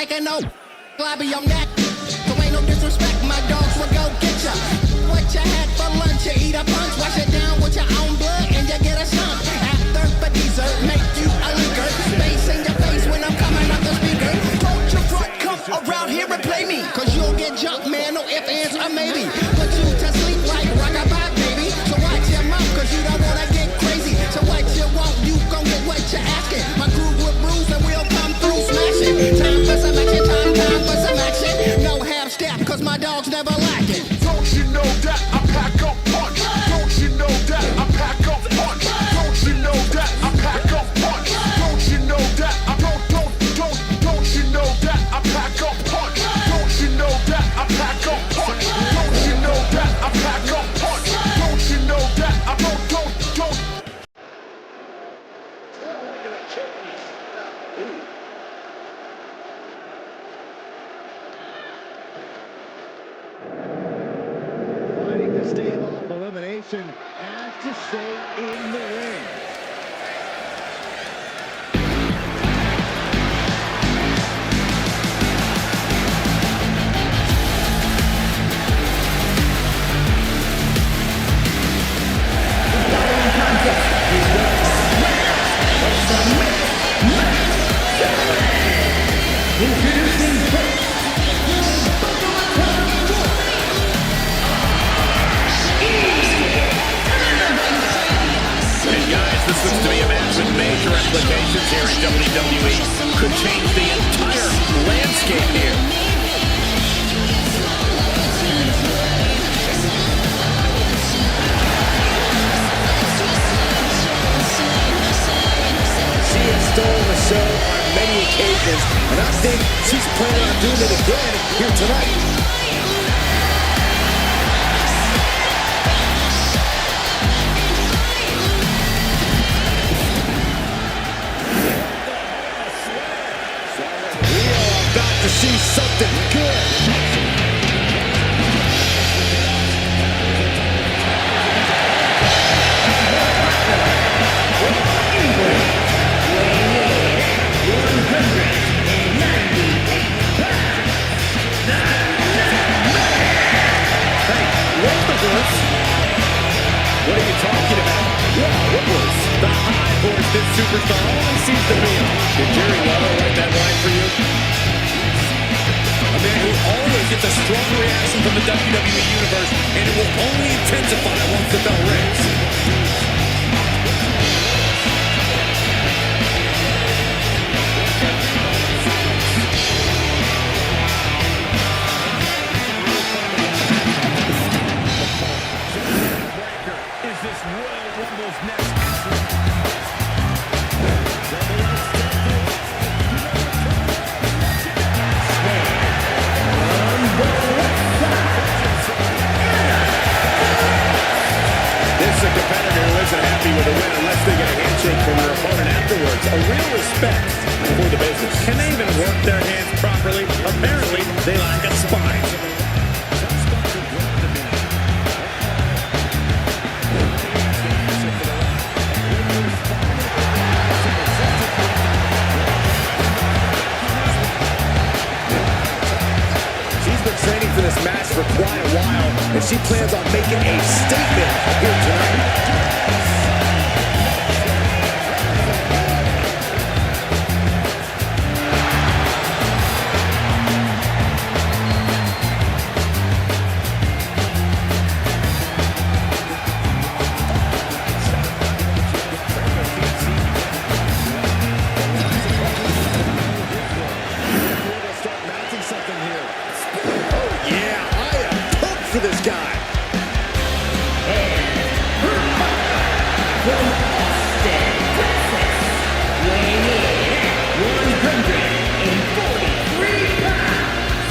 taking no lobby on that. So ain't no disrespect, my dogs will go get ya. What you had for lunch, you eat a punch, wash it down with your own blood, and you get a skunk. After for dessert, make you a liquor. Face in your face when I'm coming up the speaker. Don't you front come around here and play me, cause you'll get jumped, man, no ifs, ands, or maybe. Put you to sleep like rock-a-bye, baby. So watch your mouth, cause you don't wanna get crazy. So what you want, you gon' get what you're asking. My crew will bruise and we'll come through smashing. Time for some action, time for some action. No half step, cause my dogs never lack it. Don't you know that I pack up punch? Don't you know that I pack up punch? Don't you know that I pack up punch? Don't you know that I don't you know that I pack up punch? Don't you know that I pack up punch? Don't you know that I pack up punch? Don't you know that I don't Fighting to stave off elimination and to stay in the ring. Introducing first, And guys, this looks to be a match with major implications here in WWE. Could change the entire landscape here. She has stolen the show on many occasions, and I think she's planning on doing it again here tonight. We are about to see something good. What are you talking about? Yeah, what was the high horse this superstar only seems to be on? Did Jerry Lawler write that line for you? A man who always gets a strong reaction from the WWE Universe, and it will only intensify once the bell rings. Is this Royal Rumble's next This is a competitor who isn't happy with a win unless they get a handshake from their opponent afterwards. A real respect for the business. Can they even work their hands properly? Apparently, they lack a spine. She's been training for this match for quite a while, and she plans on making a statement here tonight. For this guy. from Austin, Texas, weighing in 143 pounds,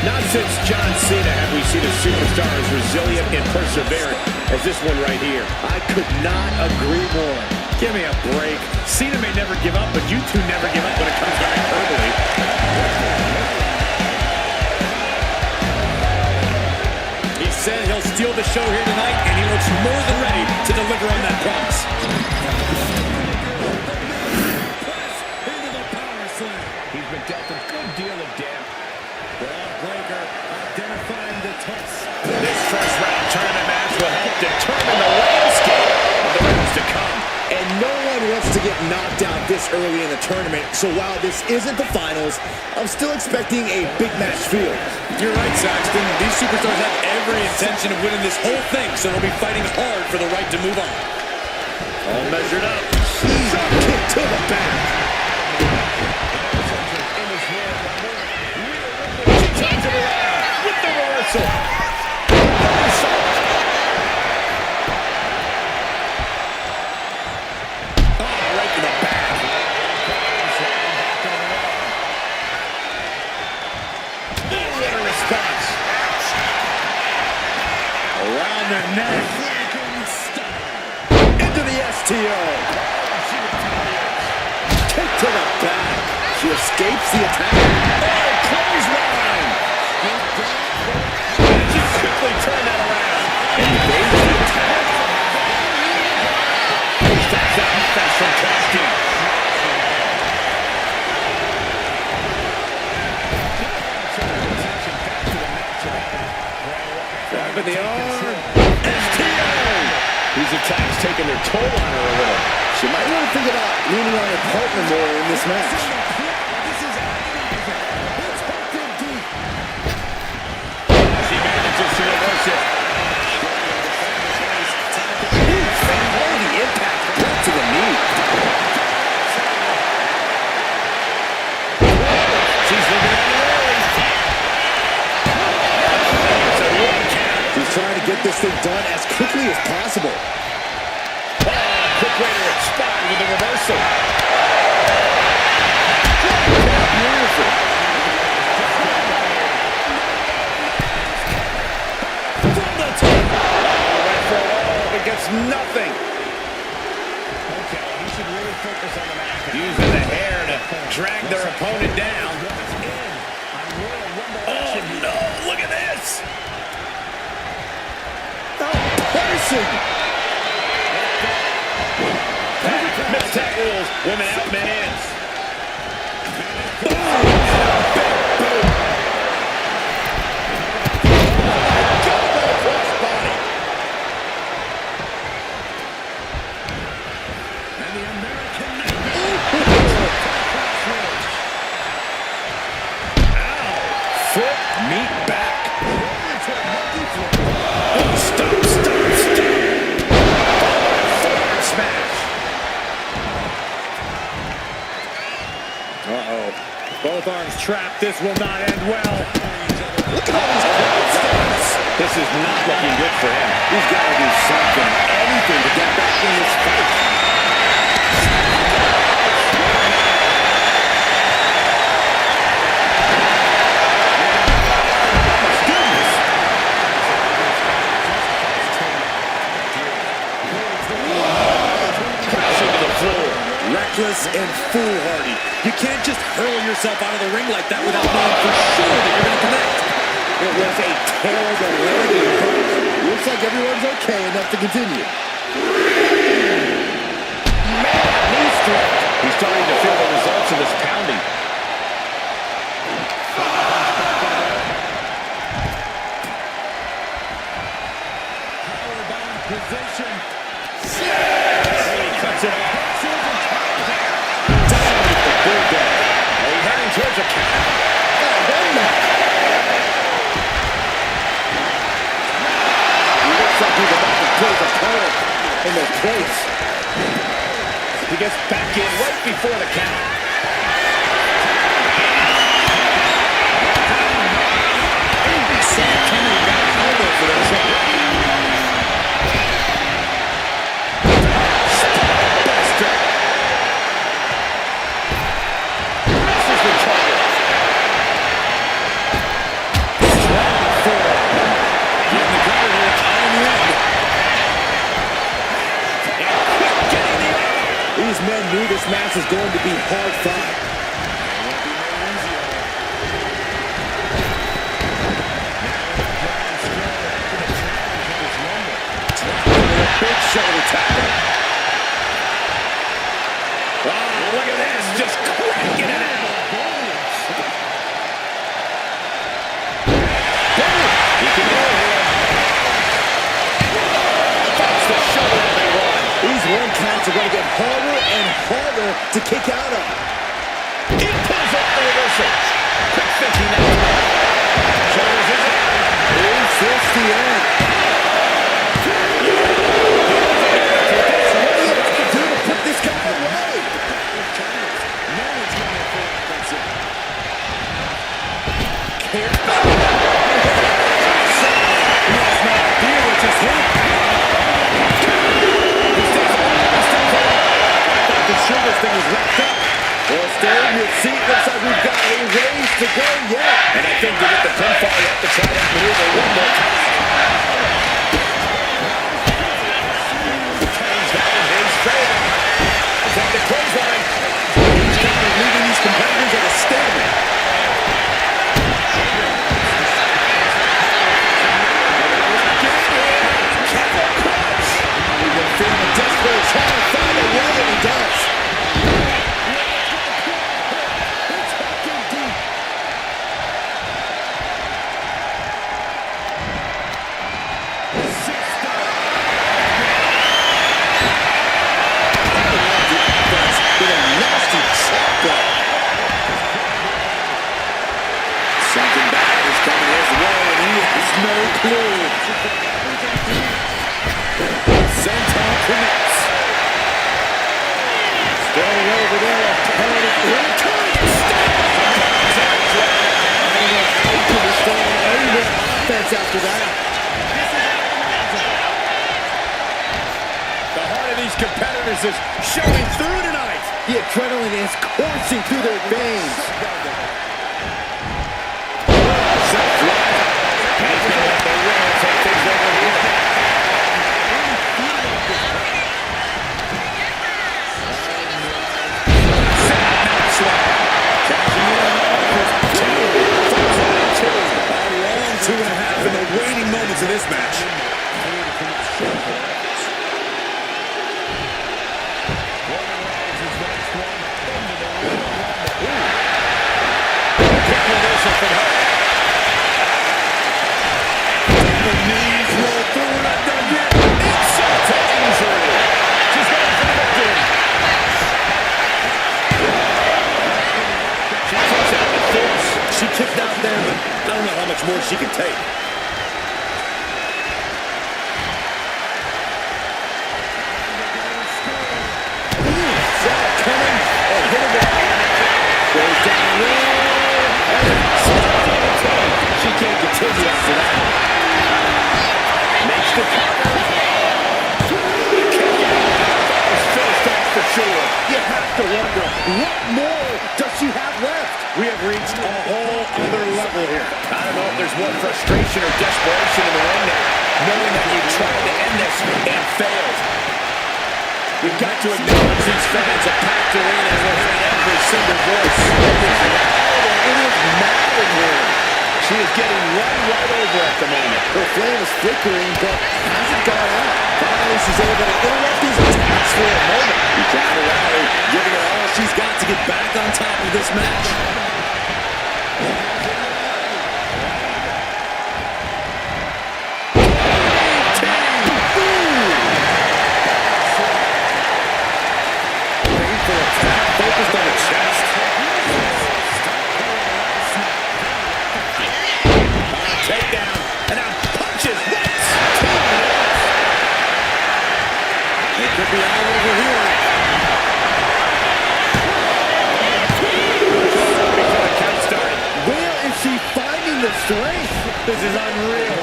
Not since John Cena have we seen a superstar as resilient and persevering as this one right here. I could not agree more. Give me a break. Cena may never give up, but you two never give up when it comes to hyperbole. He said he'll steal the show here tonight, and he looks more than ready to deliver on that promise. And no one wants to get knocked out this early in the tournament, so while this isn't the finals, I'm still expecting a big match feel. You're right, Saxton. These superstars have every intention of winning this whole thing, so they'll be fighting hard for the right to move on. All measured up. Drop kick to the back. Turns it around with the reversal. Around their neck. Into the STO. Kick to the back. She escapes the attack. Oh, clothesline. And she quickly turned that around. Evades the attack. Stops that offense from casting. Grabbing the arm. STO. These attacks taking their toll on her a little. She might want to think about leaning on her partner more in this match. She manages to reverse it. Oh, the impact right to the knee. She's looking at it early. It's a 1 count. She's trying to get this thing done as quickly as possible. Quick way to respond with the reversal. Beautiful. From the top. Went for it all, but gets nothing. Okay, he should really focus on the match. Using the hair to drag their opponent down. Oh no, look at this. Person. Missed tag rules. Women out, men in. And the American Ow. Foot, meet back. Oh, stop. Forward smash. Uh-oh. Both arms trapped. This will not end well. Look at all these crowd stops. This is not looking good for him. He's got to do something, anything to get back in this fight. Crashing to the floor. Reckless and foolhardy. You can't just hurl yourself out of the ring like that without knowing for sure that you're going to connect. It was a terrible landing punch. Looks like everyone's okay enough to continue. Man, knee strike. He's starting to feel the results of his pounding. Powerbound position. He cuts it off. Down with the bulldog. He's heading towards a count. Looks like he's about to put his opponent in their place. He gets back in right before the count. Sam Kennedy got an elbow for that shot. Buster. This is the target. Strong forward. Getting the cover here. Tying the end. And quick getting the arm. These men knew this match was going to be hard fought. Big shoulder tackle. Oh, look at this. Just cranking it out. He can do it here. That's the shoulder they want. These one-count fights are going to get harder and harder to kick out of. He pulls off the reversal. Quick thinking now. Shoulders his head. Is this the end? What do you have to do to put this guy away? No one's going to fall offensive. This thing is wrapped up. Well, stay in your seat. Looks like we've got a race to go yet. And I think to get the pinfall, you have to try that maneuver one more time. Turns that in his favor. Is that the clothesline? He's kind of leaving these competitors at a stalemate. We've been feeling desperate, trying to find a way, and he does. Something bad is coming his way, and he has no clue. Senton connects. Still over there, opponent. Here it comes. I don't know how he could withstand any more offense after that. The heart of these competitors is showing through tonight. The adrenaline is coursing through their veins. Two and a half in the waning moments of this match. Quick reversal from her. The knees roll through, not done yet. Insult to injury. She's going for the victory. She kicks out with force. She kicked out there, but I don't know how much more she can take. saw it coming and hit him with it. Goes down low. She can't continue after that. Makes the cover. Is finished off for sure. You have to wonder, what more does she have left? We have reached a whole other level here. I don't know if there's more frustration or desperation in the ring now, knowing that you tried to end this and failed. We've got to acknowledge these fans, a packed arena, and we're hearing every single voice. It is mad in here. She is getting run right over at the moment. Her flame is flickering, but hasn't gone out. Finally, she's able to interrupt these attacks for a moment. She's trying to rally, giving it all she's got to get back on top of this match. Focused on the chest. Takedown. And now punches. What? It could be all over here. Before the count started. Where is she finding the strength? This is unreal.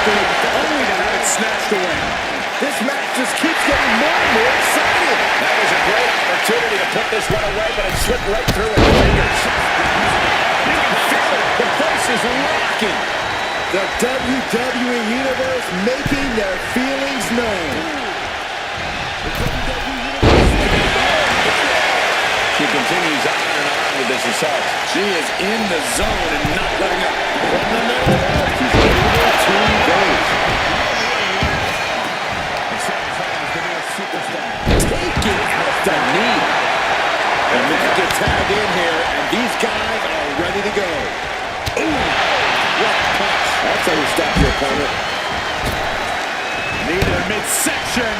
Only to have it snatched away. This match just keeps getting more and more exciting. That was a great opportunity to put this one away, but it slipped right through her fingers. You can feel it. The place is rocking. The WWE Universe making their feelings known. She continues on and on with this assault. She is in the zone and not letting up. From the middle, she's able to engage. Taking out the knee. And man gets tagged in here, and these guys are ready to go. Ooh, what a punch. That's how you stop your opponent. Knee to the midsection.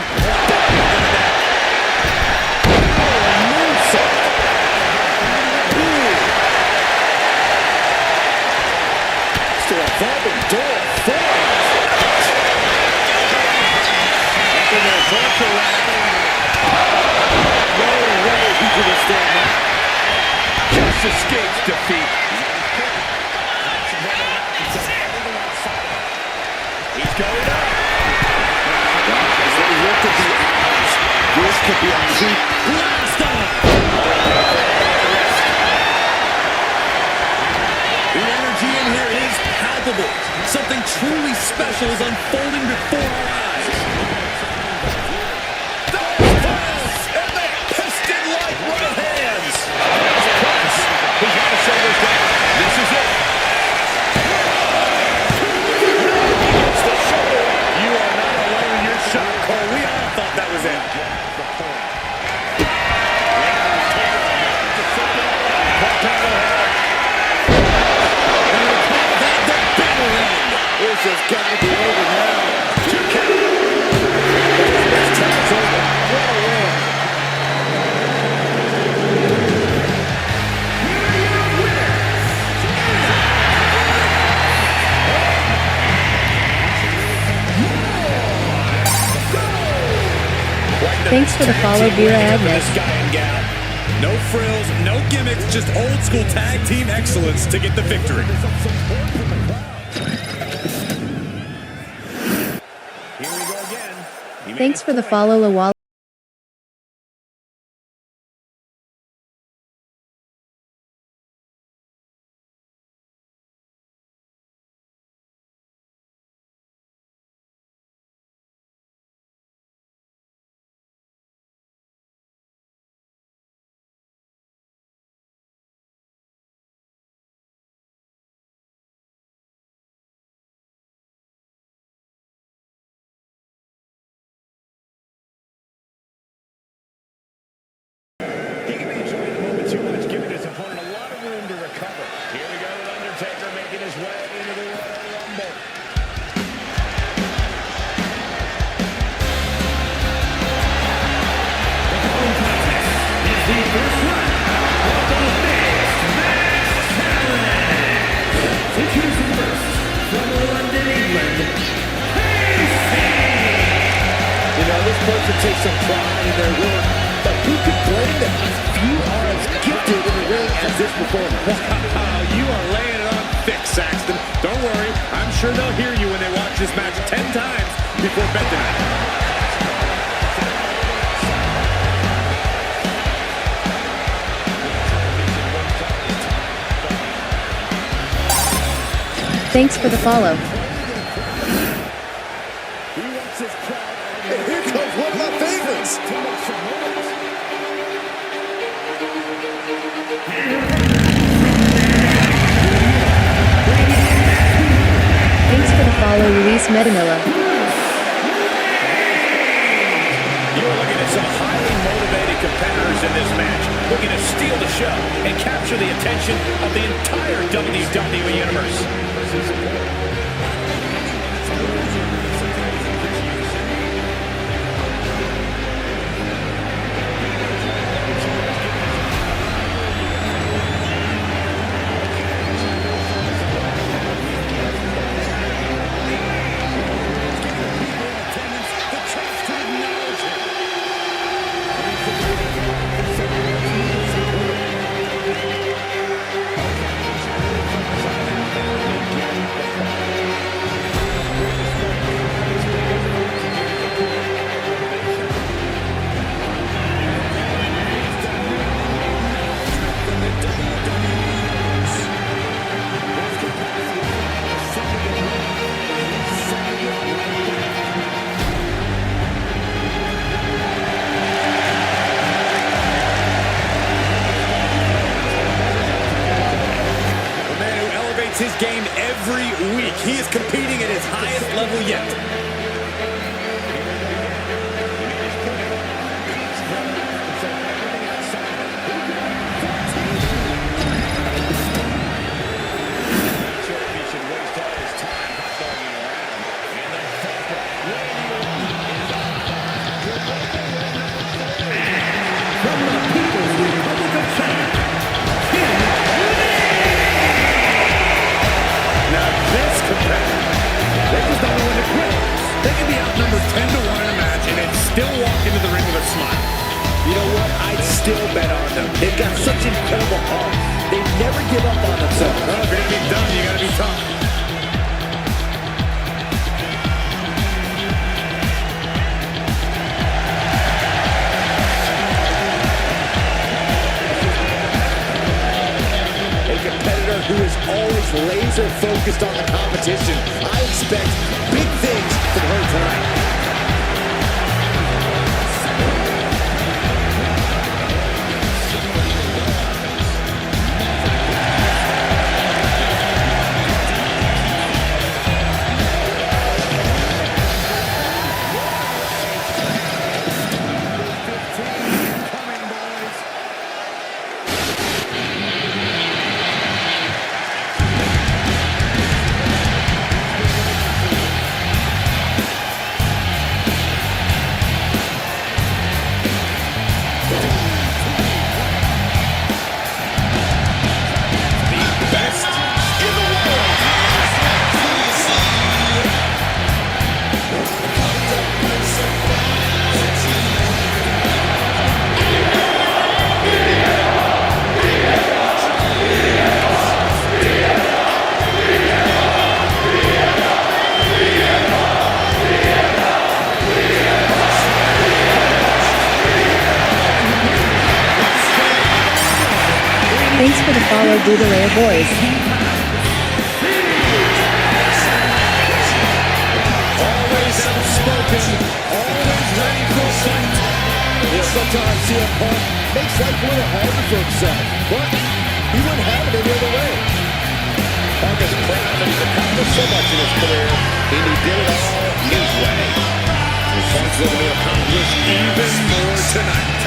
To a revolving door forward. Up in there, pressure right. No way he can withstand that. Just escapes defeat. He's going up. As they look at the odds, this could be a cheap blast off. The energy in here is palpable. Something truly special is unfolding before our eyes. And the piston-like right hands. He's got to shoulders down. This is it. It's the shoulder. You are not alone in your shot, Cole. We all thought that was it. This has got to be over now. This time's over. What a win. Thanks for the follow, Vera Agnes. No frills, no gimmicks, just old school tag team excellence to get the victory. Here we go again. Thanks for the follow, Lawal. He can be enjoying the moment too much, giving his opponent a lot of room to recover. Here we go with Undertaker making his way into the Royal Rumble. Is the first one of the next match challenge. Introducing first, from London, England, Casey. You know, this person takes some pride in their work, but who could blame them? Few are as gifted in the ring as this performer. You are laying it on thick, Saxton. Don't worry, I'm sure they'll hear you when they watch this match 10 times before bed tonight. Thanks for the follow. And here comes one of my favorites. Thanks for the follow, Luis Medinilla. You are looking at some highly motivated competitors in this match, looking to steal the show and capture the attention of the entire WWE Universe. His game every week. He is competing at his highest level yet. still walk into the ring with a smile. You know what? I'd still bet on them. They've got such incredible heart. They never give up on themselves. Well, if you're gonna be done, you gotta be tough. A competitor who is always laser focused on the competition. I expect big things from her tonight. Thanks for the follow, wweagaming boys. Always outspoken, always ready for a fight. Yeah, sometimes CM Punk makes life a little harder for himself, but he wouldn't have it any other way. Punk is proud that he's accomplished so much in his career, and he did it all his way. And Punk's looking to accomplish even more tonight.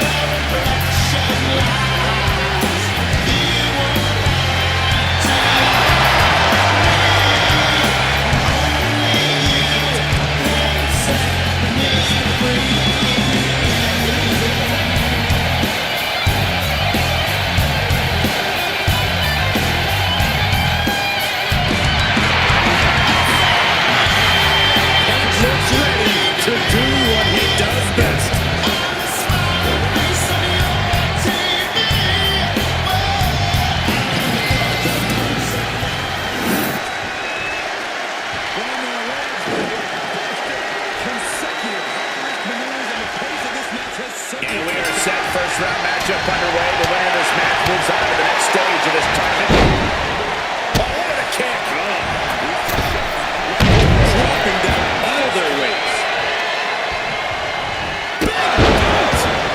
To do what he does best. And we are set. First round matchup underway. The winner of this match moves on to the next stage of this tournament. Oh, what a kick! Dropping down all their weights.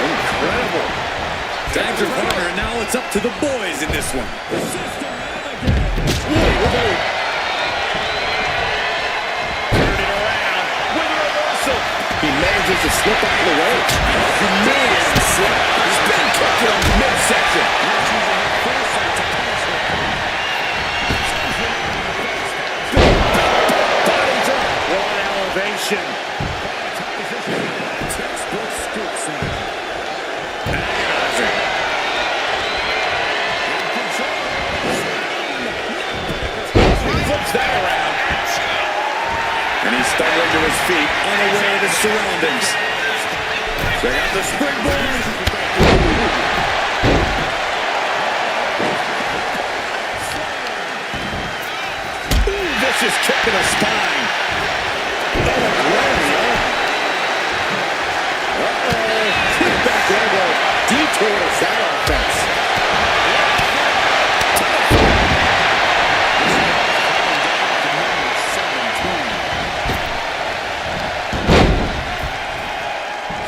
Incredible. Tags her partner, and now it's up to the boys in this one. Turning around with a reversal. He manages to slip out of the way. Humiliating slap. Spin kick to the midsection. Body drop. What elevation. Textbook scoop center. Agonizing. Flips that around. And he's stumbling to his feet, unaware of his surroundings. Check out the springboard. Ooh, vicious kick to the spine. Oh, right in the arm. Uh-oh. Back elbow. Detours that offense.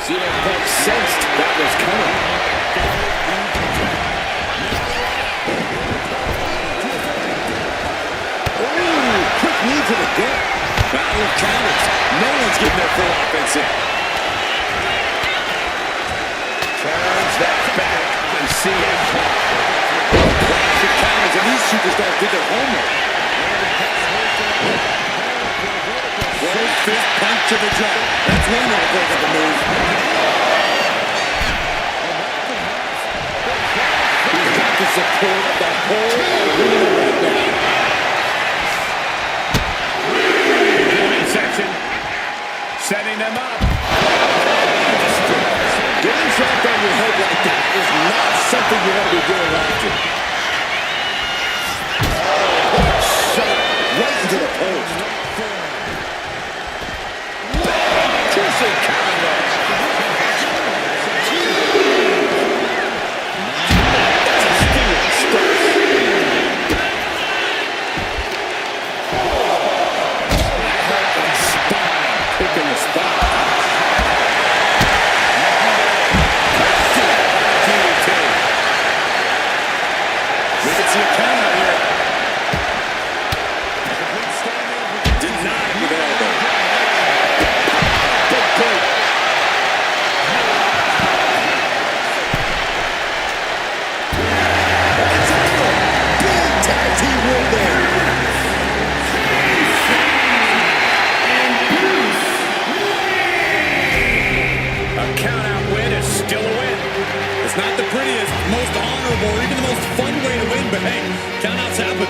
CM Punk sensed that was coming. Ooh, quick knee to the gut. Battle of counters. No one's getting their full offense in. Turns that back on CM Punk. Classic counters, and these superstars did their homework. Right fist punch to the jaw. That's one way to break up a move. He's got the support of the whole arena right now. Midsection. Setting them up. something you want to be doing often. Oh, shot right into the post. Piercing combo. Picking the spot. We can see a count out here. Denied with elbow. Big break. Big tag team win there. A count out win is still a win. It's not the prettiest, most honorable, or even the most fun way to win, but hey, countouts happen.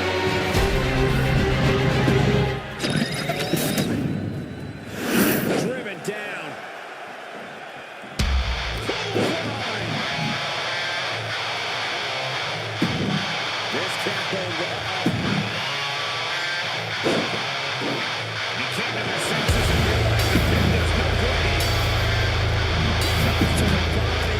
Driven down. This can't go well. You can't have your senses in your life, and there's no way. Comes to the body.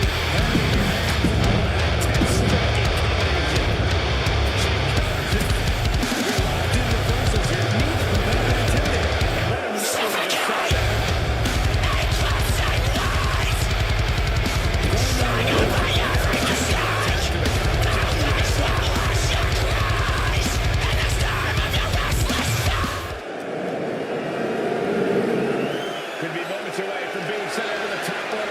Could be moments away from being sent over the top rope.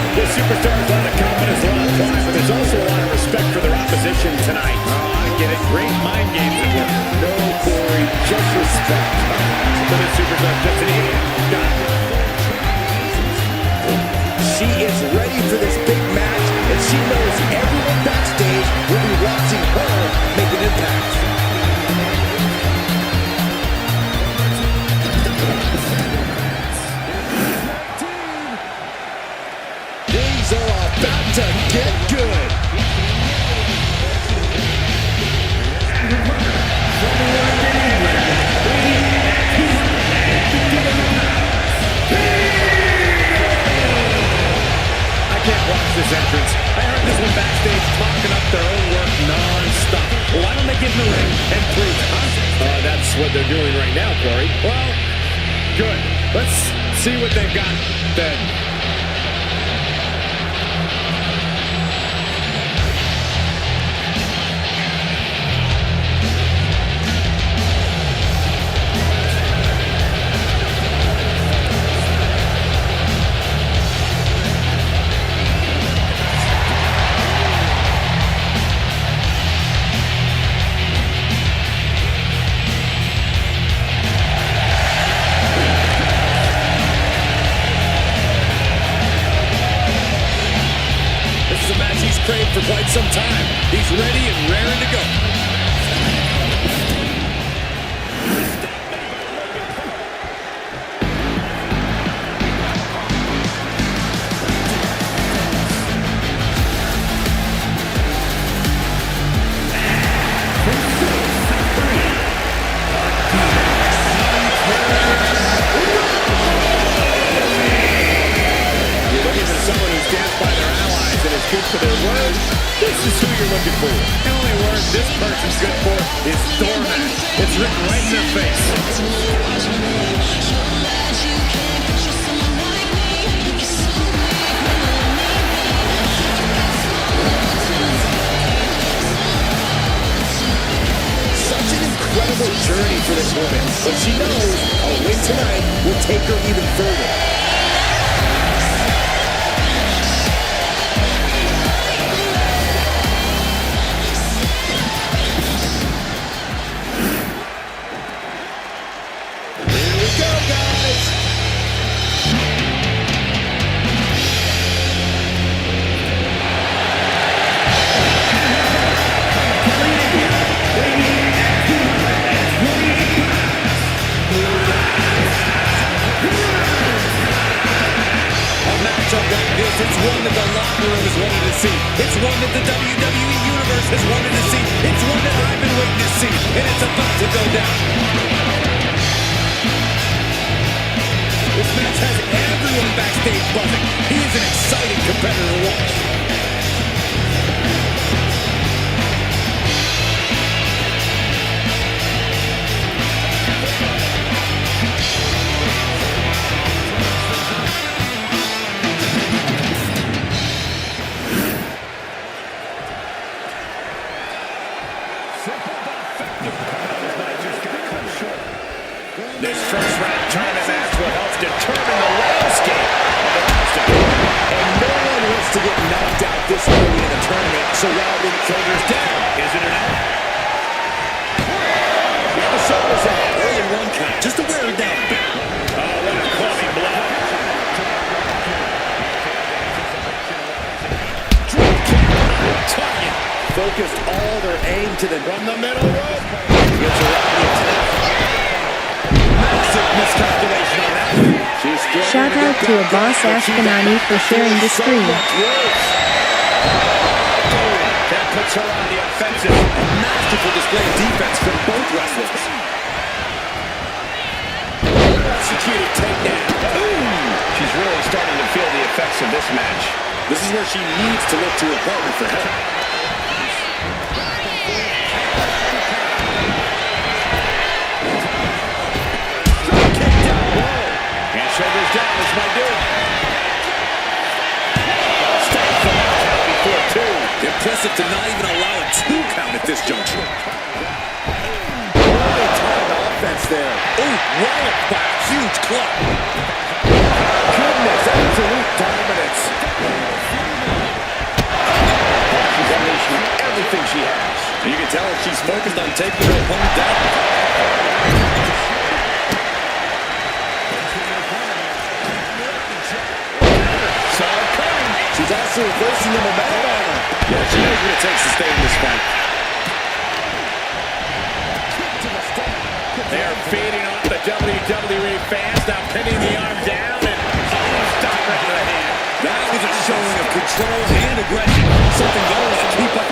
The superstars a lot of confidence, a lot of pride, but there's also a lot of respect for their opposition tonight. Oh, I get it. Great mind games at work. No, Corey, just respect. For the superstars, just an idiot. She is ready for this big match, and she knows everyone backstage will be watching her make an impact. Things are about to get good. I can't watch this entrance. I heard this one backstage talking up their own work non-stop. Well, why don't they get in the ring and prove it, huh? That's what they're doing right now, Corey. Well, good. Let's see what they've got then. Craved for quite some time. He's ready and raring to go. You're looking for someone who stands by their allies and is good for their word. This is who you're looking for. The only word this person's good for is doormat. It's written right in their face. Such an incredible journey for this woman, but she knows a win tonight will take her even further. matchup like this, it's one that the locker room has wanted to see. It's one that the WWE Universe has wanted to see. It's one that I've been waiting to see, and it's about to go down. This match has everyone backstage buzzing. He is an exciting competitor to watch. This first round tournament match will help determine the landscape of the rest of it. And no one wants to get knocked out this early in the tournament, so Robin shoulders down, isn't it not? Got the shoulders out. Early one count, just to wear her down a bit. Oh, what a clubbing blow. Drop kick on the target. Focused all their aim to the from the middle rope. Gets around the attack. Massive miscalculation on that. Shout out to Abbas Ashkenani for sharing the screen. That puts her on the offensive. A masterful display of defense from both wrestlers. Executed takedown. Boom! She's really starting to feel the effects of this match. This is where she needs to look to her partner for help. Shoulders down, this might do it. Staying for one count before two. Impressive to not even allow a 2 count at this juncture. Well-timed offense there. Ooh, walloped by a huge club. Goodness, absolute dominance. She's unleashing everything she has. You can tell she's focused on taking her opponent down. She's also reversing the momentum on her. Yeah, she knows what it takes to stay in this fight. They are feeding off the WWE fans, now pinning the arm down and stop right to the hand. That was a showing of control and aggression. Something going to keep up.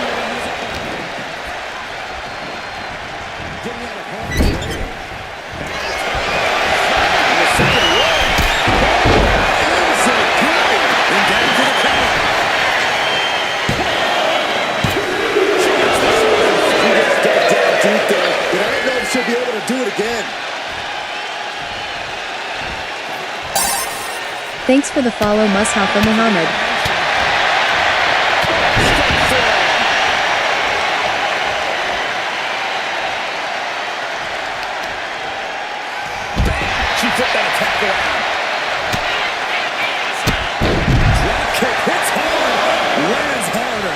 She'll be able to do it again. Thanks for the follow, Mushafa Muhammad. She put that attack around. Drop kick hits hard, lands harder.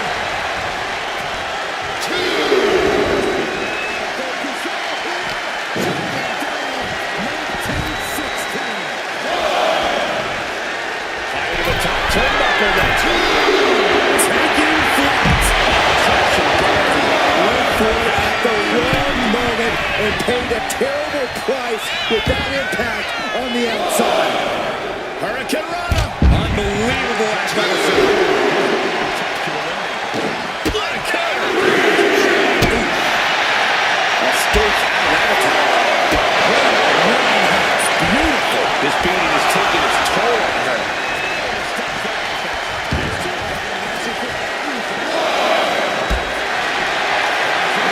And paid a terrible price with that impact on the outside. Hurricane Rana. Unbelievable athleticism. What a counter. Escaped out of that attack. Beautiful. This beating is taking its toll on her.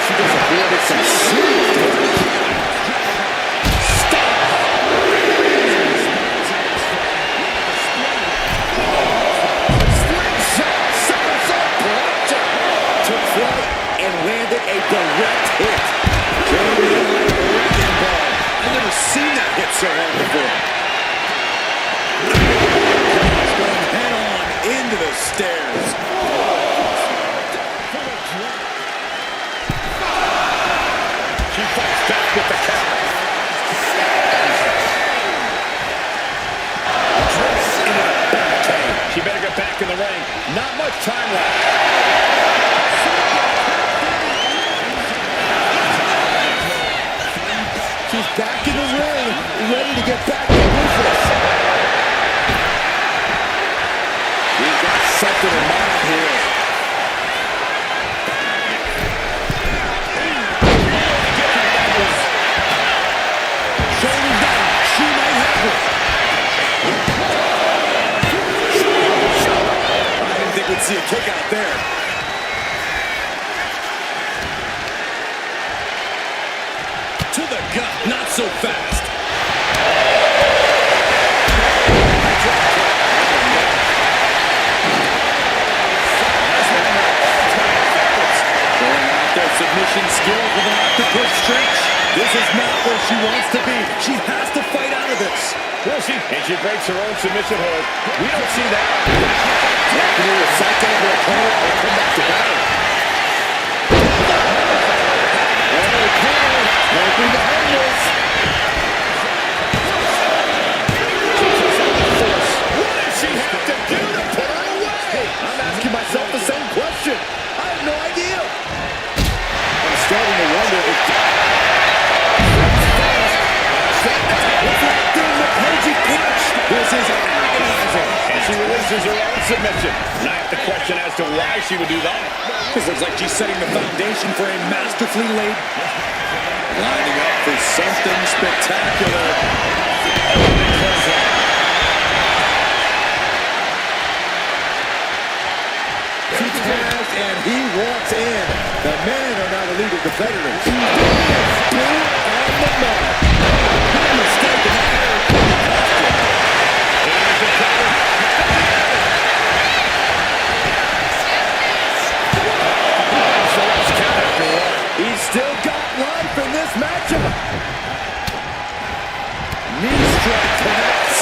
She just avoided some serious damage. And landed a direct hit. Carrying in like a wrecking ball. I've never seen that hit so hard before. Going head on into the stairs. She fights back with the counter. Driven into the barricade. She better get back in the ring. Not much time left. She's back in the ring, ready to get back to business. see a kick out there. To the gut, not so fast. Showing out their submission skills with an octopus stretch. This is not where she wants to be. She has to fight out of this. Will she? And she breaks her own submission hold. We don't see that. Taking her psych out of her opponent and come back to battle. Nothing behind this. What does she have to do to put her away? I'm asking myself the same question. I have no idea. I'm starting to wonder if... This is agonizing. And she releases her own submission. And I have to question as to why she would do that. This looks like she's setting the foundation for a masterfully laid... Lining up for something spectacular. And he walks in. The men are now the leading competitors. He's still got life in this matchup. Knee strike connects.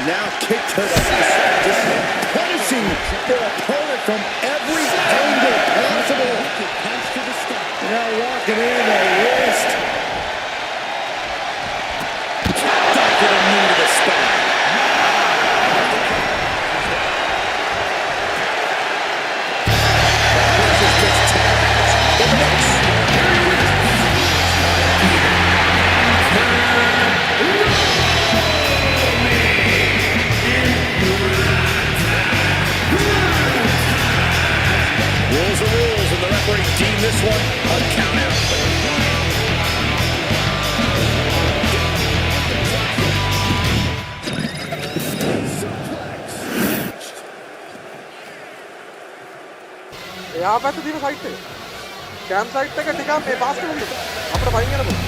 Now kicked her to just punishing their opponent from every angle possible. Now walking in the wrist. Kicked a knee to the spine. Deem this one a count out. यहाँ पे तो तीनों side थे cam side पे का टिका पे पास कर लिया अपना भाई ना बोल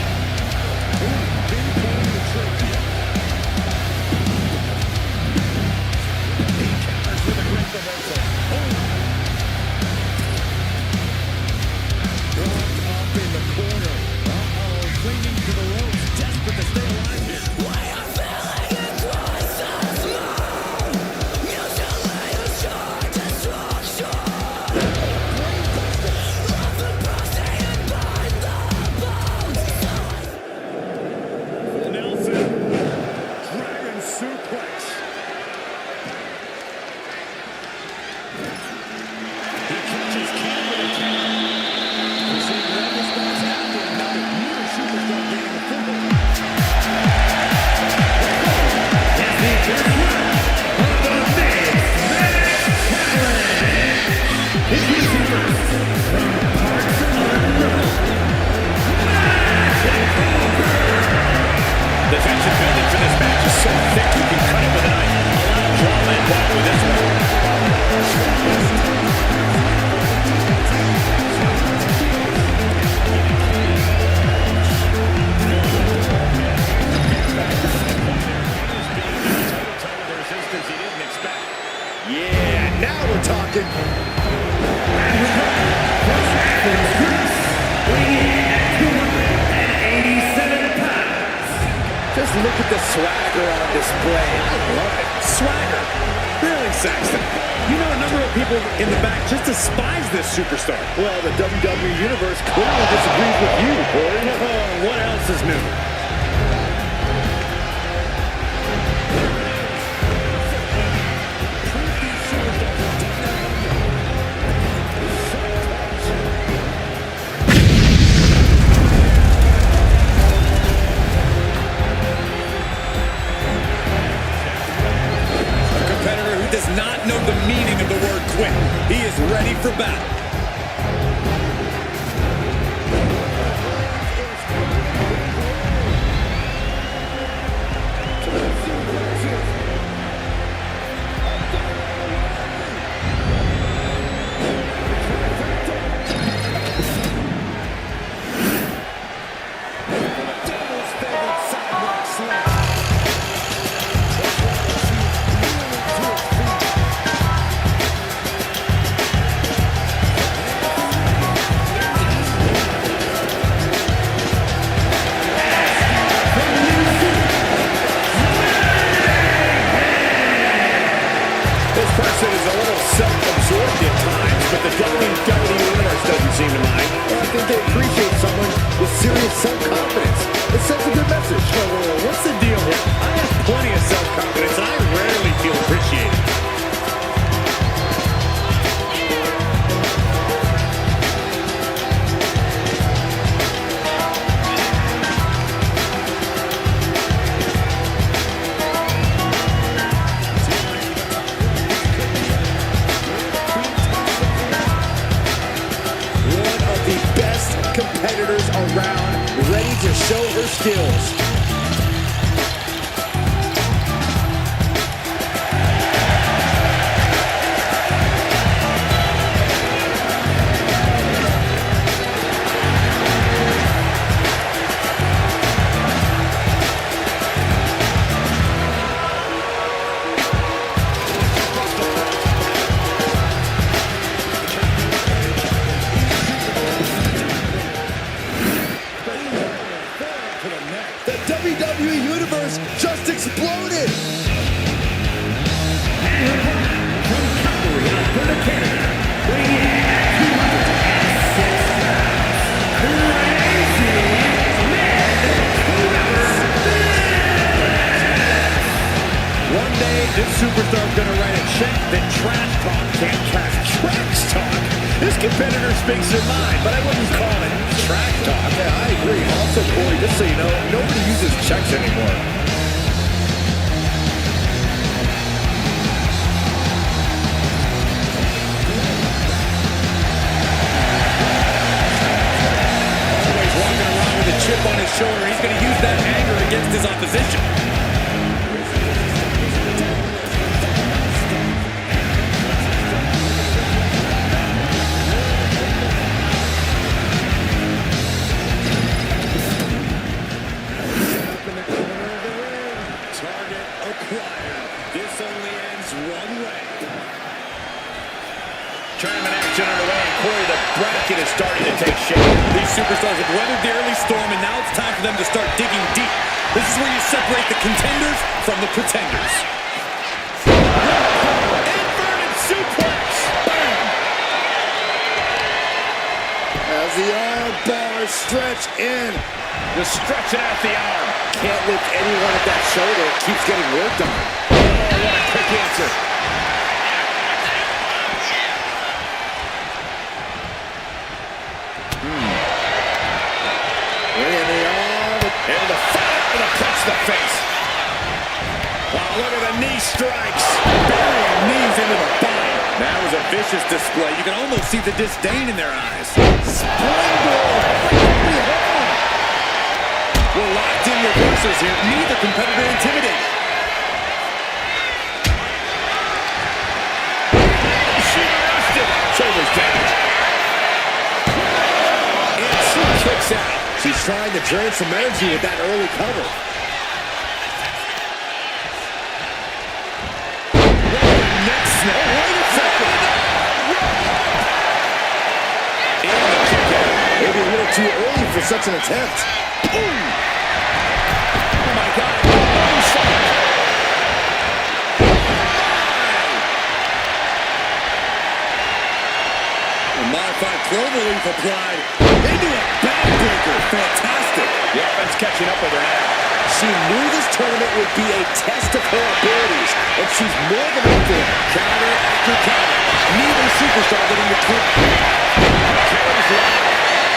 talking. Just look at the swagger on display. I love it. Swagger. Really, Saxton? You know a number of people in the back just despise this superstar. Well, the WWE Universe clearly disagrees with you, Corey. Oh, what else is new? Does not know the meaning of the word quit. He is ready for battle. self-absorbed at times, but the WWE Universe doesn't seem to mind. Well, I think they appreciate someone with serious self-confidence. It sends a good message. What's the deal here? I have plenty of self-confidence, and I rarely feel appreciated. Competitors around, ready to show her skills. WWE Universe just exploded! From Calgary, Alberta, Canada, weighing in at 206 pounds, Crazy One day, this superstar is going to write a check that trash talk can't cash. Trash talk? This competitor speaks her mind, but I wouldn't call it trash talk. Yeah, I agree. Also, Corey, just so you know, nobody uses checks anymore. Always walking around with a chip on his shoulder. He's going to use that anger against his opposition. This only ends one way. Tournament action underway, and Corey, the bracket is starting to take shape. These superstars have weathered the early storm, and now it's time for them to start digging deep. This is where you separate the contenders from the pretenders. Inverted suplex! Bam! As the arm bars stretch in. Just stretching out the arm. Can't lift anyone at that shoulder. It keeps getting worked on. Oh, what a quick answer. In the arm. Able to fight out with a punch to the face. Wow, look at the knee strikes. Burying knees into the body. That was a vicious display. You can almost see the disdain in their eyes. Springboard. We're locked in reversals here. Neither competitor intimidated. She missed it. Shoulders down. And she kicks out. She's trying to drain some energy with that early cover. Next snap. Oh, wait a second. too early for such an attempt. Boom! Oh my God! Moonsault! A modified cloverleaf applied into a backbreaker. Fantastic. The offense catching up with her now. She knew this tournament would be a test of her abilities, and she's more than up for it. Counter after counter. Neither superstar getting the clip.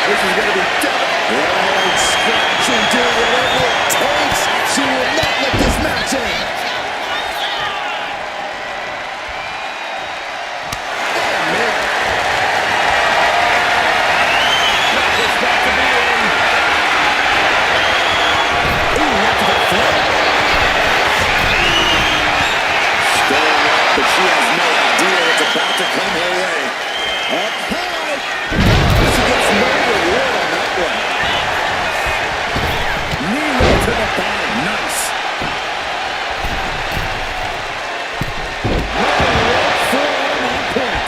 This is going to be done. And scratching, doing whatever it takes. She will not let this match end. Oh, man. It's got to be in. Ooh, right to the floor. Still up, but she has no idea what's about to come her way. Up high. She gets no reward on that one. Knee right to the bottom. Nice. Forearm on point.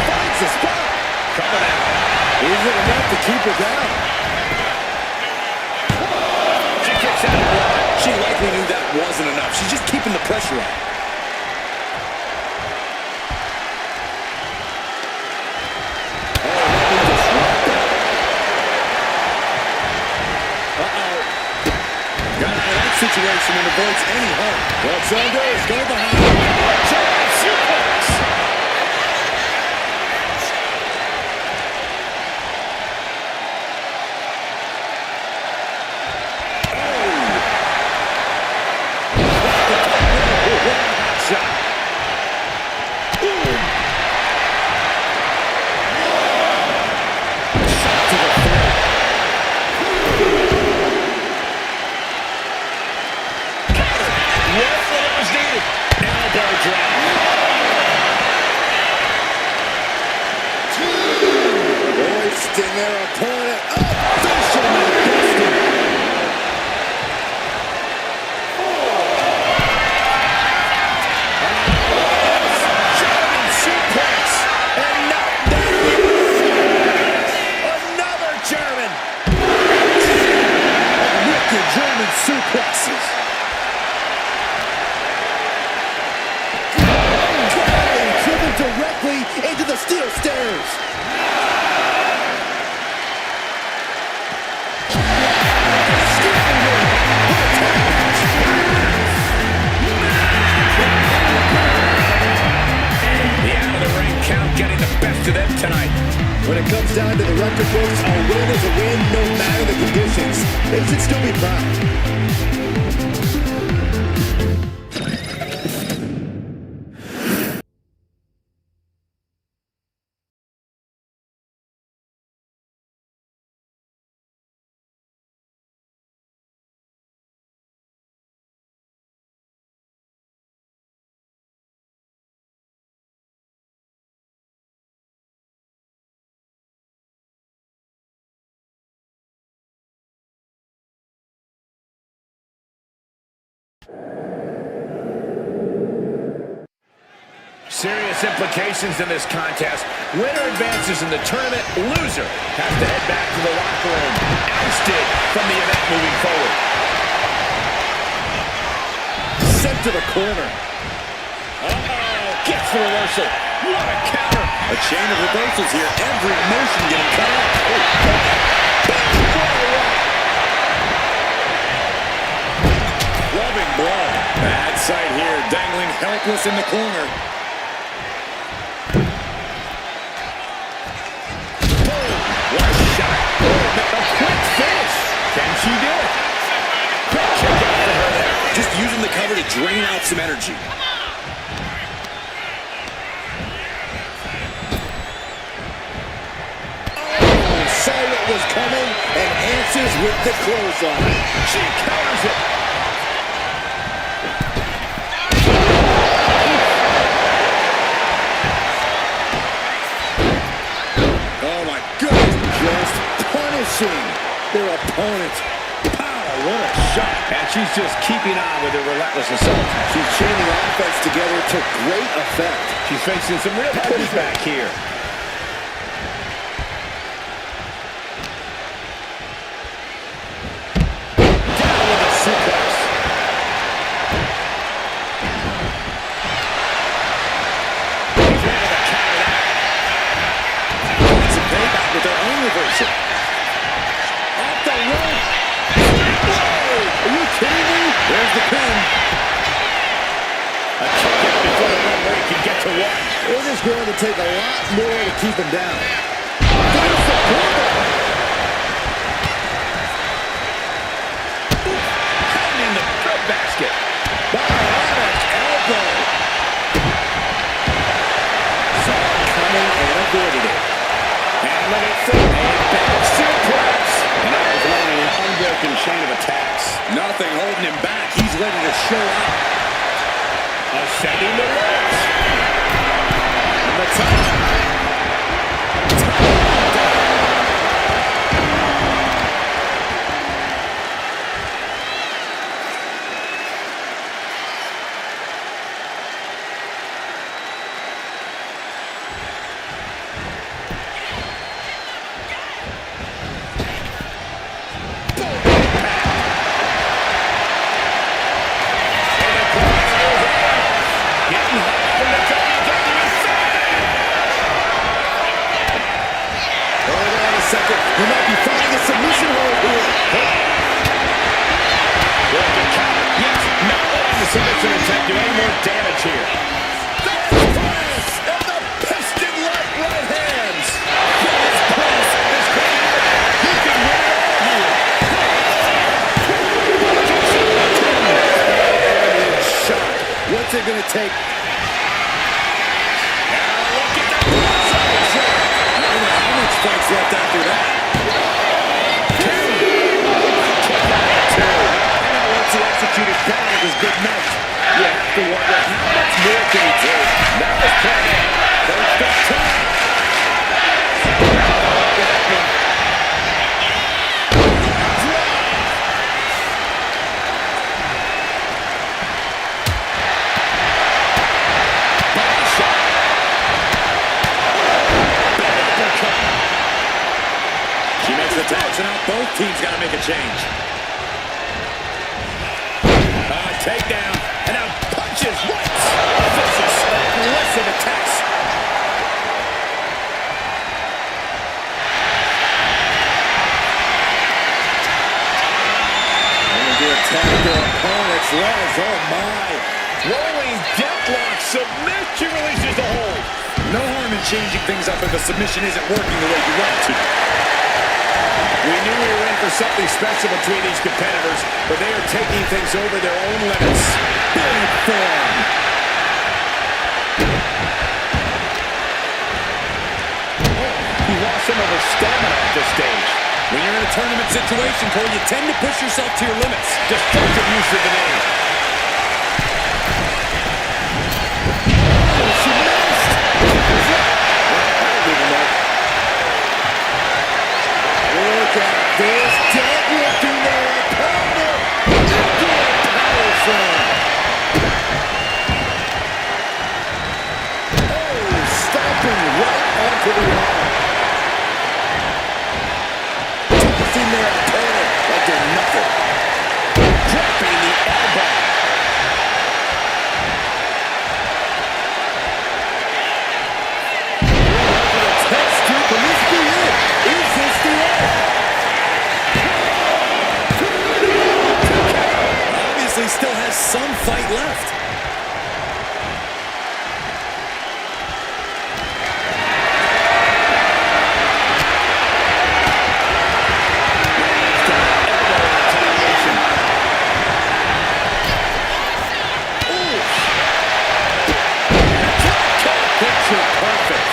Finds the spot. Coming out. Isn't enough to keep her down. She kicks out of blood. She likely knew that wasn't enough. She's just keeping the pressure on. Situation and avoids any harm. What's under is go behind. German suplex. Shot. Shot to the throat. Elbow drop. Hoisting their opponent up. Fisherman busted. German suplex. And not that. Another German. Wicked German suplexes. Directly into the steel stairs. The out-of-the-ring count getting the best of them tonight. When it comes down to the record books, a win is a win no matter the conditions. They should still be proud. Serious implications in this contest. Winner advances in the tournament. Loser has to head back to the locker room, ousted from the event moving forward. Sent to the corner. Gets the reversal. What a counter. A chain of reversals here. Every motion getting cut off. Oh, Loving blow. bad sight here. Dangling helpless in the corner. What a shot. A quick finish. Can she do it? Quick kick out for her there. Just using the cover to drain out some energy. Oh, saw what was coming and answers with the clothesline. She counters it. Oh my goodness, just punishing their opponent. Pow, what a shot. And she's just keeping on with her relentless assault. She's chaining offense together to great effect. She's facing some real pushback here. to 1. It is going to take a lot more to keep him down. Beautiful corner. Pounding the bread basket. Bionic elbow. Saw it coming and avoided it. And let it through a back suplex. And now he's running an unbroken chain of attacks. Nothing holding him back. He's ready to show up. Ascending the ropes. From the top. He might be finding a submission hold here. Broken count. Yes, not letting the submission attempt do any more damage here. Press and the piston-like right hands. His press is coming up. He can win it all here. And shot. What's it going to take? Now look at that. I don't know how much fight's left after that. Once he executed down, it was good match. You have to wonder how much more can he take. Now it's playing. First up time. Body shot. Big uppercut. She makes the tags, and now both teams got to make a change. Takedown, and now punches once. Vicious, aggressive attacks. And the attack their opponent's legs. Oh my. Rolling deathlock submit. She releases the hold. No harm in changing things up if a submission isn't working the way you want it to. We knew we were in for something special between these competitors, but they are taking things over their own limits. Big form. He lost some of her stamina at this stage. When you're in a tournament situation, Cole, you tend to push yourself to your limits. Destructive use of the name. Oh, she missed. Look at this. Deadlifting their opponent into a power slam. Oh, stomping right onto the arm. Tossing their opponent like they're nothing. Dropping the elbow. Test tube, can this be it? Is this the end? Obviously still has some fight left. Picture perfect.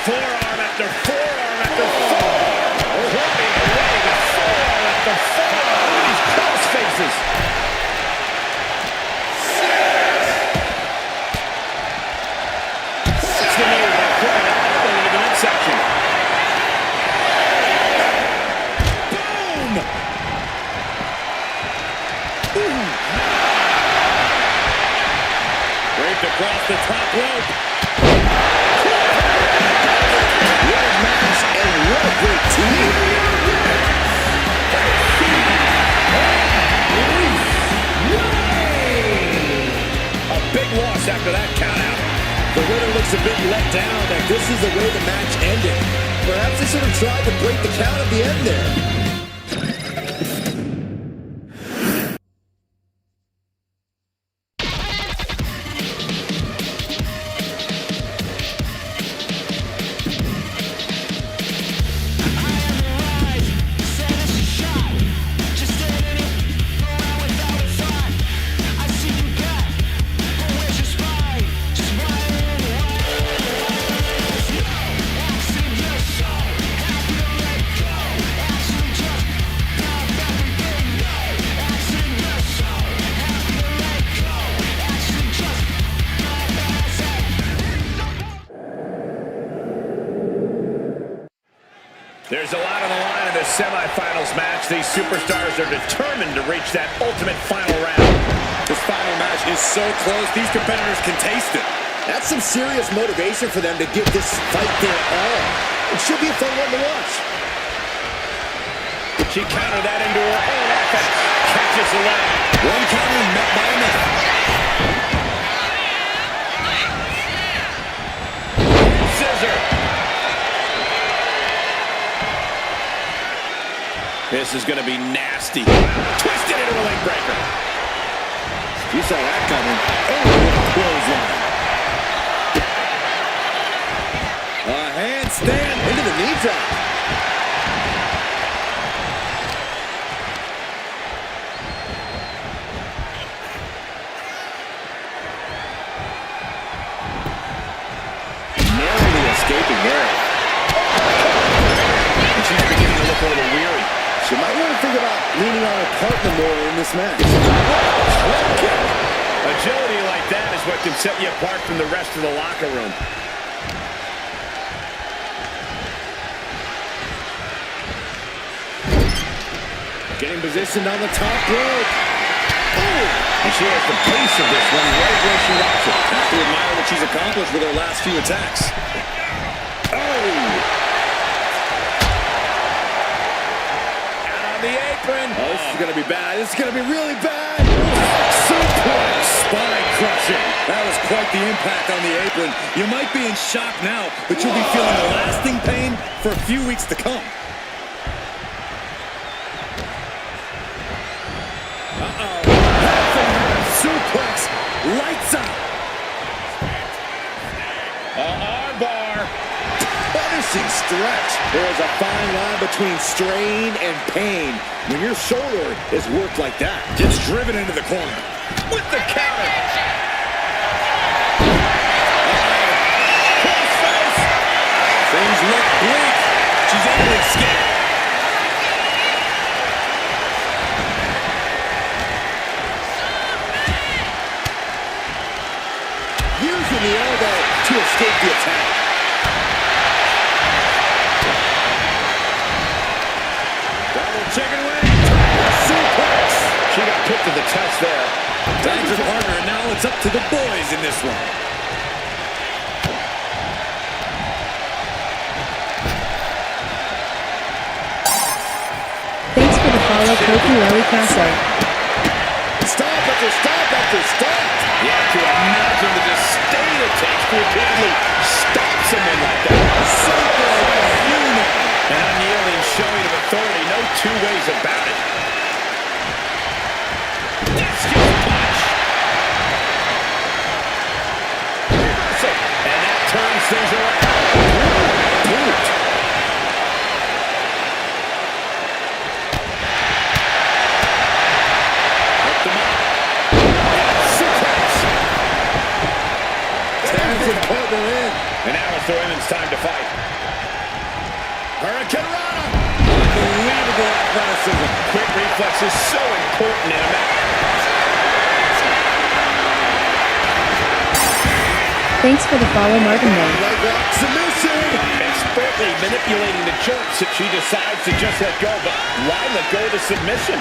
Forearm after forearm after forearm. Running away with forearm after forearm. These cross faces. That's the move by putting an elbow into the midsection. Boom! Draped across the top rope. looks a bit let down that this is the way the match ended. Perhaps they should have tried to break the count at the end there. There's a lot on the line in this semifinals match. These superstars are determined to reach that ultimate final round. This final match is so close, these competitors can taste it. That's some serious motivation for them to give this fight their all. It should be a fun one to watch. She countered that into her own offense. Catches the leg. One counter met by another. Scissor. This is going to be nasty. Twisted into a leg breaker. You saw that coming. Oh, clothesline. A handstand into the knee drop. Narrowly escaping there. And she's beginning to look a little weary. She might want to think about leaning on her partner more in this match. Agility like that is what can set you apart from the rest of the locker room. Getting positioned on the top rope. Oh! And she has the pace of this one right where she wants it. Have to admire what she's accomplished with her last few attacks. Oh! The apron. Oh, this is going to be bad. This is going to be really bad. Suplex. Spine crushing. That was quite the impact on the apron. You might be in shock now, but you'll be feeling the lasting pain for a few weeks to come. Suplex. Lights out. Armbar. Punishing stretch. There is a fine line between strain and pain when your shoulder is worked like that. Gets driven into the corner. With the counter. Crossface. Things look bleak. She's able to escape. Using the elbow to escape the attack. Chicken wing. Suplex. She got put to the test there. Times are harder, and now it's up to the boys in this one. Thanks for the follow, Kofi Wwecasso. Stop after stop after stop. You have to imagine the disdain it takes to repeatedly stop someone like that. Super human. An unyielding showing of authority, no two ways about it. Discus punch. Reversal. And that turns things around. Boot. Hooked him up. Suplex. Talented partner in. And now it's the women's time to fight. Hurricane Rana. Unbelievable athleticism. Quick reflex is so important in a match. Thanks for the follow, Martin May. Leg lock submission. Expertly manipulating the jerks if she decides to just let go, but why let go of the submission?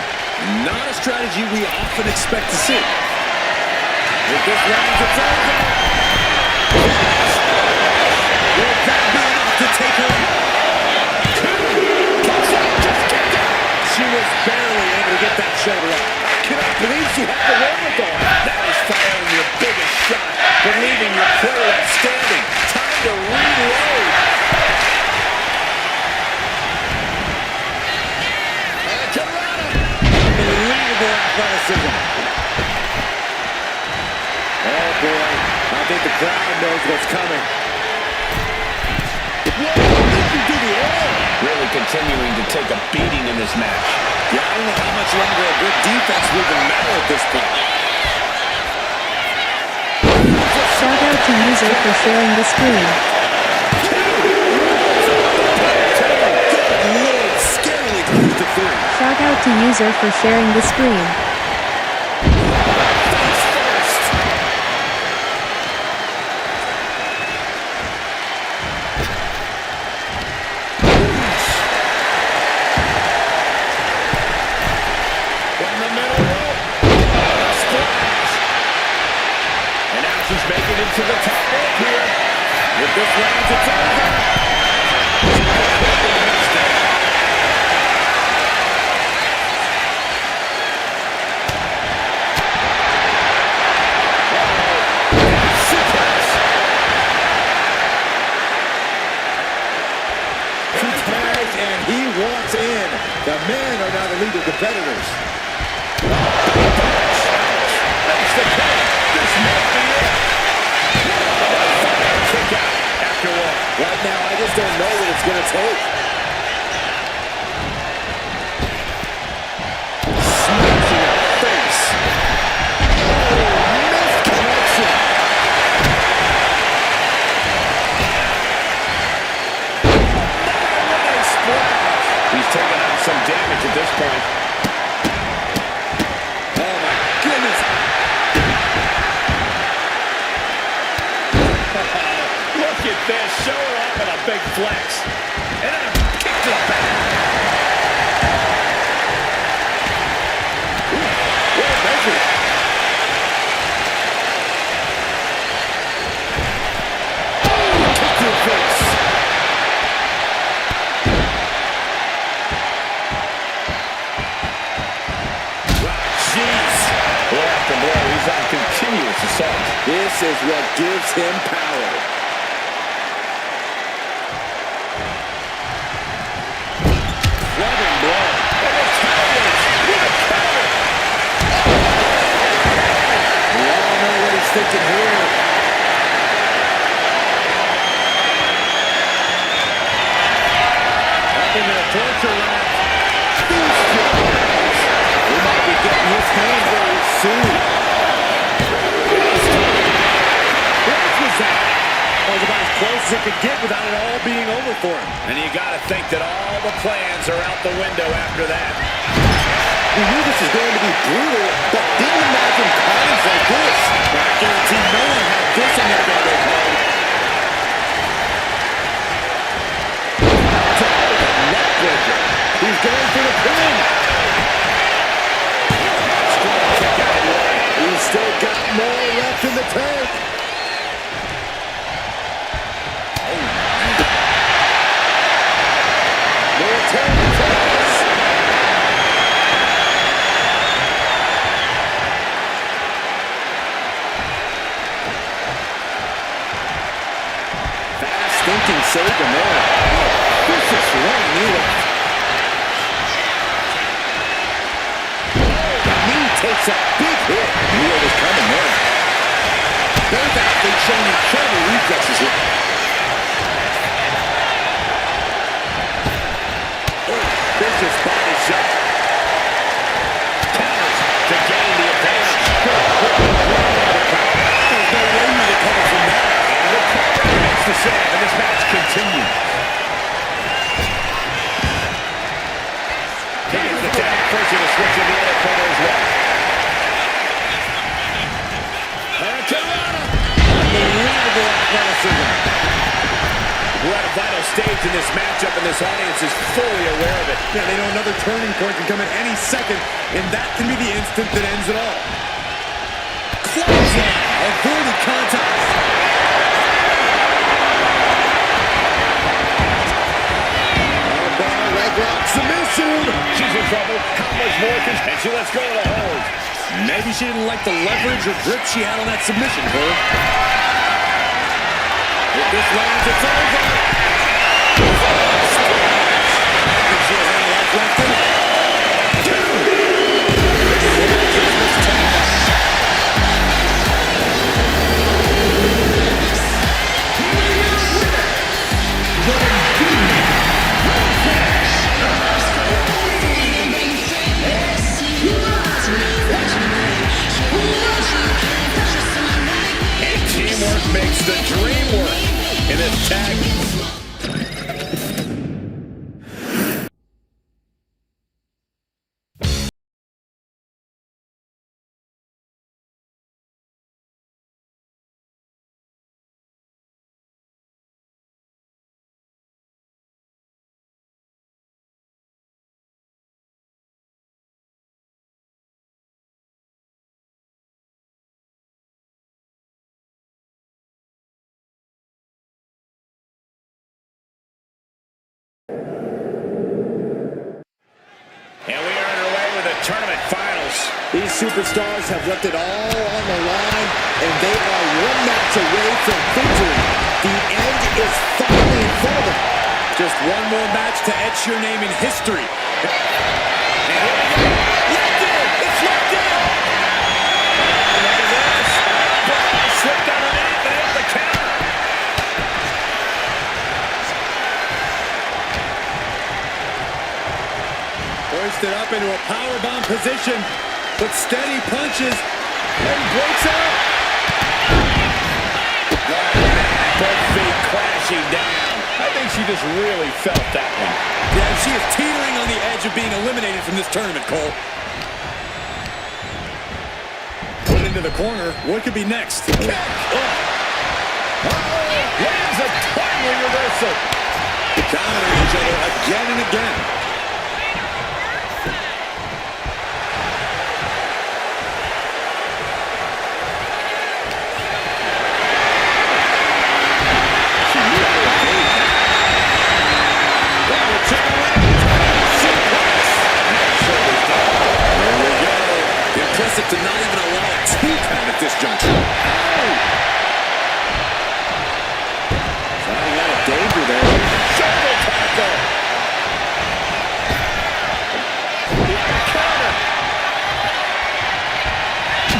Not a strategy we often expect to see. If this lands, it's over. Will that be enough to take her out? She was barely able to get that shoulder up. I cannot believe she had the wherewithal. That is firing your biggest shot, but leaving your prey left standing. boy. I think the crowd knows what's coming. Really continuing to take a beating in this match. Yeah, I don't know how much longer a good defense will even matter at this point. Shout out to user for sharing the screen. Scarily close to 3. Shout out to user for sharing the screen. To the top rope here. If this lands, it's over. Suplex. Suplex, and he wants in. The men are now the legal competitors. That's the count. This might be it. Kick out after one. Right now, I just don't know what it's going to take. Smashing a face. Oh, missed connection. What a splash. He's taking on some damage at this point. Oh, my goodness. Look at this. Show her off with a big flex. And then a kick to the back. What a measure. Oh, kick to the face. Jeez. Blow after blow. He's on continuous assault. This is what gives him power. Loving blow. We all know what he's thinking here. Up in the torture rack. We might be getting his hand very soon. What was that? That was about as close as it could get without it all being over for him. And you got to think that all the plans are out the window after that. We knew this was going to be brutal, but didn't imagine carnage like this. I guarantee no one had this in their memory card. Neckbreaker. He's going for the pin. Strong kick out of the way. He's still got more left in the tank. More tank. Fast thinking saved him there. Vicious running knee left. The knee takes a big hit. Knew it was coming there. Both athletes showing incredible reflexes here. Vicious body shot. Counters to gain the advantage. There's no way you recover from that. And the cover makes the save, and this match continues. Here's the down person to switch in the other corner as well. Unbelievable athleticism. We're at a vital stage in this matchup, and this audience is fully aware of it. Yeah, they know another turning point can come at any second, and that can be the instant that ends it all. Clothesline, avoided contact. Armbar, leg lock, submission. She's in trouble. How much more can and she lets go of the hold? Maybe she didn't like the leverage or grip she had on that submission, Cole. If this lands, it's over. She has any life left in it. the dream work in this tag. And we are underway with the tournament finals. These superstars have left it all on the line, and they are one match away from victory. The end is finally in front of them. Just one more match to etch your name in history. And here we go. Locked in. It's locked in. Look at this. Ball slipped underneath and hit the counter. Hoisted up into a powerbomb position, but steady punches and breaks out. Both feet crashing down. I think she just really felt that one. Yeah, she is teetering on the edge of being eliminated from this tournament, Cole. Put into the corner. What could be next? Kick! Lands a timely reversal. Countering each other again and again. To not even allow a 2 count at this juncture. Sounding out of danger there. Shoulder tackle. Counter. She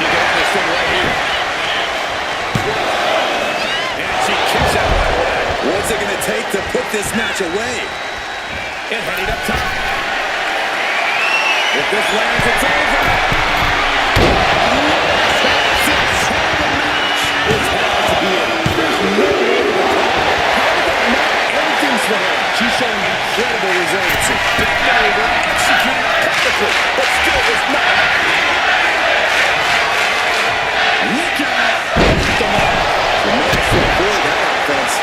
got this thing right here. What's it going to take to put this match away? And heading up top. If this lands, it's over. That's it. It's hard to be in. There's no way to everything's for her. She's showing incredible resiliency. Executed perfectly, but still is not. Look out! The mark. Tremendous support that offense.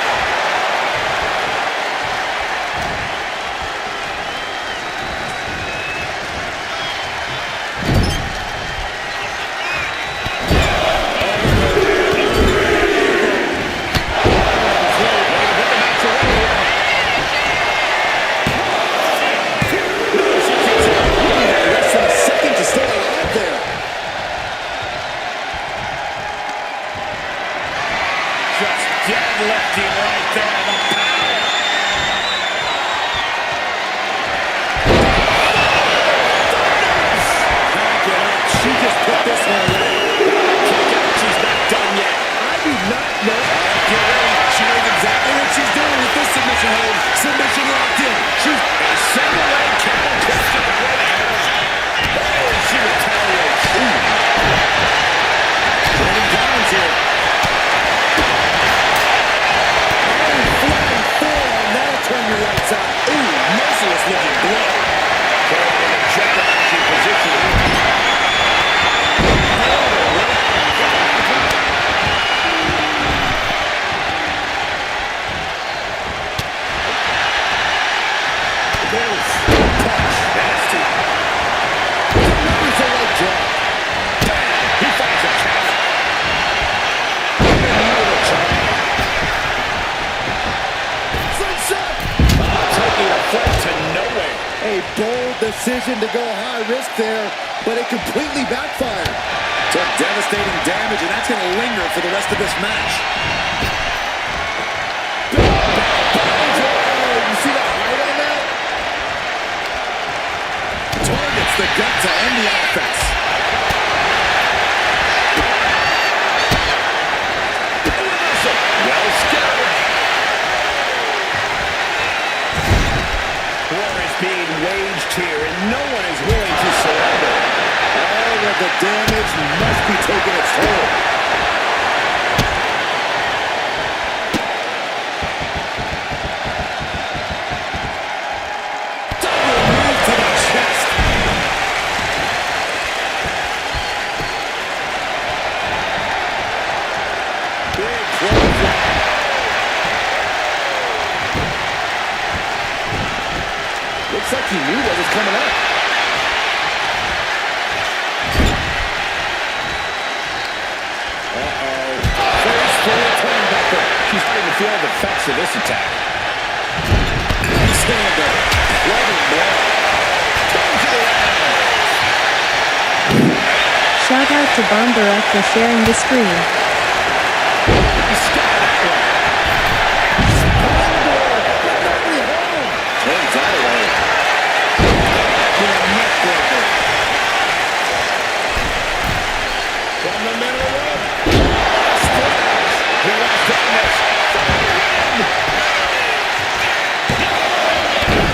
Submission locked in. She's a single leg counter twist to the right hand. Oh, she retaliates. Turning downs here. Oh, flying forearm. That'll turn your lights out. Ooh, merciless looking blow. Going in a jeopardizing position. A bold decision to go high risk there, but it completely backfired. Took devastating damage, and that's going to linger for the rest of this match. You see the height on that? Targets the gut to end the offense. Well scouted. the damage must be taking its toll. Double knee to the chest. Big clothesline. Looks like he knew what was coming up. She's starting to feel the effects of this attack. Stand-up. Loving blow. Turns it around. Shout out to Bombara for sharing the screen. He's got that one. Springboard. Nobody home. Turns that away. Neck breaker. From the middle of the rope. He wants to miss.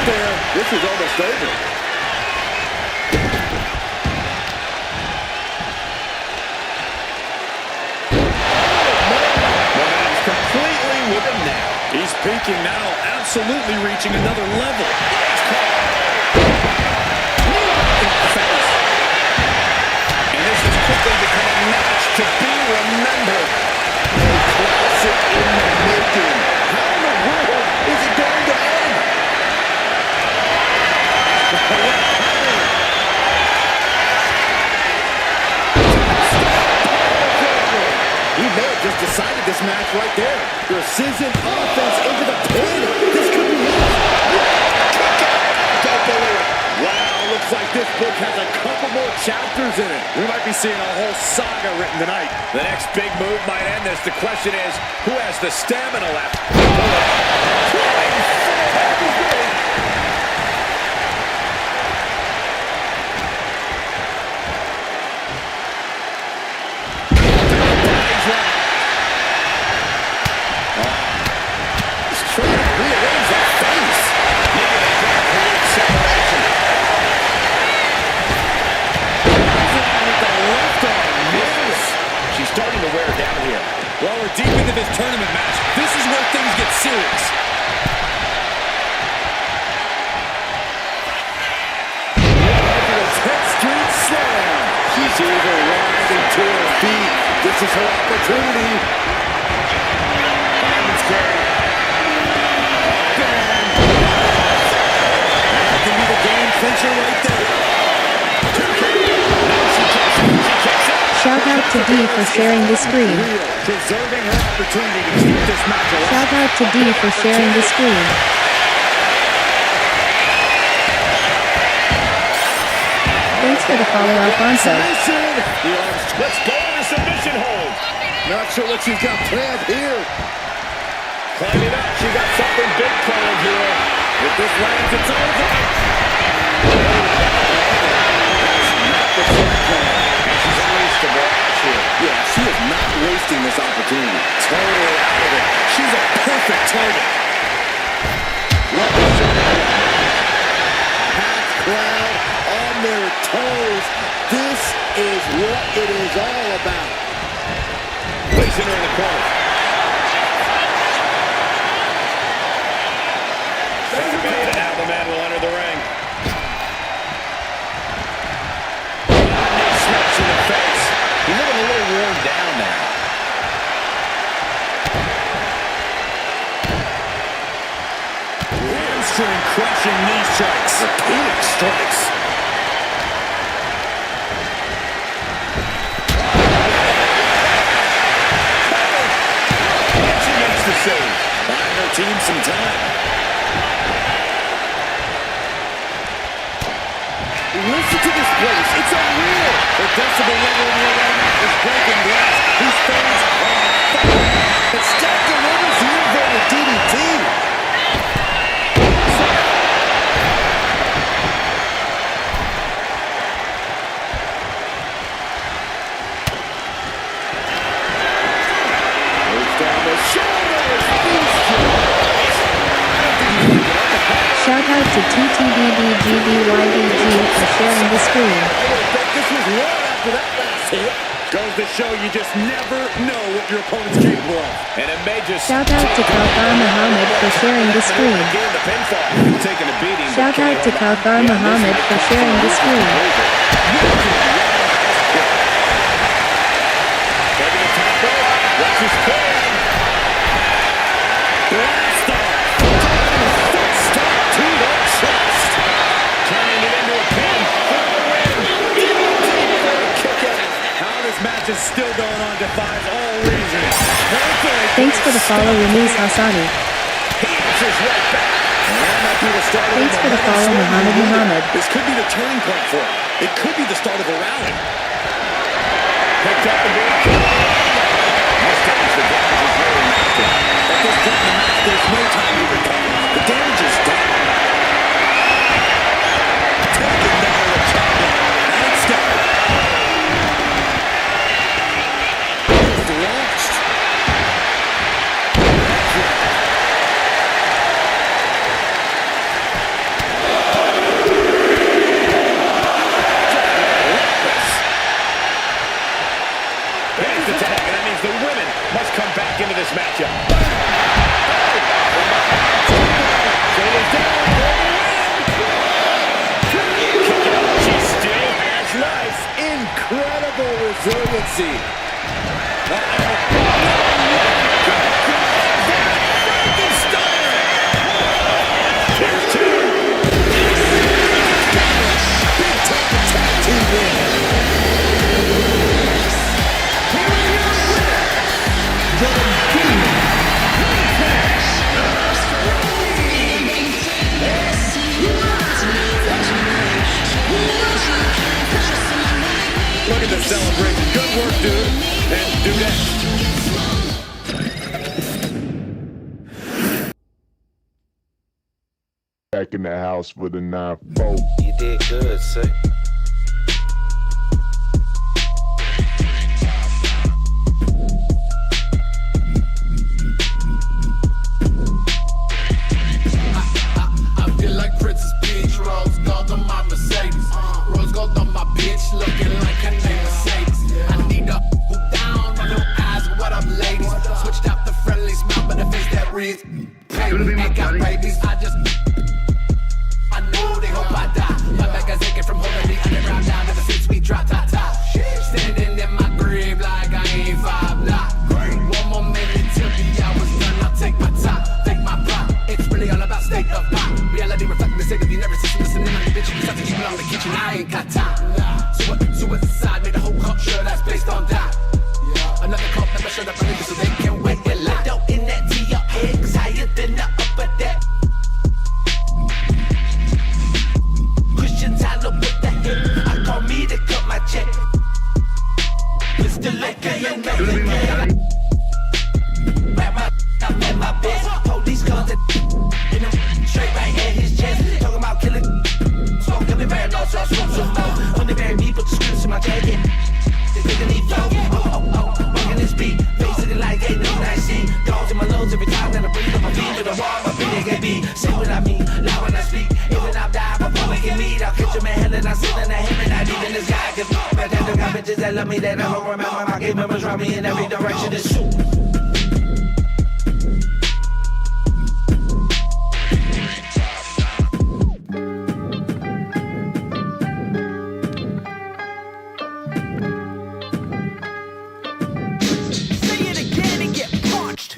There. This is almost over. Momentum's completely with him now. He's peaking now, absolutely reaching another level. And this has quickly become a match to be remembered. Classic in the making. How in the world is it going to end? He may have just decided this match right there. Precision offense into the pin. This could be it. Don't believe it. Wow, looks like this book has a couple more chapters in it. We might be seeing a whole saga written tonight. The next big move might end this. The question is, who has the stamina left? He's trying to rearrange that face. She's starting to wear down here. Well, we're deep into this tournament match. This is where things get serious. Street slam. She's either rising to her feet. This is her opportunity. Fireman's grab. Bam. That can be the game clincher right there. Shout out to D for sharing the screen. Preserving her opportunity to keep this match alive. Shout out to D for sharing the screen. Thanks for the follow, Alfonso. Submission. The arms. Let's go into submission hold. Not sure what she's got planned here. Climbing up. She got something big planned here. If this lands, it's over. That's not the shot plan. And she's unleashed the barrage here. Yeah, she is not wasting this opportunity. Totally out of it. She's a perfect target. Packed crowd on their toes. This is what it is all about. Placing her in the corner. And now the man will enter the ring. Knee smash in the face. He's looking a little worn down now. Hamstring crushing knee strikes. Repeating strikes. She makes the save. Buying her team some time. Listen to this place. It's unreal. The decibel level in the arena is breaking glass. These fans are on fire. But Steph delivers the inverted DDT. Goes down the shoulders. Shout out to TTBBGBYBG for sharing the screen. I would have bet this was one after that last hit. Goes to show you just never know what your opponent's capable of. And it may just... Shout out to Kalkar Muhammad for sharing the screen. Taking a beating. Shout out to Kalkar Muhammad for sharing the screen. Taking the top rope. Watch his play. Blast off. Stop to the chest. Turning it into a pin. Kick out. How this match is still going on defies all reason. Thanks for the follow, Ramiz Hassani. He answers right back. Thanks for the follow, Muhammad Muhammad. This could be the turning point for him. It could be the start of a rally. Picked up and being killed. Mustache, the damage is really massive. At this point in the match, there's no time to recover. The damage is done. Taking down the champion. And it's done. It's launched. Attack, and that means the women must come back into this matchup. She still has life. Incredible resiliency. There's two. Big time tag team win. Look at the celebration. Good work, dude. And do that. Back in the house with a 9-4. You did good, sir. I feel like Princess Peach, rose gold on my Mercedes, rose gold on my bitch, looking like her name Mercedes. I need a who down, my new eyes, what up, ladies? Switched out the friendly smile, but the face that reads, pay me, I got babies, I know they hope I die. My back is aching from holding the underground down to the 6-week drop, top. Standing in my grave like I ain't 5 block. One more minute till the hour's done, I'll take my time, take my pride. It's really all about state of mind. Reality reflecting the state of the nervous system. Listening on the bitch, you have to keep it on the kitchen. I ain't got time. Suicide made a whole culture that's based on that. Another cult never shut up on niggas so they can wait and lie. Don't in that to your head, 'cause higher than the upper deck. Christian Tyler with the hit. I call me to cut my check. Mr. Liquor, you know it. Wrap my up in my bed. Police guns and straight right at his chest. Talking about killing. Smoke every bear, no sauce, smoke. Only bury me, put the scripts in my jacket. They think I need flow. Walking this beat. Basically like ain't no nice scene. Dogs in my lungs every time that I breathe on my feet. With a wall, my feet can be. See what I mean? Loud when I speak. Even I've died before we can meet. I'll catch him in hell and I sit in the heaven. Not even this guy. Cause back then I got bitches that love me that I don't remember. My game members run me in every direction to shoot.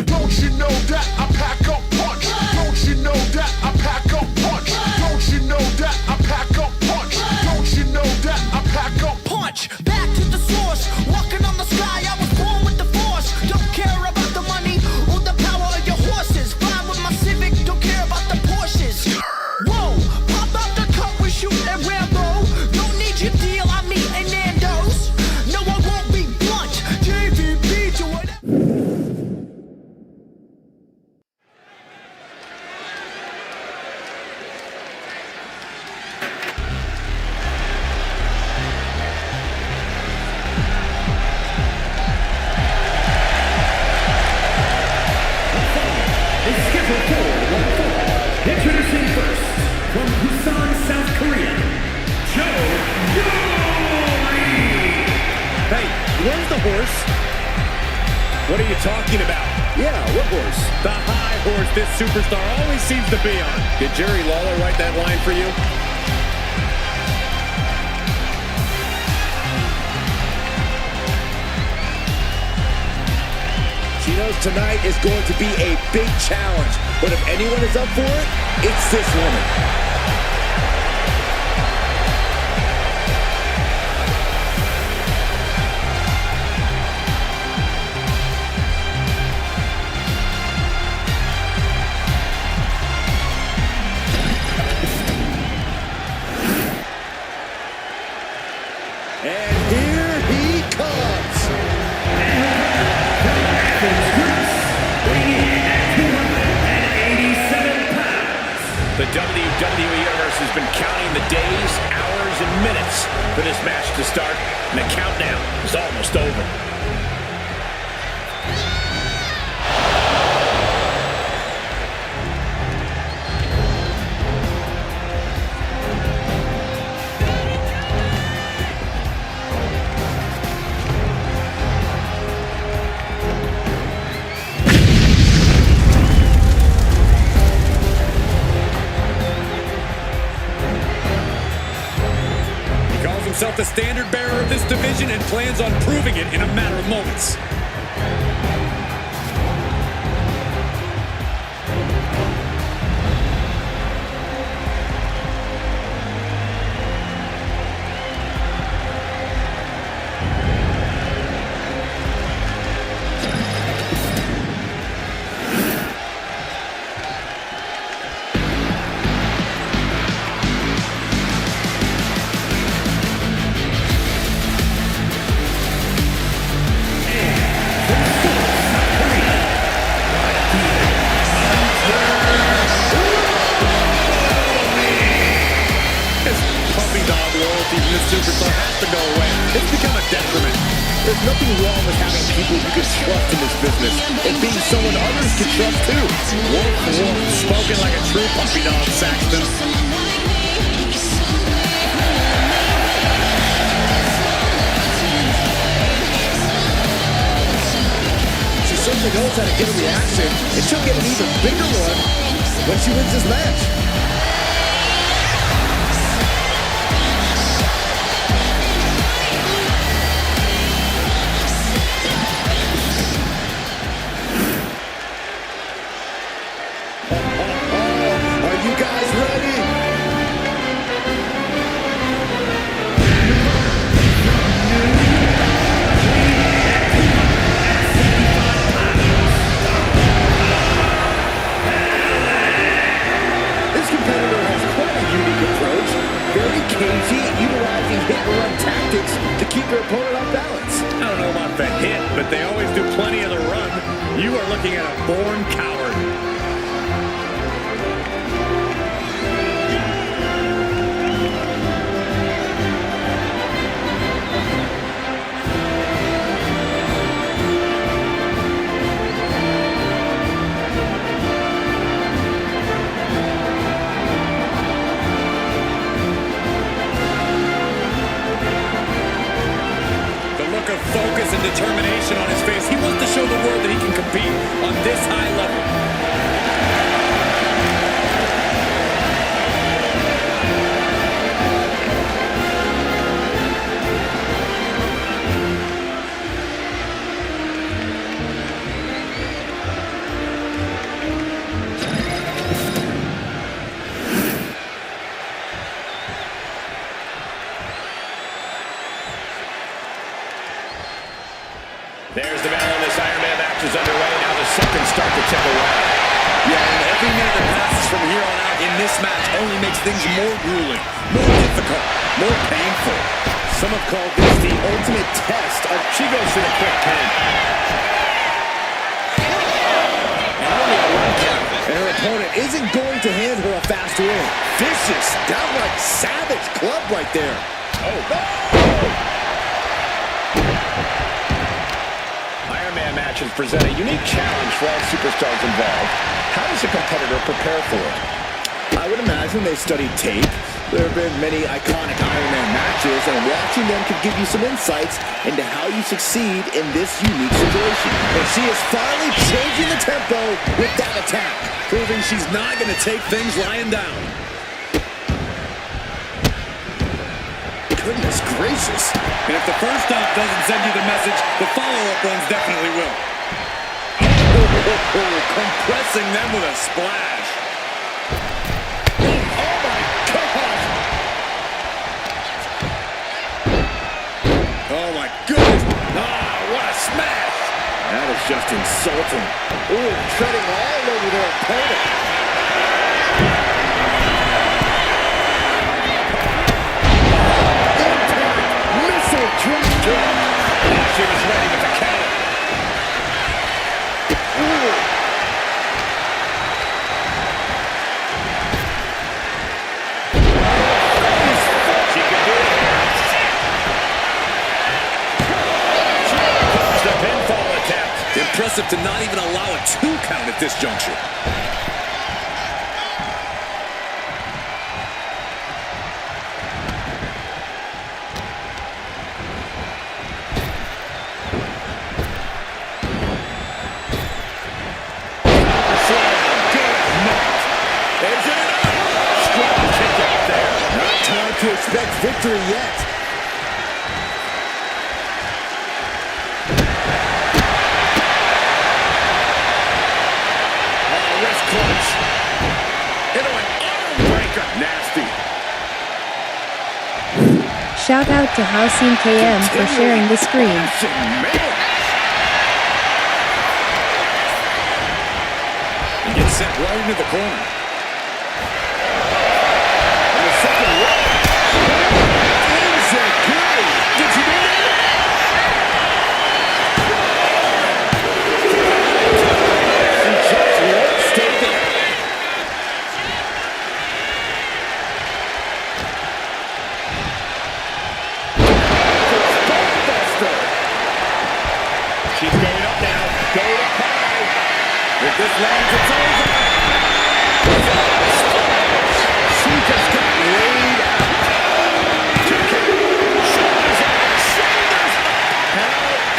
Don't you know that I pack up punch? Don't you know that I pack up punch? Don't you know that I pack up punch? Don't you know that I pack up Punch, back to the source. Walking on the sky, I was born with the force. Don't care about the money or the power of your horses. Fly with my Civic, don't care about the Porsches. Whoa, pop out the cup, we shoot at Rambo. Don't need your deal, I'm eating Nando's. No, I won't be blunt. JVP to whatever. Introducing first, from Busan, South Korea, Joe Yuri! horse? What are you talking about? Yeah, what horse? The high horse this superstar always seems to be on. Did Jerry Lawler write that line for you? She knows tonight is going to be a big challenge, but if anyone is up for it, it's this woman. And here he comes. The WWE Universe has been counting the days, hours, and minutes for this match to start, and the countdown is almost over. Himself the standard bearer of this division and plans on proving it in a matter of moments. Superstar has to go away. It's become a detriment. There's nothing wrong with having people you can trust in this business and being someone others can trust too. Woof, woof. Spoken like a true puppy dog, Saxton. She certainly knows how to get a reaction, and she'll get an even bigger one when she wins this match. To keep their opponent off balance. I don't know about the hit, but they always do plenty of the run. You are looking at a born coward. Focus and determination on his face. He wants to show the world that he can compete on this high level. There's the battle in this Iron Man match is underway. Now the seconds start to tick away. Yeah, and every minute that passes from here on out in this match only makes things more grueling, more difficult, more painful. Some have called this the ultimate test of... She goes for the quick pin. And only a run count. And her opponent isn't going to hand her a fast win. Vicious, downright savage club right there. Iron Man matches present a unique challenge for all superstars involved. How does a competitor prepare for it? I would imagine they study tape, There have been many iconic Iron Man matches, and watching them can give you some insights into how you succeed in this unique situation. And she is finally changing the tempo with that attack, proving she's not going to take things lying down. Goodness gracious. And if the first stop doesn't send you the message, the follow-up ones definitely will. Compressing them with a splash. Oh my God! Oh my goodness! Ah, what a smash! That is just insulting. Ooh, treading all over their opponent. Impact missile drop kick. She was ready with the counter. She can do it. The pinfall attempt. Impressive to not even allow a 2 count at this juncture. To expect victory yet. Wrist clutch. Into an arm breaker. Nasty. Shout out to Housing KM for sharing the screen. He gets sent right into the corner. And the second row. Did you do that? She just won't stay there. Buster. She's going up now. Going up high. If this lands, it's over. She just got laid out.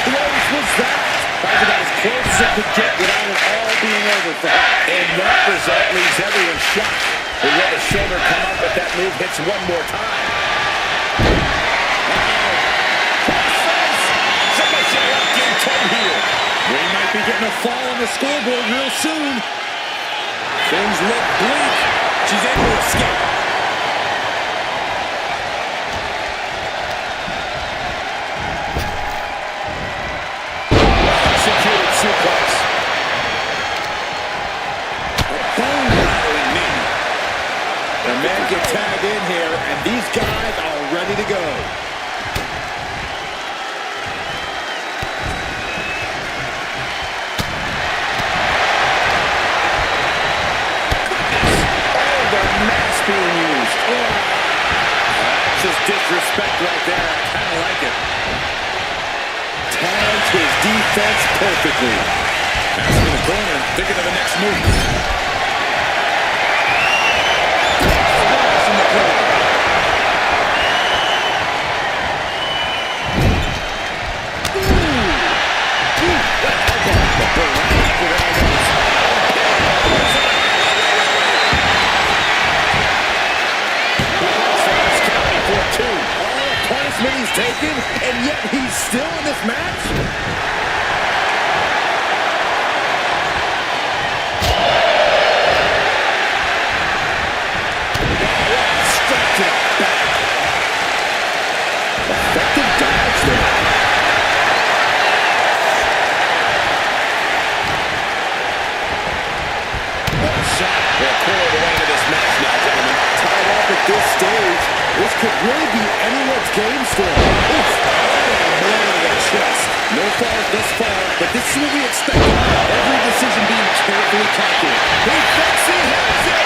That was about as close as it could get without it all being over for her. And that result leaves everyone shocked. We let a shoulder come up, but that move hits one more time. Somebody say up, get toe here. We might be getting a fall on the scoreboard real soon. Things look bleak. She's able to escape. Suplex. A bone-rattling knee. The men get tagged in here, and these guys are ready to go. Oh, the mask being used. Oh. That's just disrespect right there. I kind of like it. Timed his defense perfectly. Pass in the corner, thinking of the next move. Splash in the corner. What elbow? The barrage with elbows. Fast count before 2. All the punishment he's taken, and yet he's still in this match? Straight to the back. Effective dodge there. What a shot. We're pulled away into this match now, gentlemen. Tied up at this stage, this could really be anyone's game still. Oof. Blow to the chest. No falls thus far, but this is what we expected. Every decision being carefully calculated. He thinks he has it!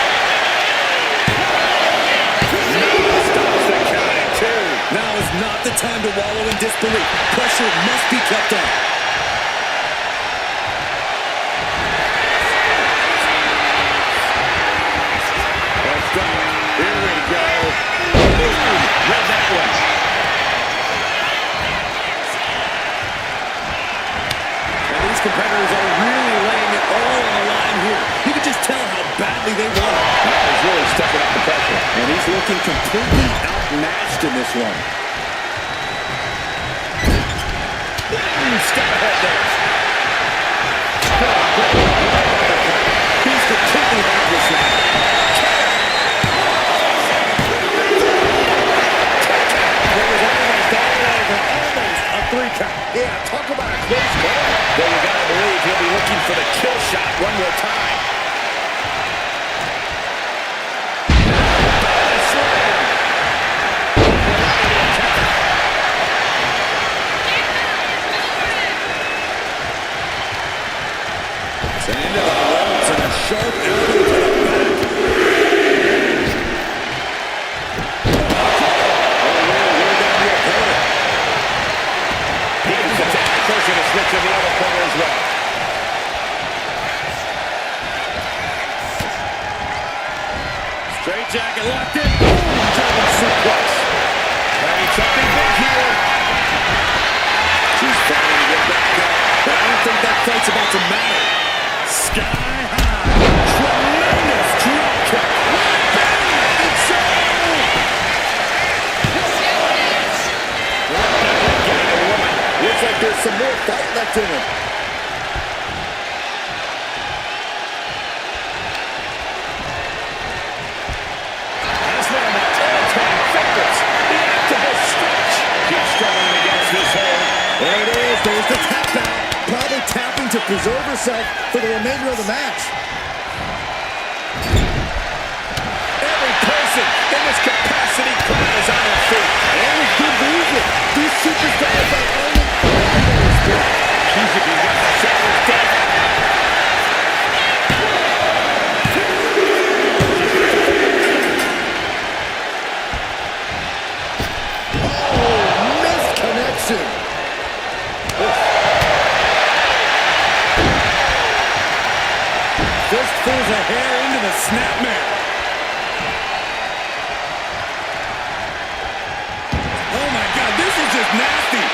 Now stops the count at 2. Now is not the time to wallow in disbelief. Pressure must be kept on. Here we go. this one. Step ahead there. He's completely helpless now. It was almost all over. Almost a 3 count. Yeah, talk about a close call. Well, you gotta believe he'll be looking for the kill shot one more time. Into the ropes and a sharp elbow to the back. He was attacking, forcing a switch in the other corner as well. Straight jacket locked in. Boom! German suplex. Planning something big here. She's trying to get back up. But I don't think that fight's about to matter. Sky high. Tremendous drop kick. It's so. Looks like there's some more fight left in him. That's one of my all-time favorites. The activist stretch. Keeps struggling against this hold. There it is. There's the tap out. Probably tapping to preserve herself for the remainder of the match. Every person in this capacity crowd is on their feet. And with good reason. These superstars are earning all their respect. She's if you got the shoulders down. Oh, missed connection. Just pulls her hair into the snapmare. Oh my God, this is just nasty.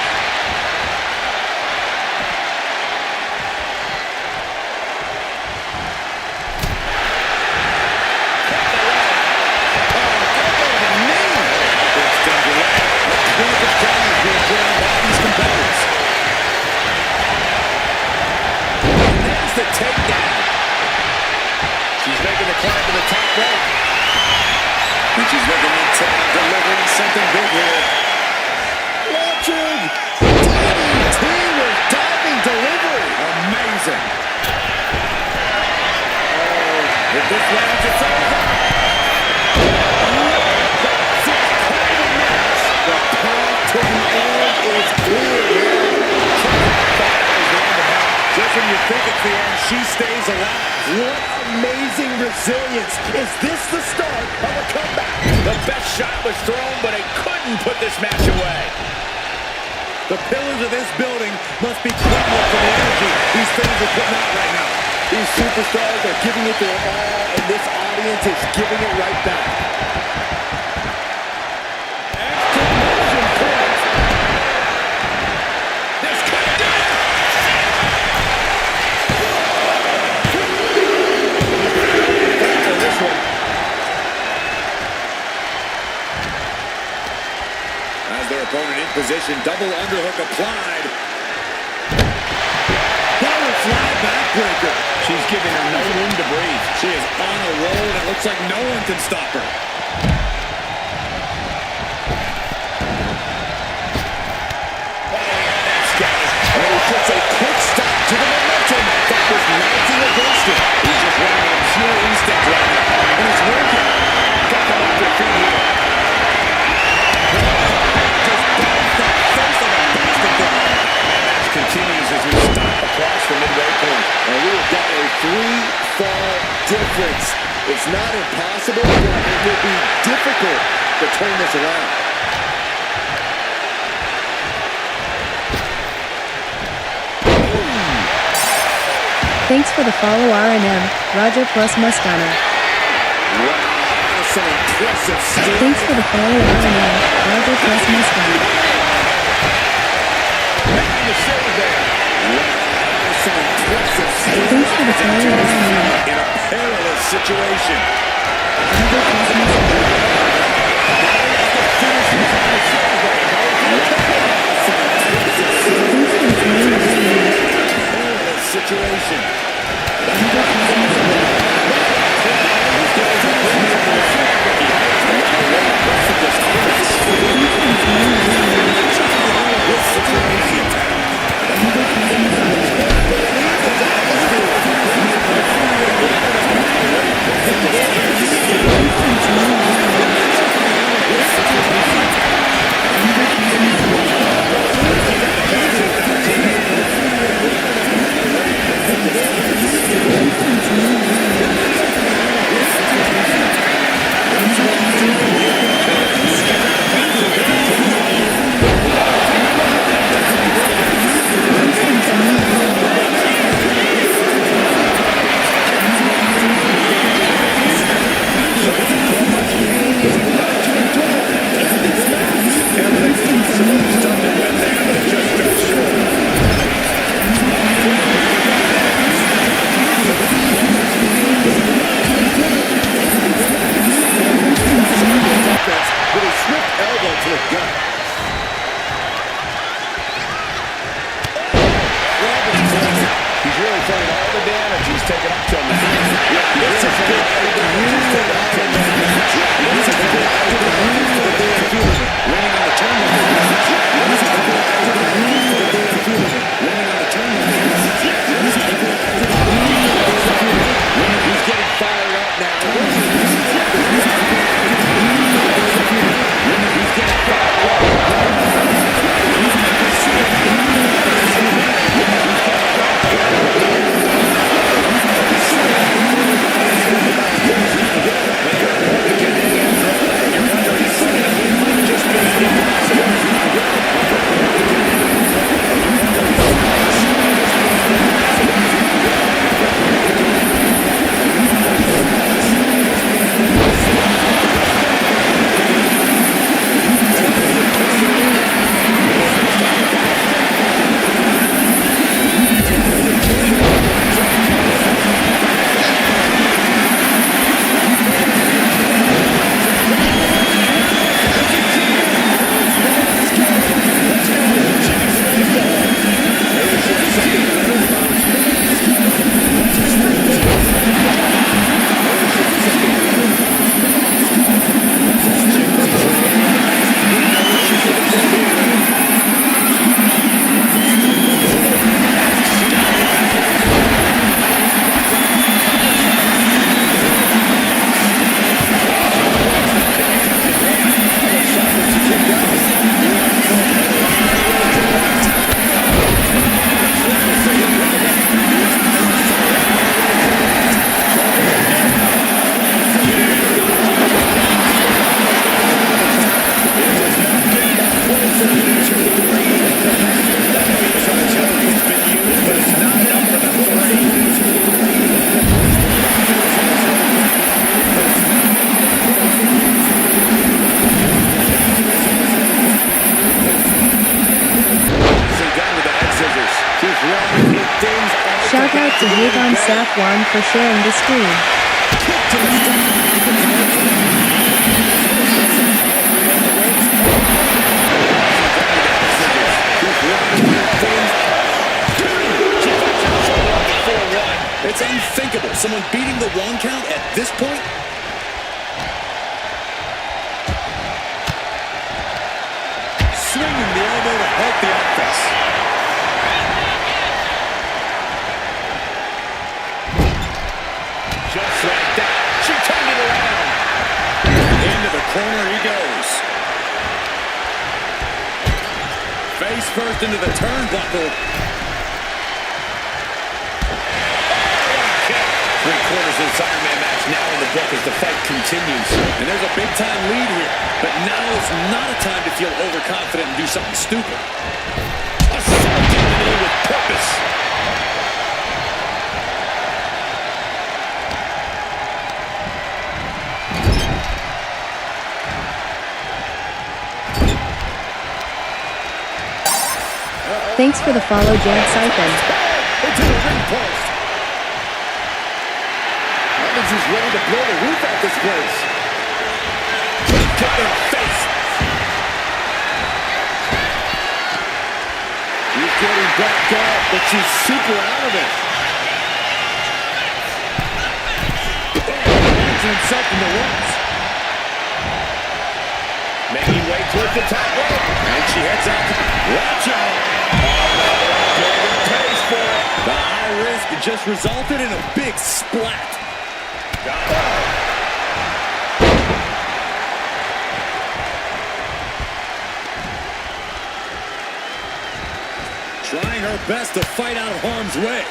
There's the takedown. She's making the climb to the top rope. And she's looking intent, delivering something big here. Watching. DDT with diving delivery. Amazing. Oh, if this lands, it's over. The path to the end is clear. Just when you think it's the end, she stays alive. What amazing resilience. Is this the start of a comeback? The best shot was thrown, but it couldn't put this match away. The pillars of this building must be crumbling from the energy these fans are putting out right now. These superstars are giving it their all, and this audience is giving it right back. Exclamation point. This could do it. This one. As their opponent in position, double underhook applied. Butterfly backbreaker. She's giving her no room to breathe. She is on a roll, and it looks like no one can stop her. And he puts a quick stop to the momentum that was mounting against him. He's just running on pure instinct right now. And it's working. Got them off their feet here. Just bounced that face like a basketball. Match continues as we stop across the midway point. And we have got a 3-fall difference. It's not impossible, but it will be difficult to turn this around. Thanks for the follow RNM, Roger plus Mustana. Wow, some impressive stuff. Thanks for the follow RNM, Roger plus Mustana. Making the save there. Wow, some impressive stuff. Thanks for the follow RNM, In a perilous situation. Roger plus Mustana. to Hagon Safwan for sharing the screen. It's unthinkable. Someone beating the 1 count at this point. Swinging the elbow to help the offense. Just like that. She turned it around. Into the corner he goes. Face first into the turnbuckle. 3/4 of this Iron Man match now in the book as the fight continues. And there's a big-time lead here. But now is not a time to feel overconfident and do something stupid. Assaulting the knee with purpose. Thanks for the follow, Jad Siphon. Into the ring post. He's ready to blow the roof off this place. Kick in the face. He's getting back up, but she's super out of it. Launching himself in the ropes. Making way towards the top rope. And she heads out. Watch out. Pays for it. The high risk just resulted in a big splat. Trying her best to fight out of harm's way.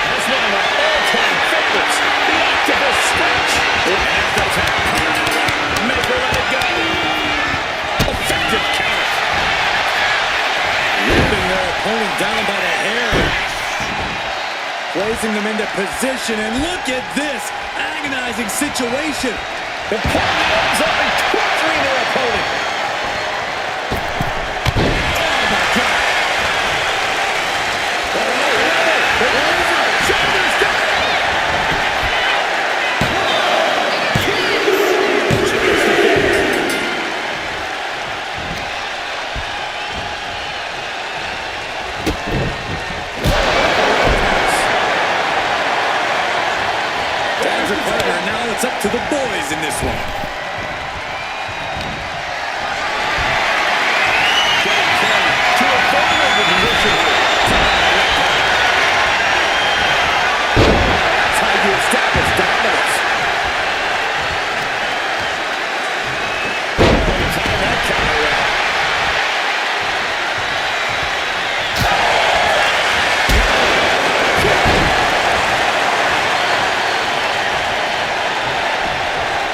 That's one of my all-time favorites. The octopus stretch. After attack. Make her let it go. Effective counter. Ripping their opponent down by the hair. Placing them into position, and look at this agonizing situation. The partners up and torturing their opponent. Oh my God. Shoulders down. She gets the hit. Dad's a partner, and now it's up to the boys in this one. To a vulnerable position. That's how you establish dominance. Time that counter out.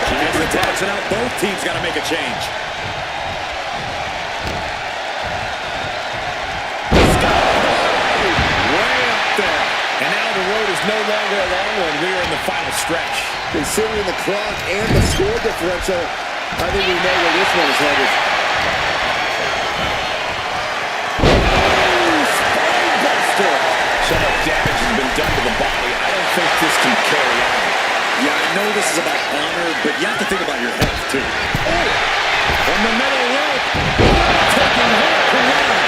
She makes the taps, and now both teams got to make a change. Way up there. And now the road is no longer a long one. We are in the final stretch. Considering the clock and the score differential, I think we know where this one is headed. Spinebuster. So much damage has been done to the body. I don't think this can carry on. Yeah, I know this is about honor, but you have to think about your health, too. Oh! From the middle rope. Taking her around.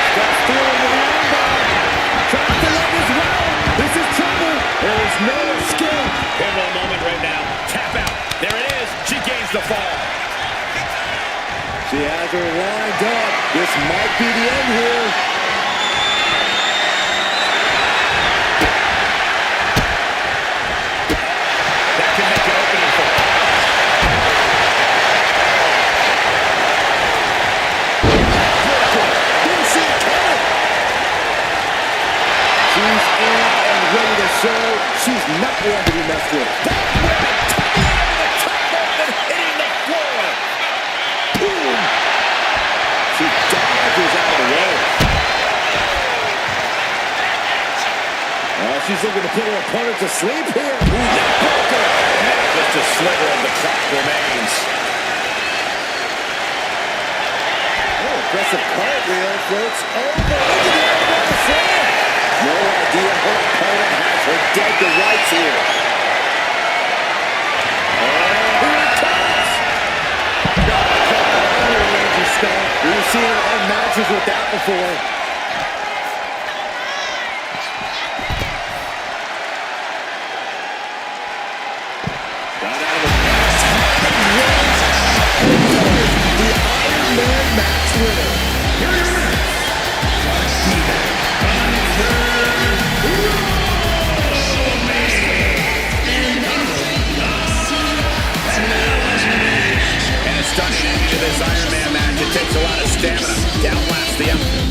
Steps through into the armbar. Tries to leg as well. This is trouble. There is no escape. Pivotal moment right now. Tap out. There it is. She gains the fall. She has her lined up. This might be the end here. That can make an opening for her. Didn't see it coming. She's in and ready to show she's not one to be messed with. She dodges out of the way. put her opponent to sleep here. Ooh, neckbreaker. Just a sliver of the clock remains. Oh, aggressive cartwheel floats over into the elbow slam. No idea her opponent has her dead to rights here. We've seen her on matches with that before. Got out of the The Iron Man match winner. Here are your and a stunning ending to this Iron Man match. It takes a lot of stamina to outlast the outcome.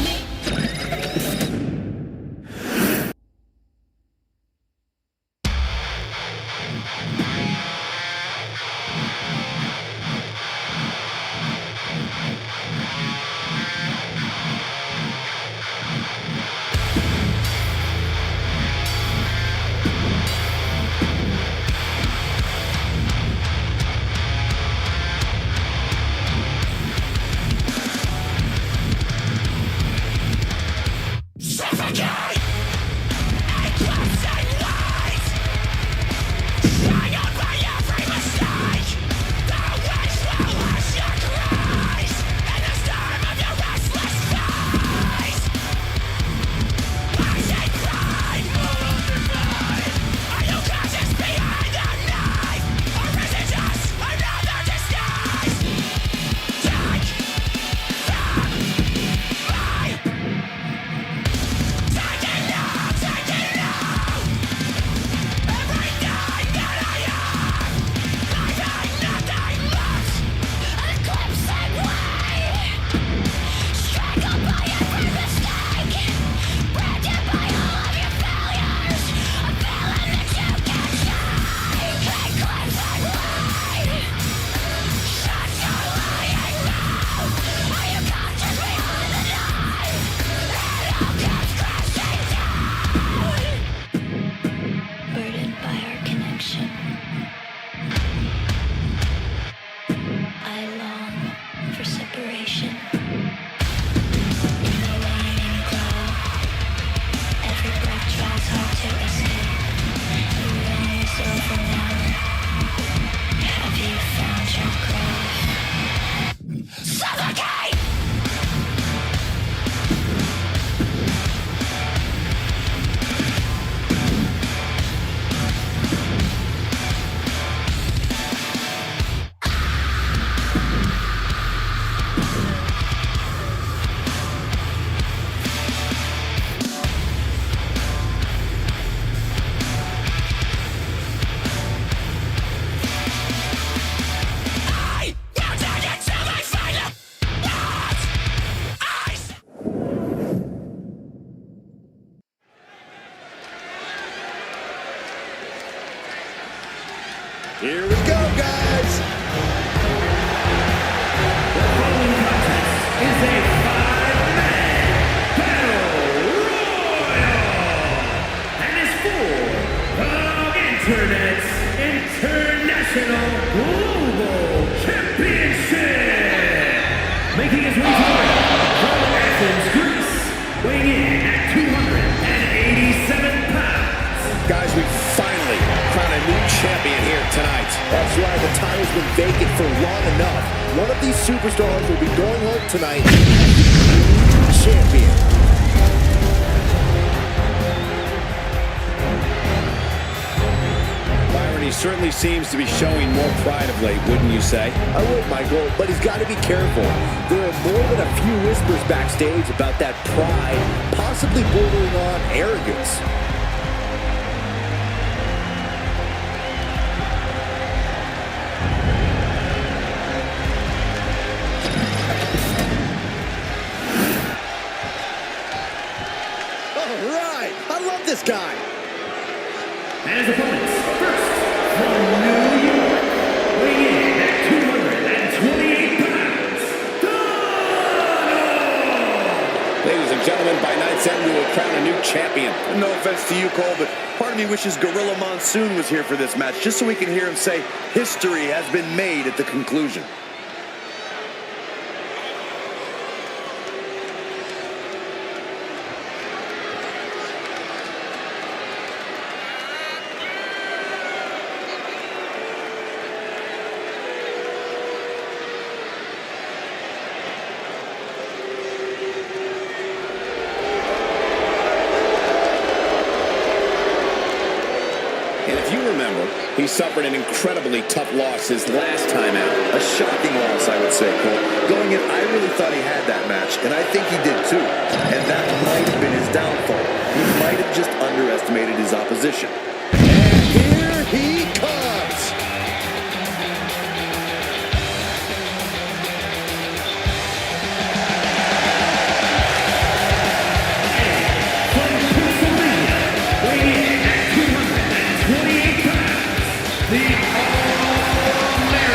Here we go, guys. The following contest is a five-man battle royal and is for the Internet's International Global Championship. Making his way to the ring from Athens, Greece, weighing in at 287 pounds. Guys, we finally found a new champion here tonight. That's right, the title's been vacant for long enough. One of these superstars will be going home tonight. Champion. Byron, he certainly seems to be showing more pride of late, wouldn't you say? I would, Michael, but he's got to be careful. There are more than a few whispers backstage about that pride, possibly bordering on arrogance. All right, I love this guy. And his opponents, first, from New York, weighing in at 228 pounds, Donald! Ladies and gentlemen, by night's said we will crown a new champion. No offense to you, Cole, but part of me wishes Gorilla Monsoon was here for this match, just so we can hear him say, history has been made at the conclusion. He suffered an incredibly tough loss his last time out. A shocking loss, I would say, Cole. Going in, I really thought he had that match, and I think he did too. And that might have been his downfall. He might have just underestimated his opposition. And here he comes! From Pennsylvania, weighing at 228 pounds, the All-American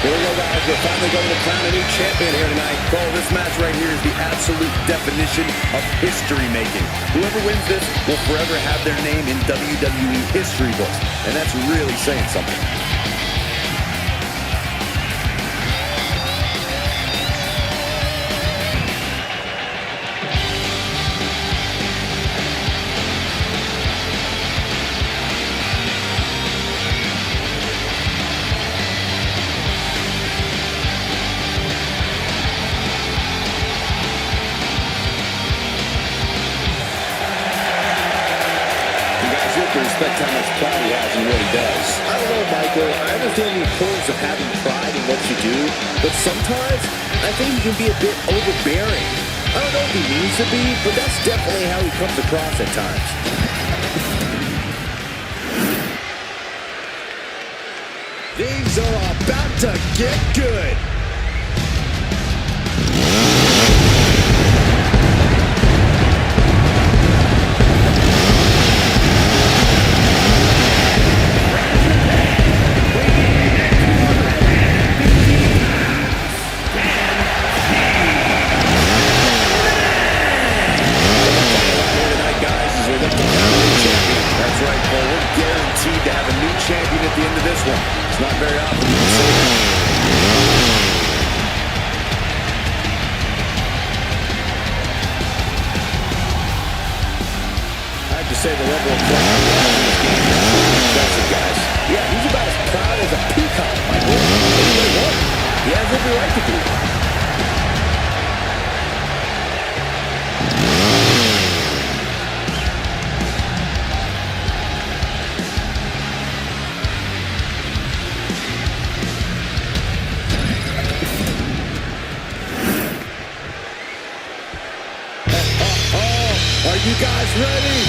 Here we go, guys. We're finally going to crown a new champion here tonight. Cole, this match right here is the absolute definition of history making. Whoever wins this will forever have their name in WWE history books, and that's really saying something. Respect how much pride he has in what he does. I don't know, Michael. I understand the importance of having pride in what you do, but sometimes I think he can be a bit overbearing. I don't know if he means to be, but that's definitely how he comes across at times. Things are about to get good. Champion at the end of this one. It's not very often you can say that. I have to say the level of pride in this game is truly impressive, guys. Yeah, he's about as proud as a peacock, Michael. He has every right to be. Are you guys ready?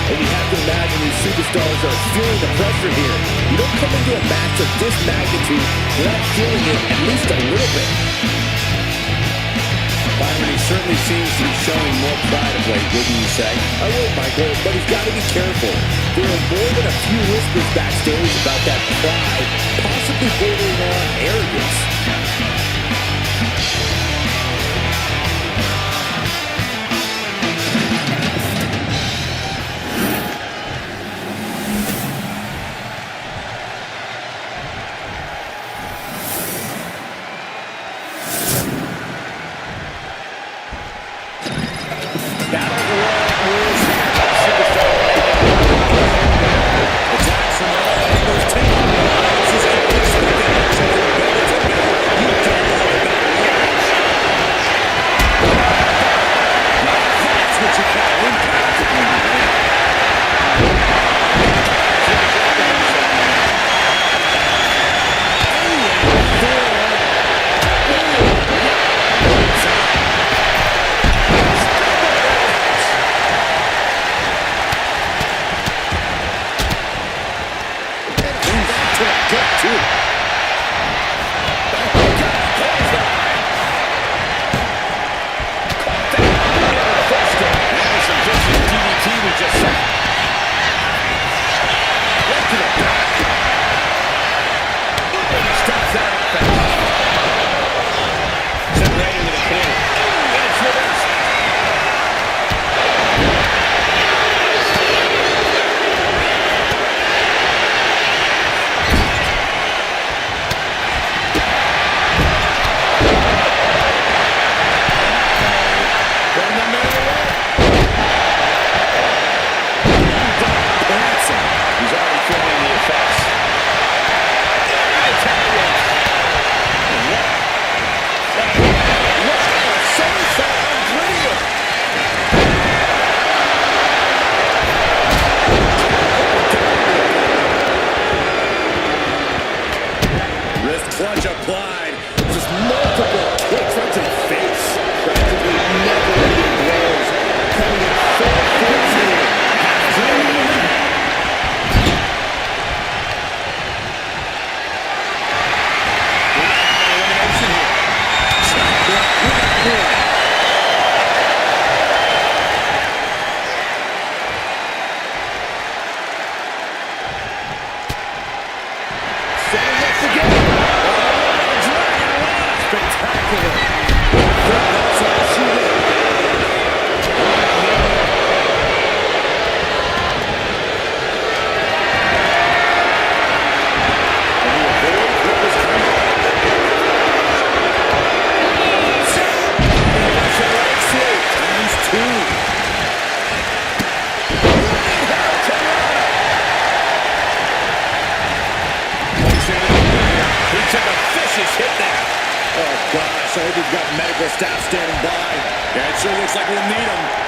And you have to imagine these superstars are feeling the pressure here. You don't come into a match of this magnitude without feeling it at least a little bit. Byron, he certainly seems to be showing more pride of late, wouldn't you say? I would, Michael, but he's got to be careful. There are more than a few whispers backstage about that pride, possibly bordering on arrogance. nice hit there. Oh, gosh, I hope he's got medical staff standing by. Yeah, it sure looks like we'll need him.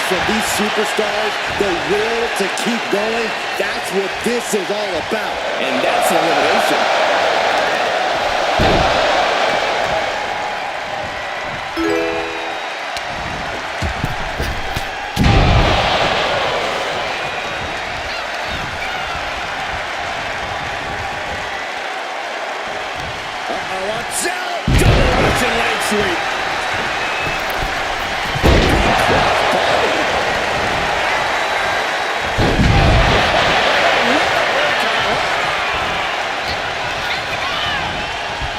From these superstars, the will to keep going, that's what this is all about. And that's an elimination. Uh-oh, watch out! Double Russian leg sweep.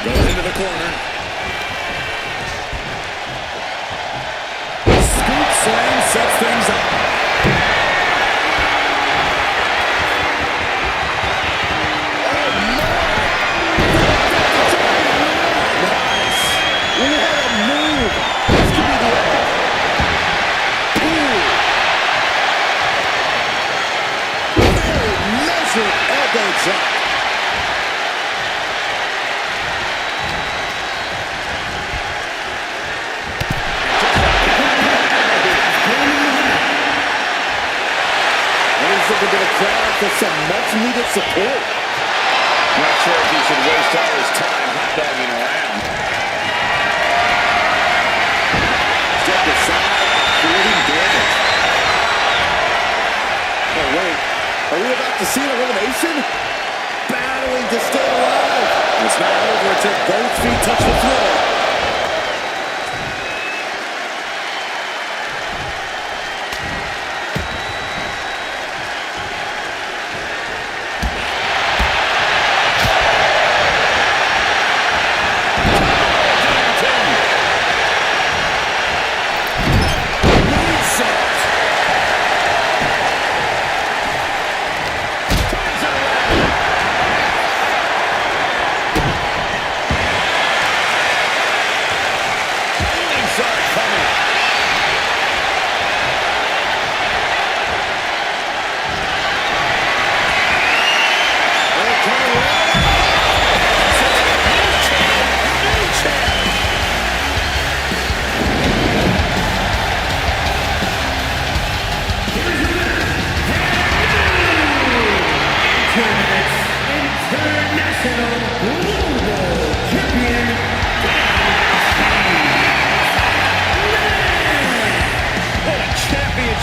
Goes into the corner. Scoop slam sets things up. Nice! What a move! This could be the end. Ooh! Very measured elbow drop. Looking to the crowd for some much-needed support. Not sure if he should waste all his time hot-dogging around. Step aside, creating damage. Oh, wait. Are we about to see an elimination? Battling to stay alive. It's not over until both feet touch the floor.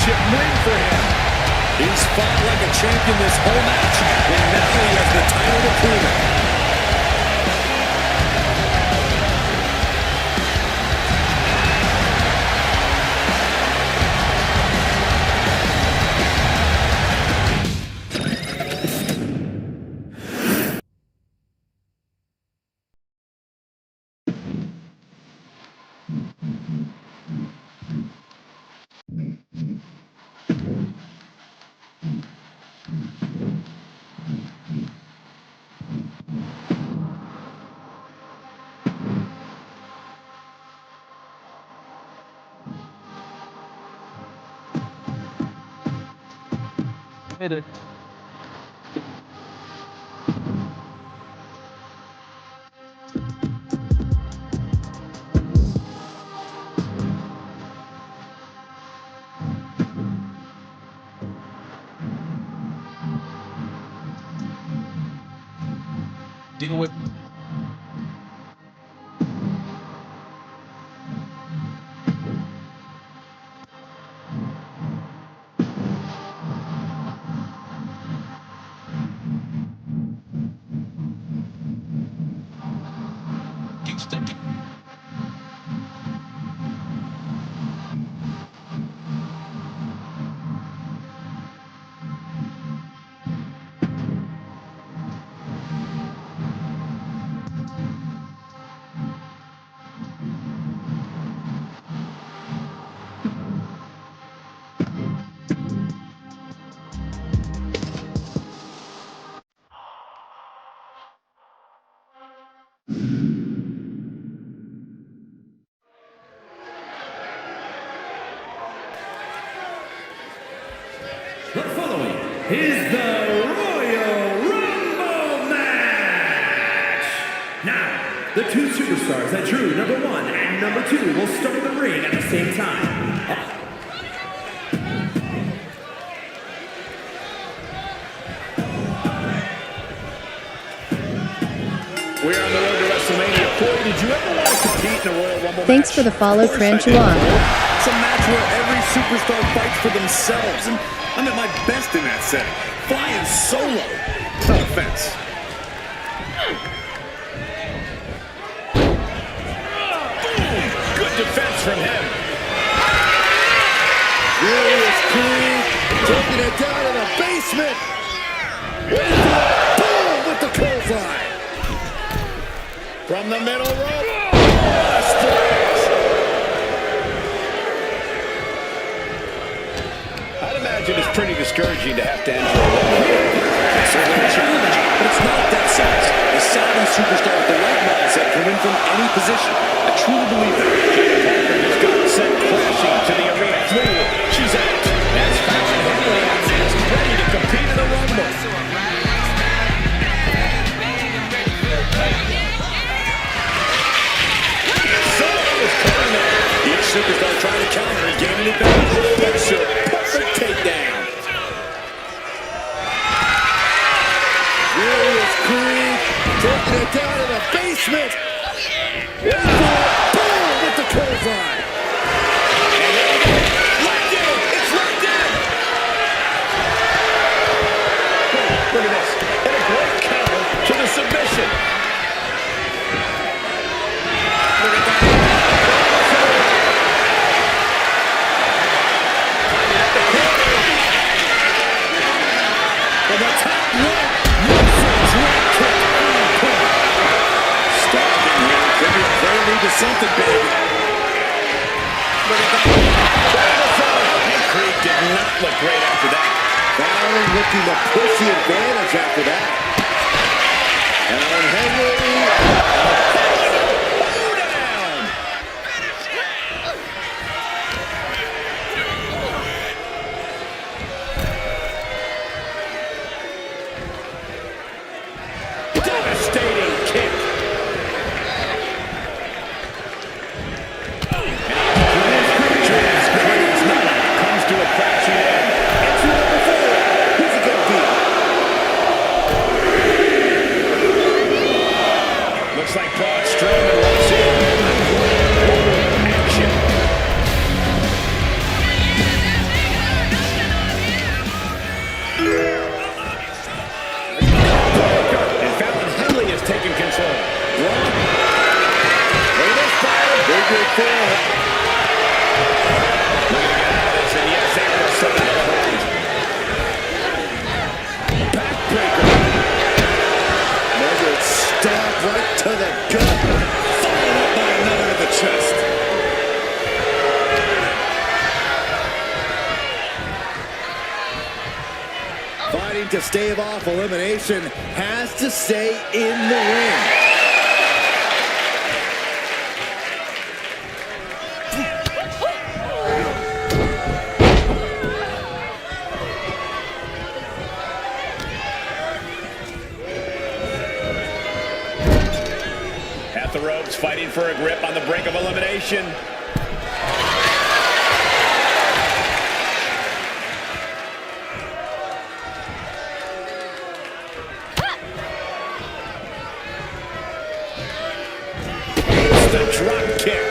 Ring for him. He's fought like a champion this whole match, and now he has the title to prove it. Deal with. The following is the Royal Rumble match. Now, the two superstars that drew number 1 and number 2 will start the ring at the same time. We're on the road to WrestleMania. Corey, did you ever want to compete in a Royal Rumble Thanks match? for the follow, Of course I did. Trantula. It's a match where every superstar fights for themselves, and I'm at my best in that setting. Flying solo. No offense. Good defense from him. Furious Creed taking it down in the basement. Boom with the clothesline. From the middle rope. Oh, splash. I'd imagine it's pretty discouraging to have to enter a Rumble. It's certainly challenging, but it's not that size. A savvy superstar with the right mindset can win from any position. I truly believe that. Parker just got sent crashing to the arena floor. She's out. That's Fallon Henley on this, ready to compete in the Rumble. Each superstar trying to counter and gain an advantage. That's a perfect takedown. Furious Creed taking it down in the basement. Boom with the clothesline. Locked in. It's locked in. Look at this. And a great counter to the submission. Look at that. From the top rope, Wilson's right kick on point. Starting here, could be a prelude to something big. Look at that. And Creed did not look great after that. Fallon looking to push the advantage after that. And Henry. Oh, down. Devastating kick. Comes to a crashing end. It's number 4. Who's it gonna be? Looks like Braun Strowman walks in. Action. And Fallon Henley is taking control. Look at this fire. Big rig forward. Looking to get out of this, and yes, able to set another hold. Backbreaker. Measured stab right to the gut. Followed up by another to the chest. Fighting to stave off elimination, has to stay in the ring. At the ropes, fighting for a grip on the brink of elimination. It's the drop kick.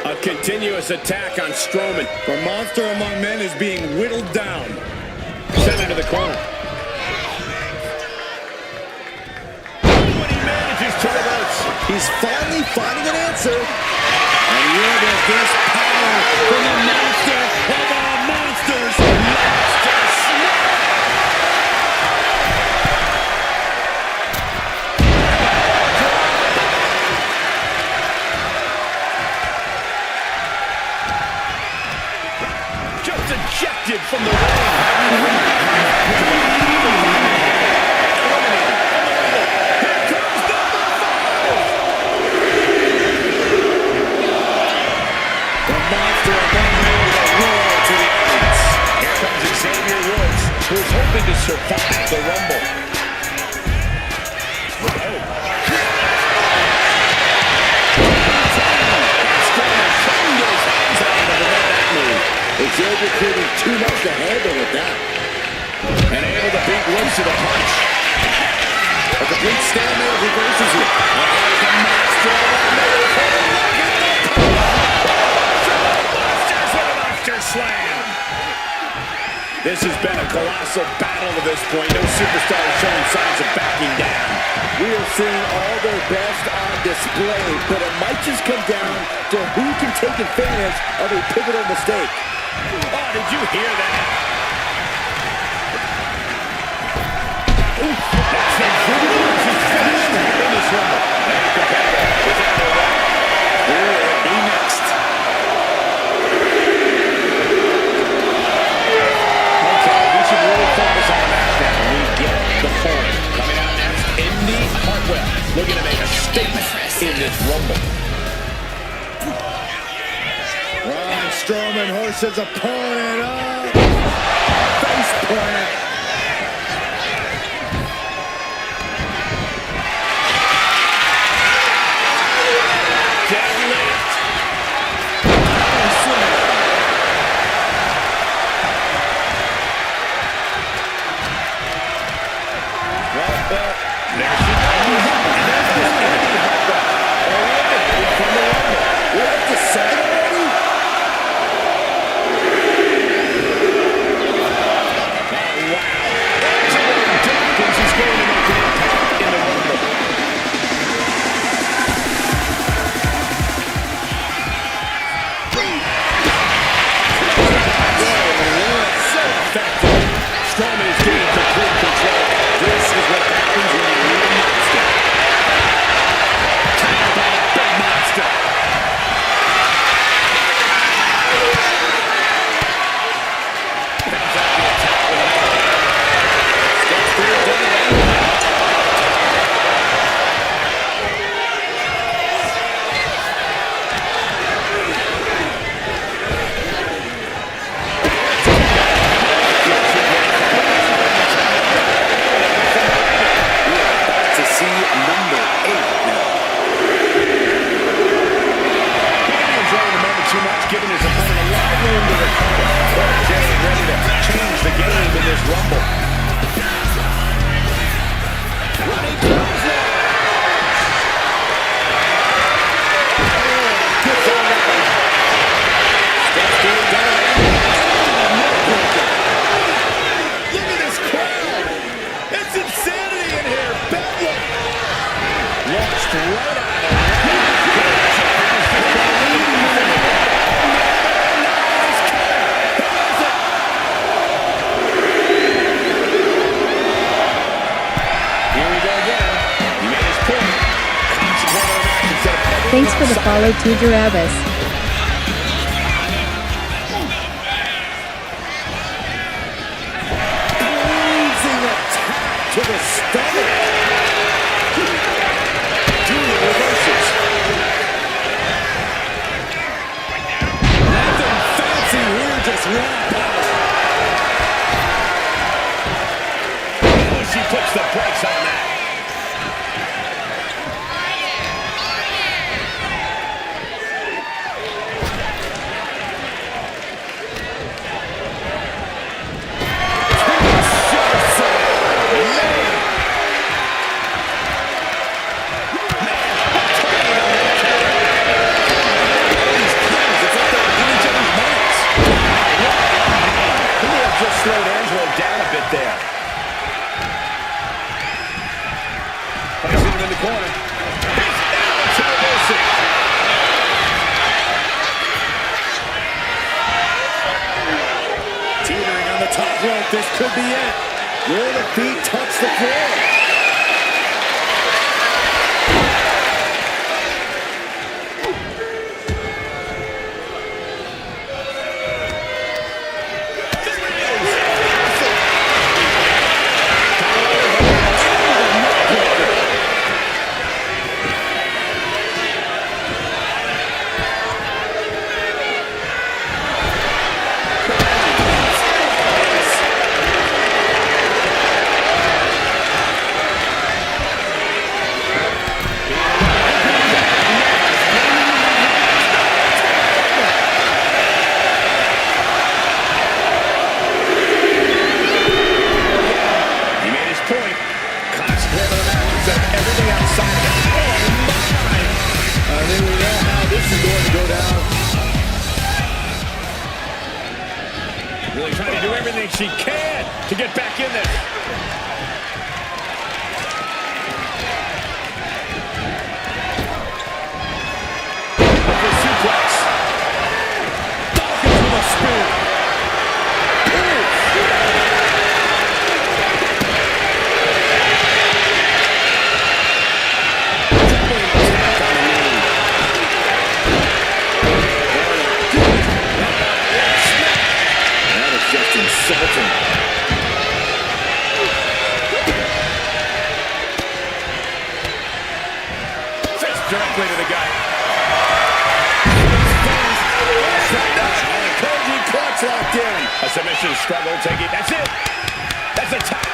A continuous attack on Strowman. The monster among men is being whittled down. Sent into the corner. But he manages to reverse. He's finally finding an answer. And here is this power from the monster of all monsters. Monster Smash! Just ejected from the ring. Here comes number 5. hoping to survive the Rumble. Exaggerating too much to handle with that. And able to beat Woods to the punch. A complete stalemate reverses it. Monster slam. This has been a colossal battle to this point. No superstar is showing signs of backing down. We are seeing all their best on display, but it might just come down to who can take advantage of a pivotal mistake. Oh, did you hear that? That's the in this Rumble. Any competitor is out of luck. Who will be next? Okay, we should really focus on that now. We get the form. Coming out next, Indy Hartwell, looking to make a statement in this Rumble. Braun Strowman hoists his opponent up. Face plant. Deadlift. Well, there she goes. And that's just Indy Hartwell. Eliminated from the Rumble. We're at the side already? Strowman is getting complete control. This is what happens when you need a monster. Tied by a big monster. Comes out the attack with a ball. Steps through it, doesn't it? Giving his opponent a lot of room to recover. Jay ready to change the game in this Rumble. Running clothesline. Gets on that one. Steps through it, down. Look at this crowd. It's insanity in here. Bedlam. Launched right out of it. Thanks for the follow to Jarabas. Bruising attack to the stomach. Julia reverses. Nothing fancy here, just ramp up. Oh, she puts the brakes on that. Slowed Angelo down a bit there. Placing him in the corner. He's down to reverse it. Teetering on the top rope, this could be it. Will the feet touch the floor? she can to get back in this. Over suplex. Dawkins with a spear. Just insulting. Fist directly to the gut. Crazy clutch locked in. A submission struggle taking. That's it. That's a top.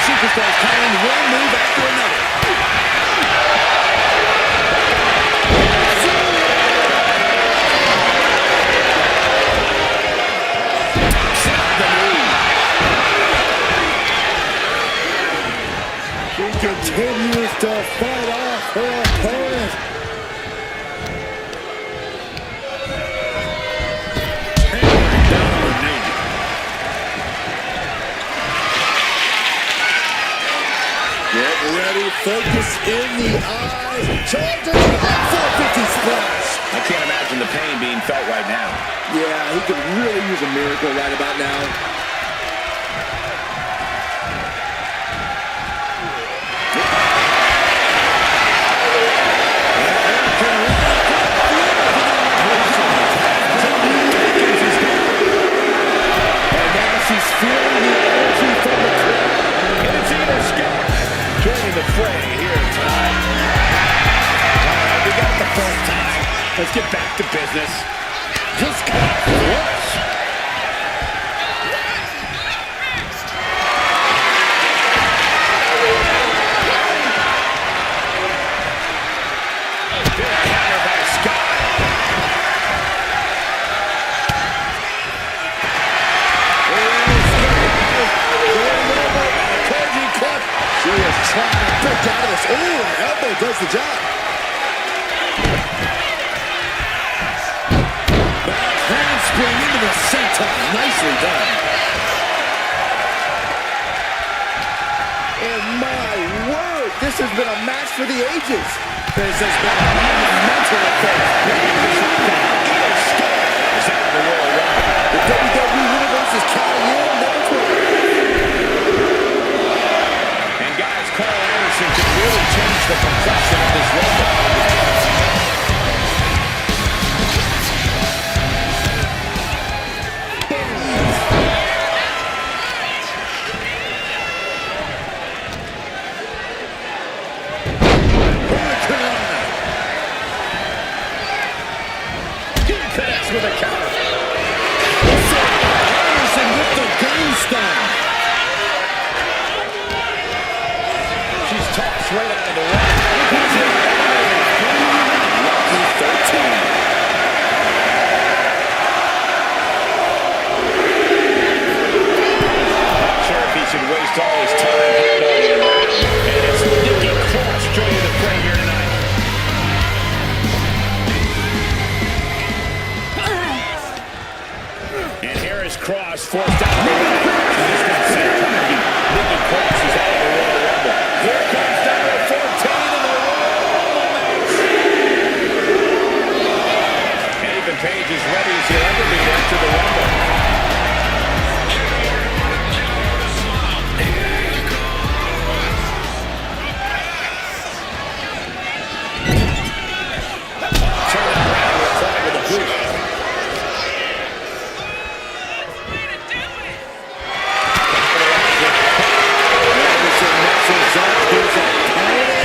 Superstars coming one move after another. She continues to fight off her opponent. Hammering down on her knee. Get ready, focus in the eyes. Charge it, 450 splash. I can't imagine the pain being felt right now. Yeah, he could really use a miracle right about now. And now she's feeling the energy from the crowd. And it's either Scott joining the fray here tonight. All right, we got the first time. Let's get back to business. Just kind of flush. Big counter by Scott. She is trying to break out of this. Ooh, an elbow does the job. Back handspring into the senton. Nicely done. And my word, this has been a match for the ages. This has been a monumental affair. Is out of the Royal Rumble. The WWE Universe is counting in number 12. And guys, Carl Anderson can really change the complexion of this Rumble. He connects with a counter. Anderson with the gunstone. She's tossed right out of the ring. Lucky 13. Not sure if he should waste all his time hotdogging around. And it's Nikki Cross joining the fray here tonight. And here is Cross forced out of the ring. She's just going to say Nikki Cross is out of the Royal Rumble. Here comes number 14 in the Royal Rumble match. And Ethan Page is ready as he'll ever be to enter the Rumble. Turn it around with a fly with a boot. Anderson messes up his opponent.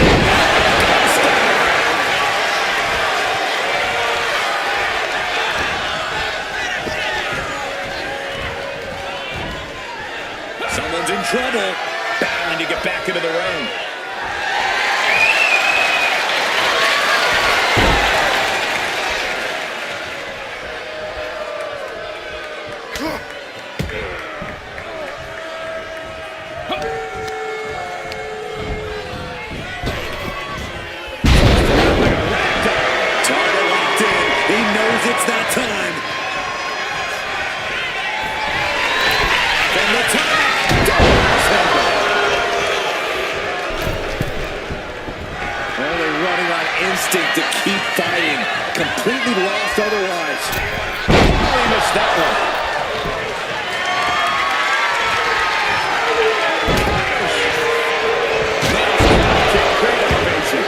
Someone's in trouble. Battling to get back into the ring. instinct to keep fighting. Completely lost otherwise. Oh, he missed that one. Great elevation.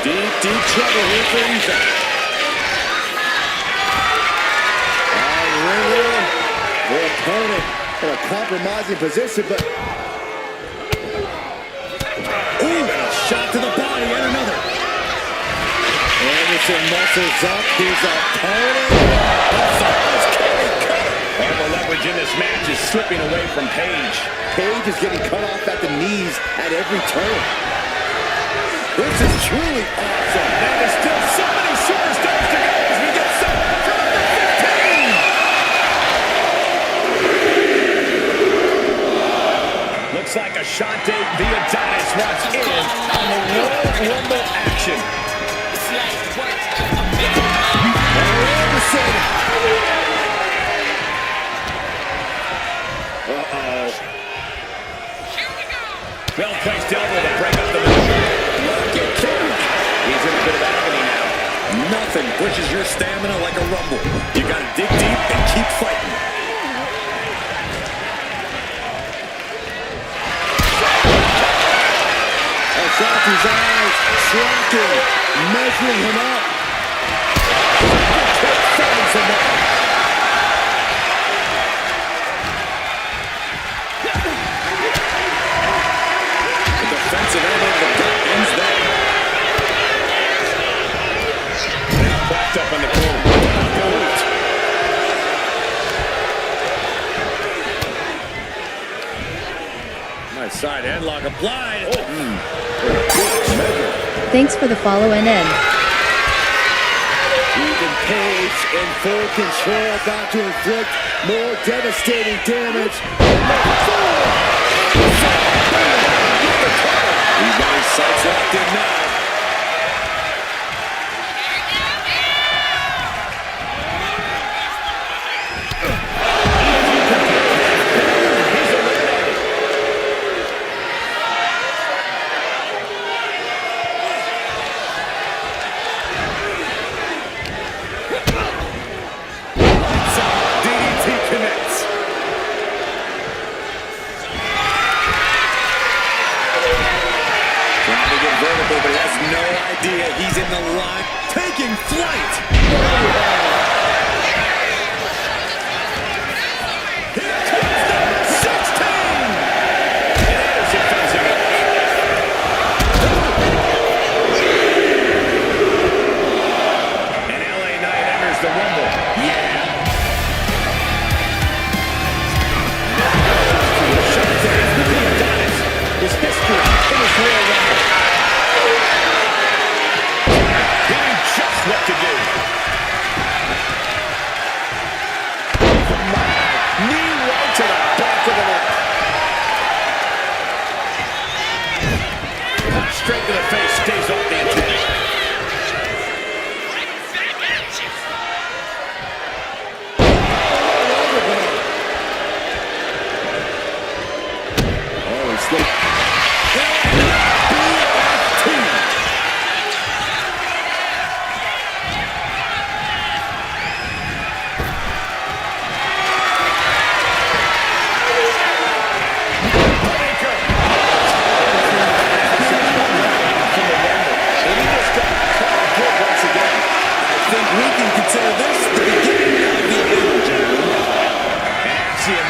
Deep trouble here for Ethan. The opponent in a compromising position, but... Ooh, shot to the body, and another. Anderson muscles up his opponent. All the leverage in this match is slipping away from Page. Page is getting cut off at the knees at every turn. This is truly awesome. And there's still so many superstars to go as we get set for number 15. Looks like Ashante Villadanis wants in on the Royal Rumble action. Anderson. Well-placed elbow to break up the middle. He's in a bit of agony now. Nothing pushes your stamina like a rumble. You gotta dig deep and keep fighting. Ashanti's eyes shrinking, measuring him up. Finds him up. The defensive elbow to the gut ends there. Backed up on the corner. Nice side headlock applied. Thanks for the follow and end. Even Page in full control, about to inflict more devastating damage. He's got his sights locked in now. But he has no idea he's in the line, taking flight. Here comes number 16. There's a fencing up. And LA Knight enters the Rumble. Yeah. His history in his Royal Rumble. What to do? Knee right to the back of the neck. Straight to the face, stays off the attack. Oh, he slipped.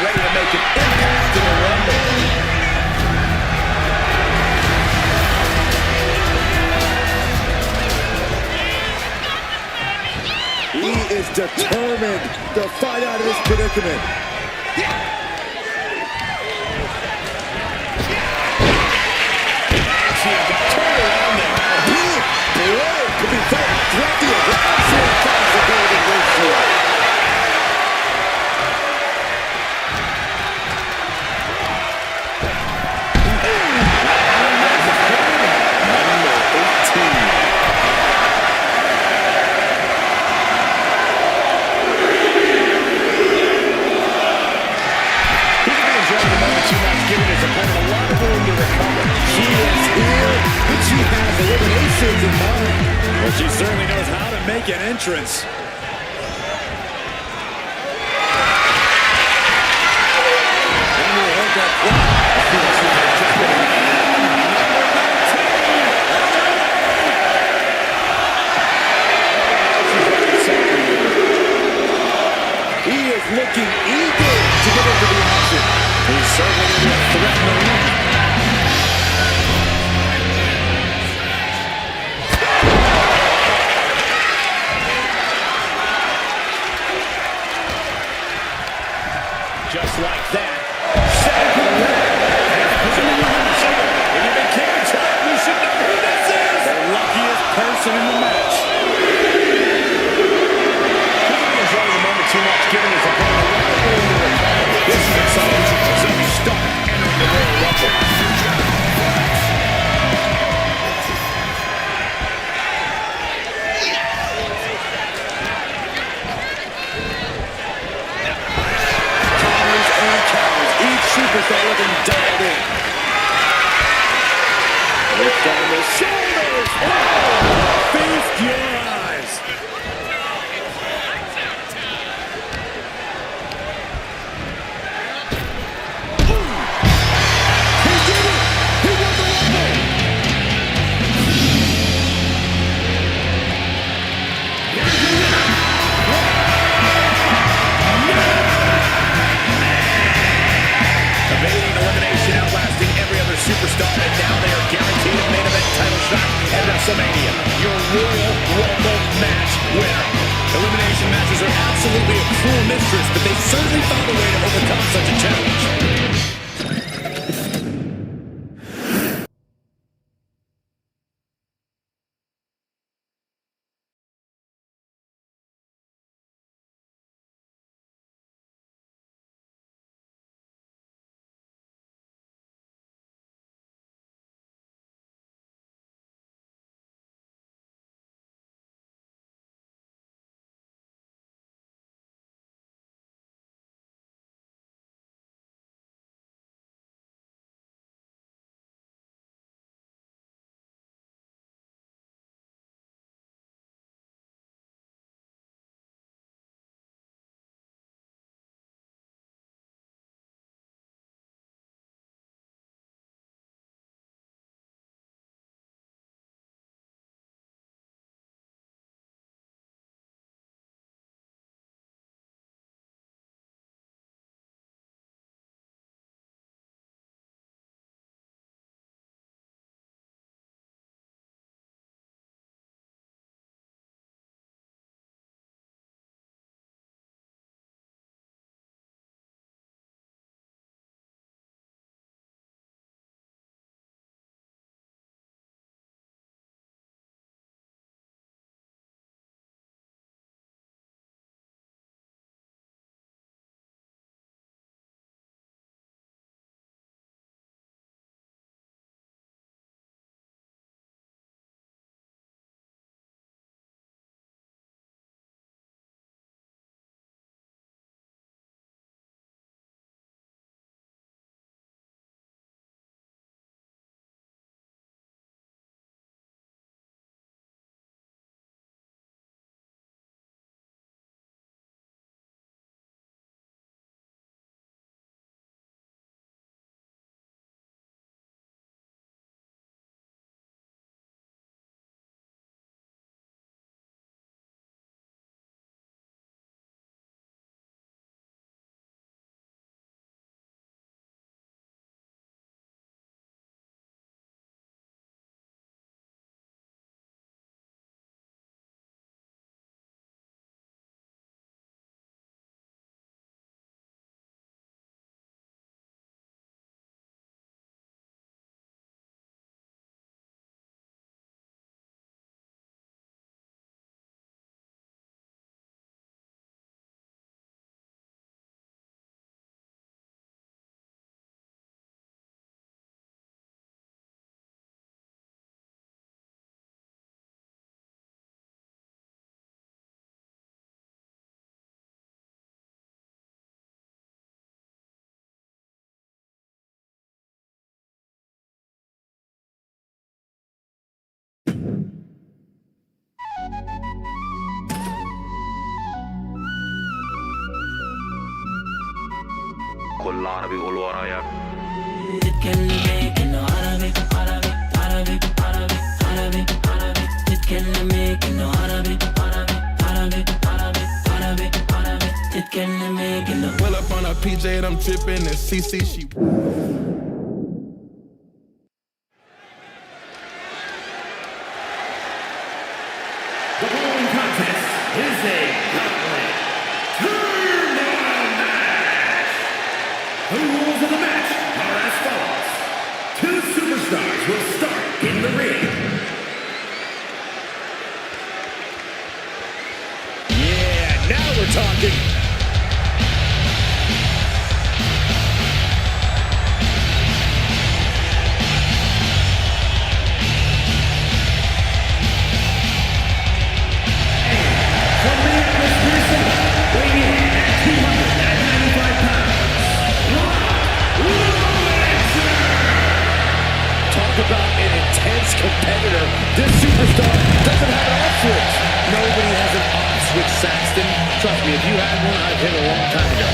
Ready to make an impact in the Rumble. He is determined to fight out of this predicament. Turn around there. Big blow could be felt throughout the event. The golden ratio. Giving his opponent a lot of room to recover. She is here, and she has eliminations in mind. Well, she certainly knows how to make an entrance. He is looking eager to get into the action. He's certainly going to be a threat in the ring. Just like that. And if it can't tell, you should know who this is. The luckiest person in the match. He's enjoying the moment too much, giving his opponent a lot of room to recover. This is exciting. So we start entering the Royal Rumble. Each superstar looking dialed in. Look down the shoulders. Oh! Feast your eyes. Ooh. He did it. He won the Rumble. Evading elimination, outlasting every other superstar, and now they are guaranteed a main event title shot at WrestleMania. Your Royal Rumble match winner. Elimination matches are absolutely a cruel mistress, but they certainly found a way to overcome such a challenge. Well up on a PJ and I'm tripping and CC she. The following contest is a gauntlet tournament match. The rules of the match are as follows. Two superstars will start in the ring. Yeah, now we're talking. From Minneapolis, Minnesota, weighing in at 295 pounds, wweaction. Talk about an intense competitor. This superstar doesn't have an off switch. Nobody has an off switch, Saxton. Trust me, if you had one, I'd hit a long time ago.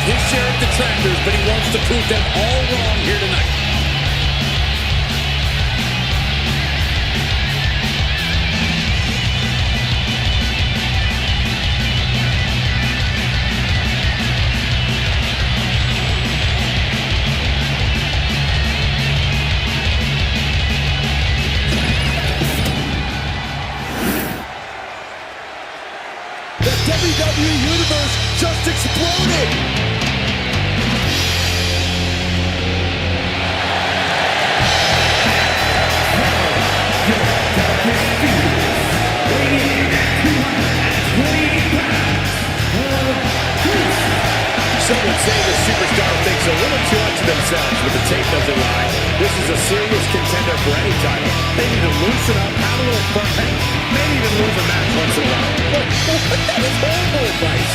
His share of detractors, but he wants to prove them all wrong here tonight. The WWE Universe just exploded! Some would say the superstar thinks a little too much of themselves, but the tape doesn't lie. This is a serious contender for any title. They need to loosen up, have a little fun, maybe even lose a match once in a while. But that is horrible advice.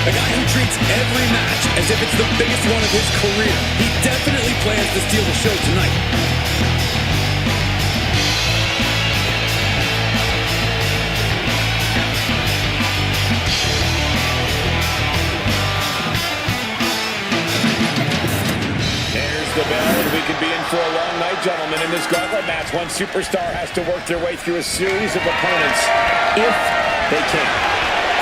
A guy who treats every match as if it's the biggest one of his career. He definitely plans to steal the show tonight. The bell, and we could be in for a long night, gentlemen. In this gauntlet match, one superstar has to work their way through a series of opponents, if they can.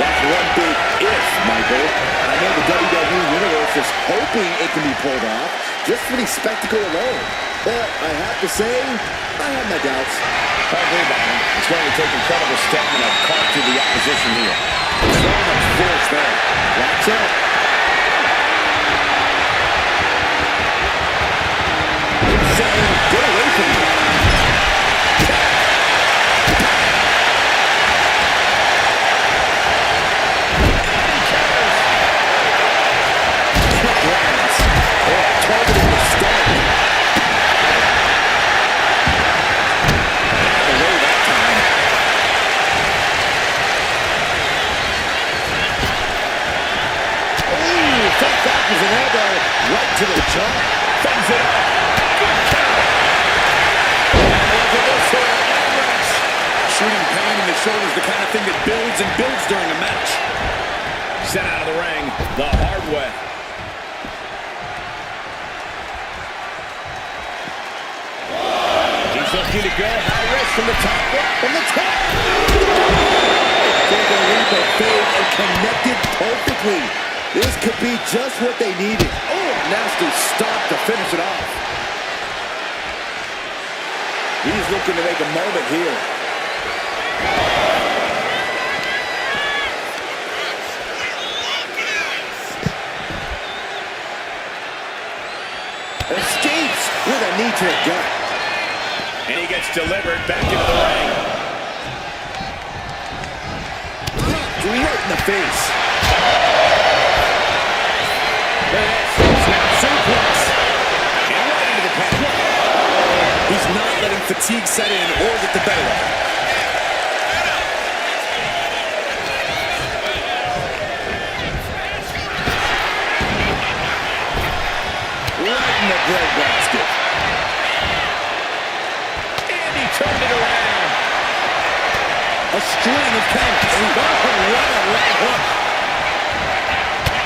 That's one big if, Michael. I know the WWE Universe is hoping it can be pulled off, just for the spectacle alone. But I have to say, I have my doubts. I agree, Bob. It's going to take incredible stamina to cut through the opposition here. So much force there. Watch out. Get away from me. Targeting the stomach. Away that time. Ooh, felt that was an elbow right to the jaw. Thumbs it up. Shooting pain in the shoulder is the kind of thing that builds and builds during a match. Sent out of the ring the hard way. He's looking to go high risk from the top. From the top. Take a leap of faith and connected perfectly. This could be just what they needed. Oh, nasty stop to finish it off. He's looking to make a moment here. Escapes with a knee to the gut. And he gets delivered back into the ring. Right in the face. Snap suplex. And right into the pad. He's not letting fatigue set in or get the better of him. Right in the bread basket. And he turned it around. A string of counters. Oh, what a right hook.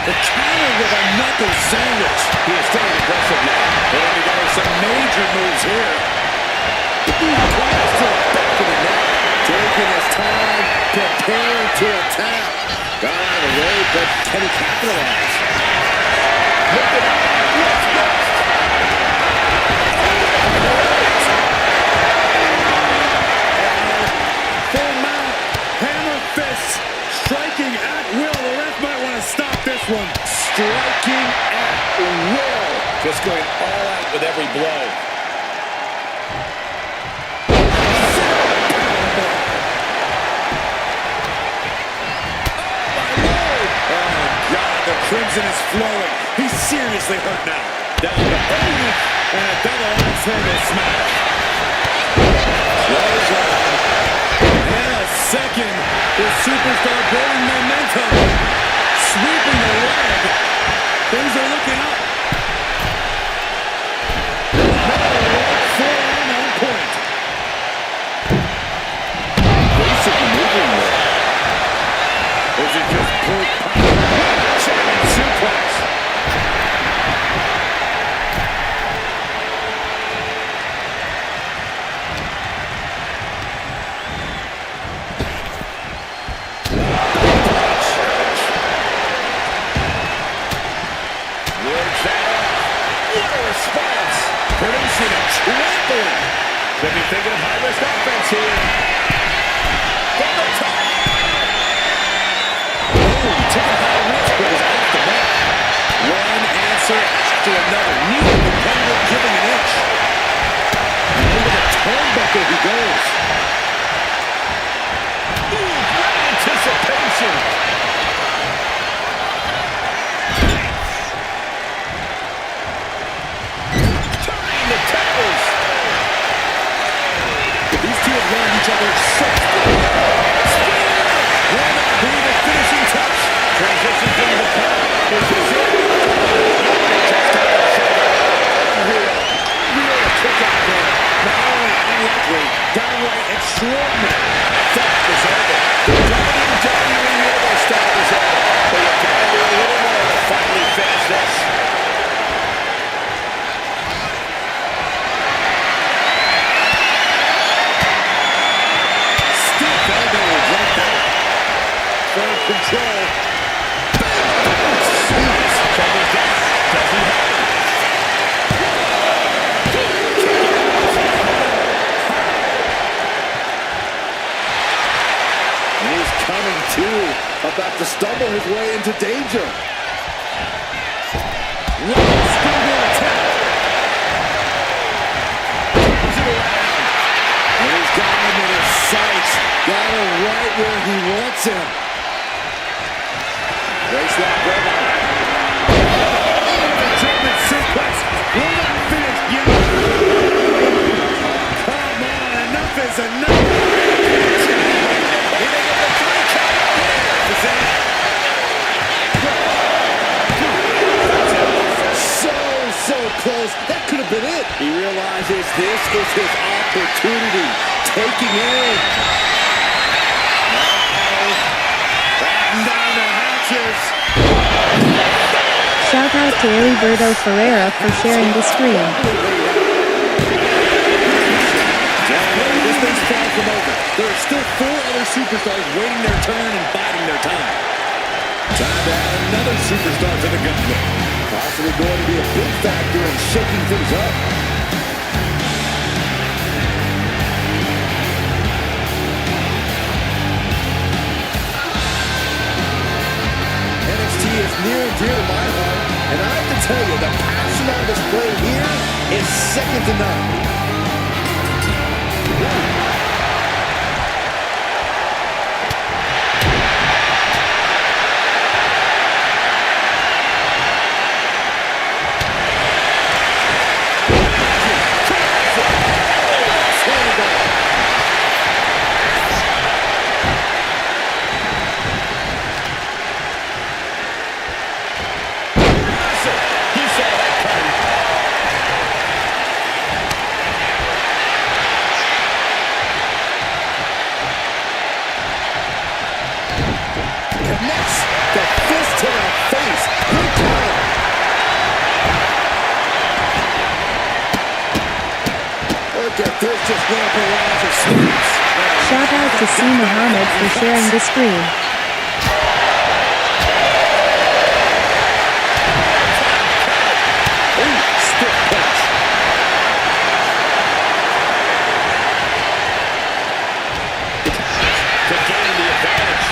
The counter with a knuckle sandwich. He is staying aggressive now. Putting together some major moves here. Class to the back of the neck. Taking his time, preparing to attack. Got out of the way, but can he capitalize? Look at that. What's next? Full mount, hammer fists, striking at will. The ref might want to stop this one. Striking at will. Just going all out with every blow. The crimson is flowing. He's seriously hurt now. Down to and a double axe handle smash. Close on. And a second. The superstar building momentum. Sweeping the leg. Things are looking up. Right forearm on point. Basic moving there. Is it just brute power? Suplex. Works that out. What a response. Producing a trampling. Could be thinking of high-risk offense here. From the top. Took a high risk, but was off the mark. One answer after another. Neither competitor giving an inch. And into the turnbuckle he goes. Ooh, great anticipation. Turning the tables. These two have learned each other so well. Will that be the finishing touch? Transitions into the pad. This is it. Just out of the shoulder. Unreal. Real kick out there. Not only unlikely, downright extraordinary. That is over. WWE Universe style is over. But you gotta do a little more to finally finish this. Stiff elbow right there. Firm control. Shoulders down. Doesn't have it. And he's coming to, about to stumble his way into danger. Right, springboard attack. Turns it around. And he's got him in his sights. Got him right where he wants him. Race that robot. German suplex. Will not finish yet. Come on, enough is enough. Will they get the 3 count? Is that So close. That could have been it. He realizes this is his opportunity. Taking aim. Batten down the hatches. Shout out to Heriberto Ferreira for sharing the stream. This thing's far from over. There are still 4 other superstars waiting their turn and biding their time. Time to add another superstar to the gauntlet. Possibly going to be a big factor in shaking things up. NXT is near and dear to my heart, and I have to tell you, the passion on display here is second to none. time. Look at this, just went up a rise of snaps. Shout out to C. Muhammad for sharing the screen. Ooh, stiff punch. To gain the advantage.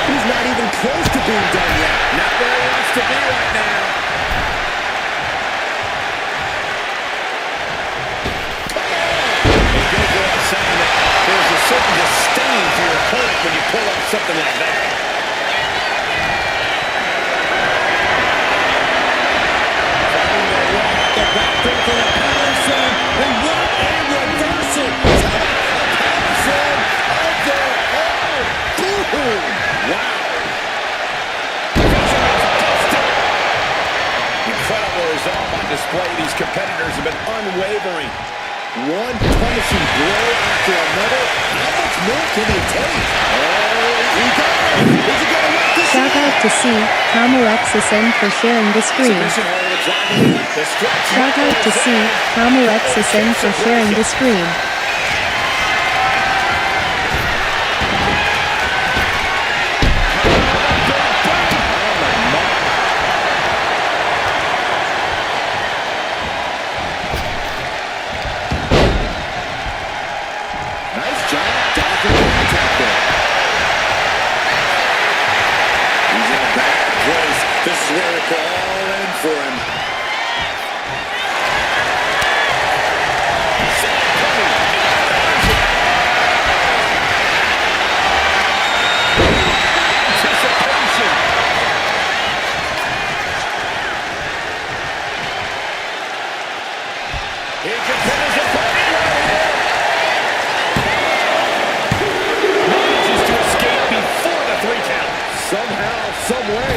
He's not even close to being done yet. Not where he wants to be right now. It goes without saying that there's a certain disdain for your opponent when you pull off something like that. Finding the right at the back door for the power slam. And what a reversal. Power slam of their own. Boom. Wow. Incredible resolve on display. These competitors have been unwavering. One punishing blow after another. How much more can they take? Oh, he got it. Is he going to let this Shout out to C. Kamalexison for sharing the screen. Submission hold of driving the stretch. Shout out to C. Kamalexison for sharing the screen. Nice job dodging the attack there. He's in a bad place. This is where it could all end for him. Anticipation. He can put his opponent right here. Manages to escape before the 3 count. Somehow, some way.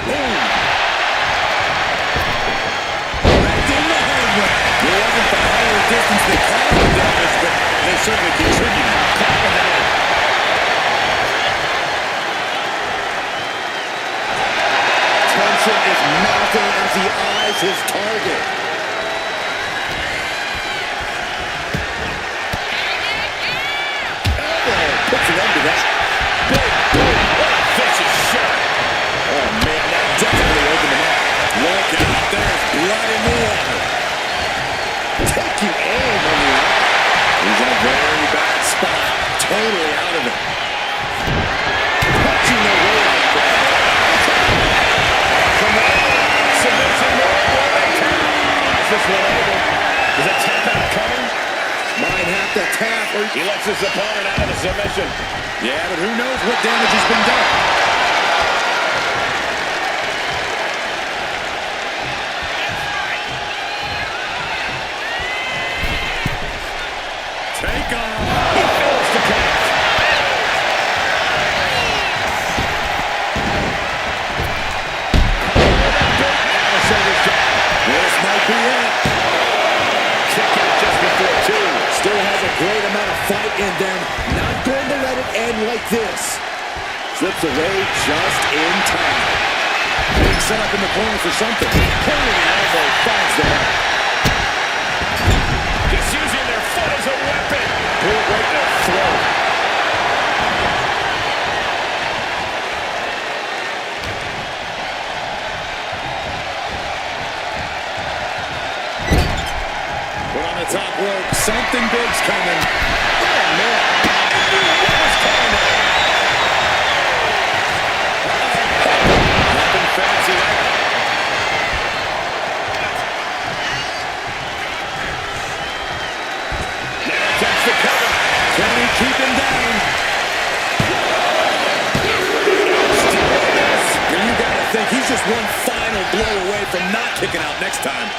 Boom. Right in the hard way. It wasn't the higher distance that caused the damage, but they certainly contributed. Caught the head. Tension is mounting as he eyes his target. Elbow puts an end to that. Big boom. What a vicious shot. Oh man, that definitely opened him up. Look out. There's blood in the water. Taking aim on the eye. He's in a very bad spot. Totally out of it. Punching their way out of it. From the submission move. Will they tap? Is this one over? Is a tap out coming? Might have to tap or... He lets his opponent out of the submission. Yeah, but who knows what damage has been done. Take off. He fails to connect. This might be it. Kick out just before 2. Still has a great amount of fight in them. Not going to let it end like this. Slips away just in time. Being set up in the corner for something. Pulling an elbow, finds the mark. Just using their foot as a weapon. Pull it right in their throat. Put on the top rope. Something big's coming. Oh, man. I knew what was coming. Nothing fancy. Now attempts to cover. Can he keep him down? And you got to think he's just one final blow away from not kicking out next time.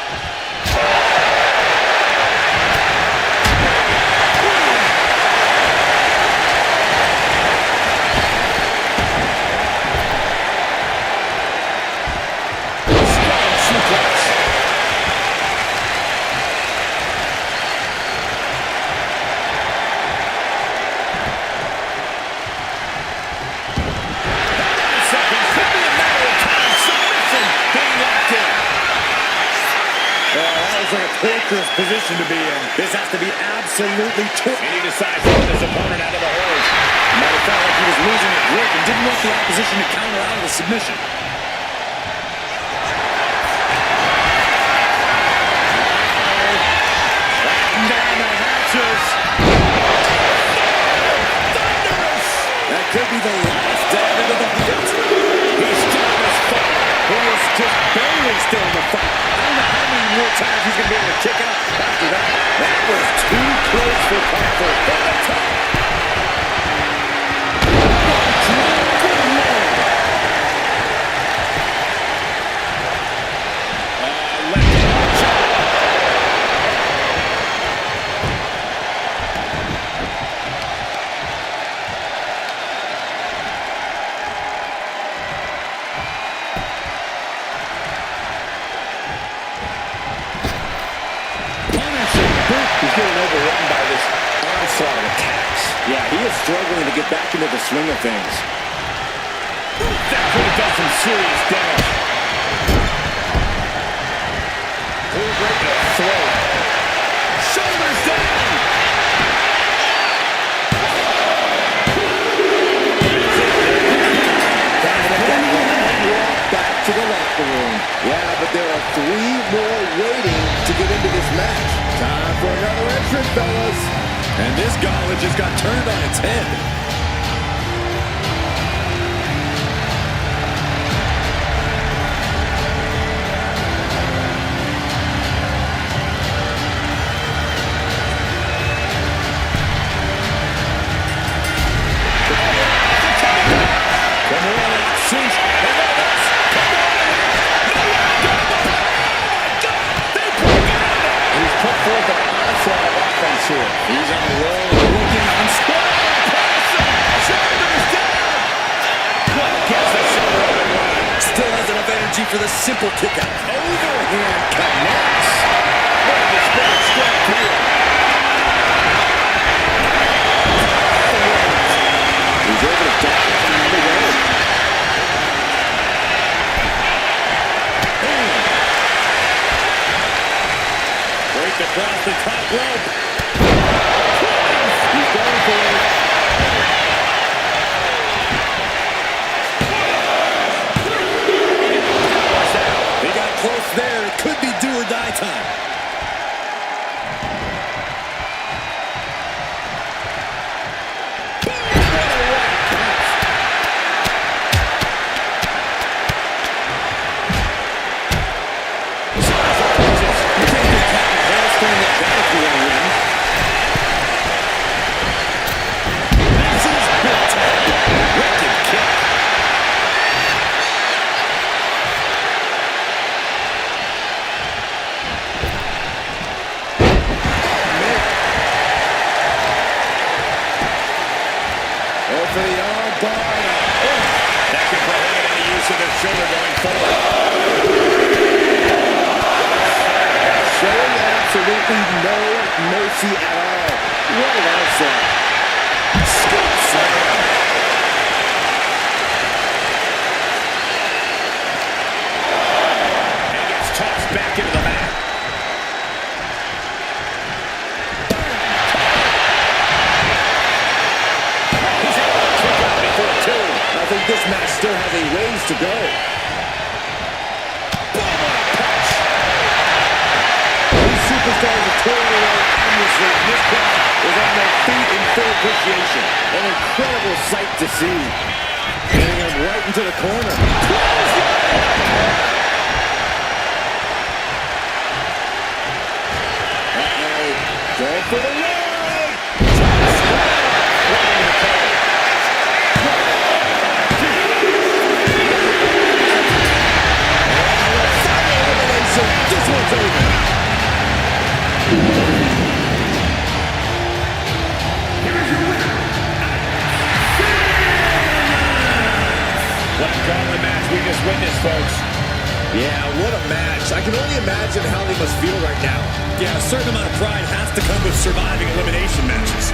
looks like a torturous position to be in. This has to be absolutely torturous. And he decides to put his opponent out of the hold. He might have felt like he was losing his grip and didn't want the opposition to counter out of the submission. Down the hatches. Thunderous! That could be the last dagger to the heart. He's still in this fight. He is just barely still in the fight. I don't know how many more times he's going to be able to kick out after that. That was too close for comfort. From the top. Good Lord. Left hand shot. He's getting overrun by this onslaught of attacks. Yeah, he is struggling to get back into the swing of things. That could have done some serious damage. Pulled right to the throat. Shoulders down. Walk back to the locker room. Yeah, but there are 3 more waiting to get into this match. Time for another entrant, fellas. And this gauntlet just got turned on its head. Come on, cinch. He's put forth an onslaught of offense here. He's on the roll, looking unstoppable. Shoulders down. Gets the shoulder up and running. Still has enough energy for the simple kick out. Overhand connects. What a display strength here. He's able to dodge from the other way. Break across the top rope. He's going for it. They got close there. It could be do or die time. For the arm bar. That could prohibit any use of the shoulder going forward. Showing absolutely no mercy at all. What an onslaught. Scoop slam. And gets tossed back into the mat. I think this match still has a ways to go. These superstars are touring around endlessly, and this crowd is on their feet in full appreciation. An incredible sight to see. Getting him right into the corner. Going for the run. This one's over. Here's your winner. What a gauntlet match we just witnessed, folks. Yeah, what a match. I can only imagine how they must feel right now. Yeah, a certain amount of pride has to come with surviving elimination matches.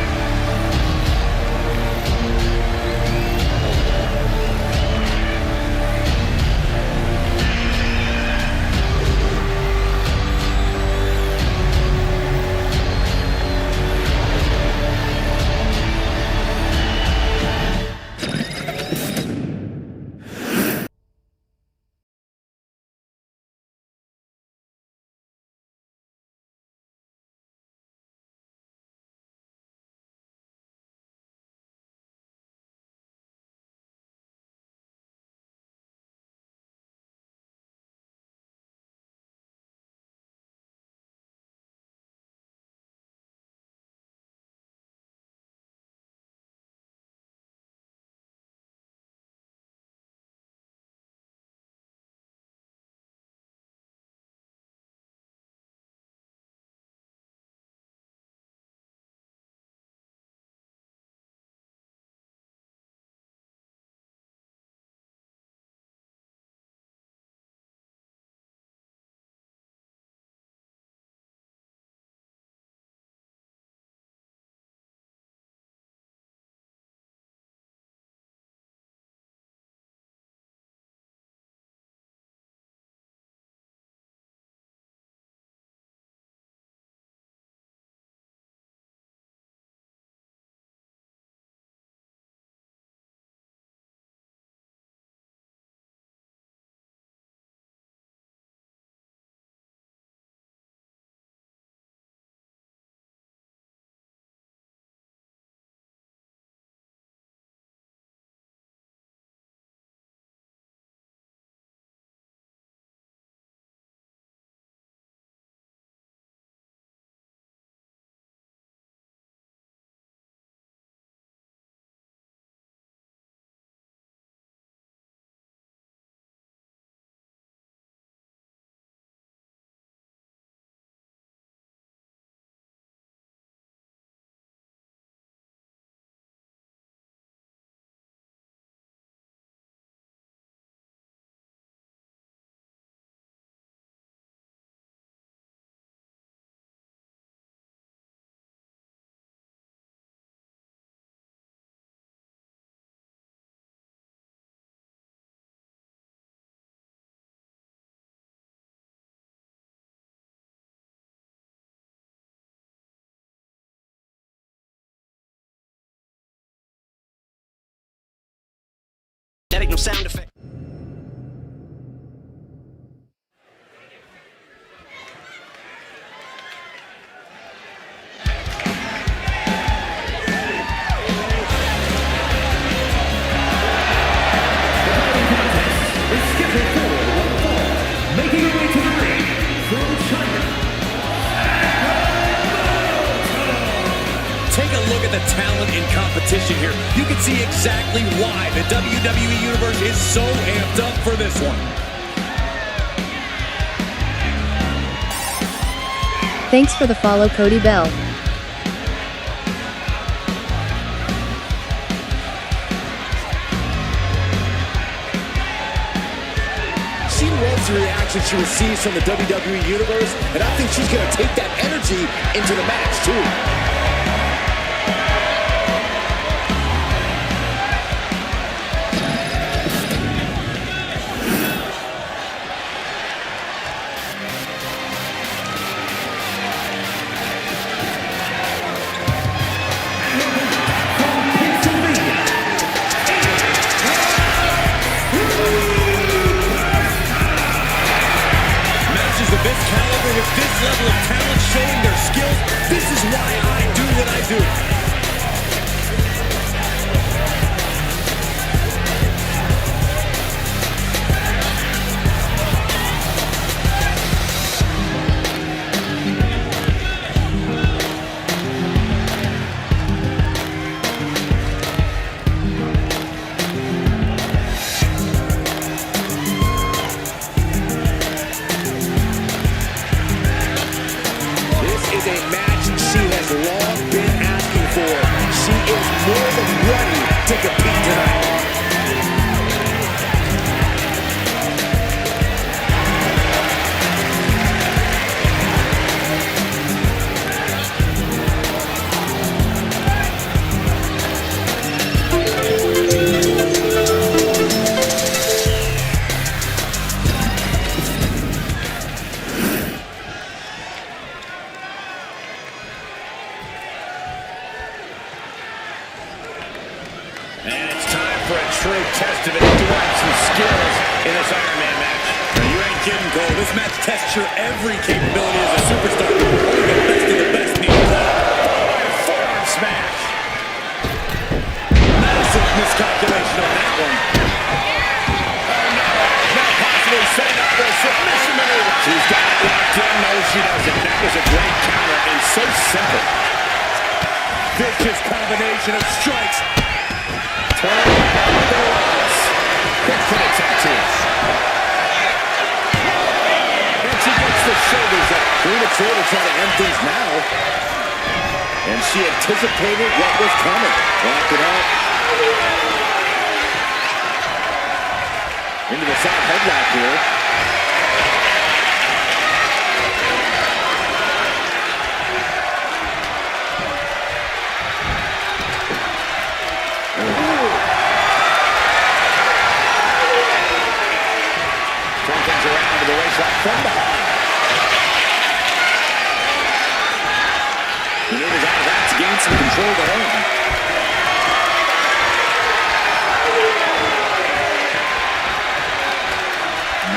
That ain't no sound effect. Making her way to the ring from China. Take a look at the talent in competition here. You can see exactly why the WWE Universe is so amped up for this one. Thanks for the follow, Cody Bell. She loves the reaction she receives from the WWE Universe, and I think she's going to take that energy into the match, too. This caliber with this level of talent showing their skills, this is why I do what I do. Is a match she has long been asking for. She is more than ready to compete tonight. And it's time for a true test of endurance and skills in this Iron Man match. You ain't kidding, Cole. This match tests your every capability as a superstar. Only the best of the best need to play. Forearm smash. Massive miscalculation on that one. Oh no, now possibly setting up for a submission move. She's got it locked in. No, she doesn't. That was a great counter and so simple. Vicious combination of strikes. Quick to the tattoos. And she gets the shoulders up. Premature to try to end things now. And she anticipated what was coming. Locked it up. Into the side headlock here. From behind. He was out of that to gain some control of the ring.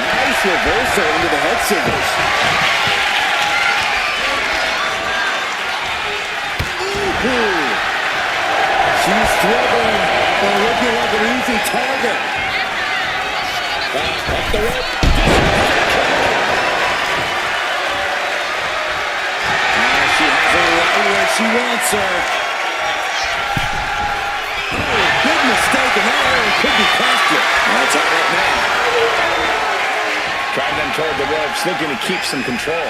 Nice reversal into the head scissors. She's struggling and looking like an easy target. Up the rope. Where she wants her. Oh, big mistake, and that area could be costly. That's all right now. Driving them toward the ropes, looking to keep some control.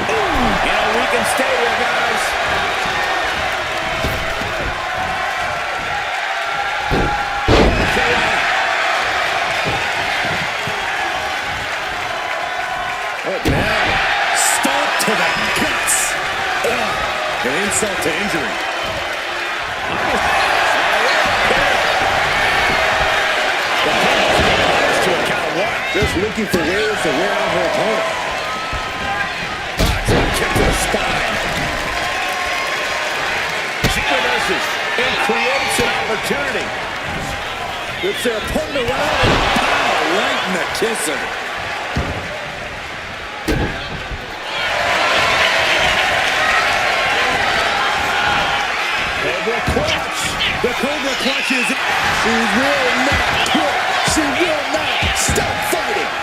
You know, we can stay here, guys. To the guts. An insult to injury. To a count of one. Just looking for ways to wear out her opponent. Kick to the spine. She reverses. Whips their opponent around and pow, right in the kisser. Cobra clutch. The Cobra clutch is... She will not quit. She will not stop fighting.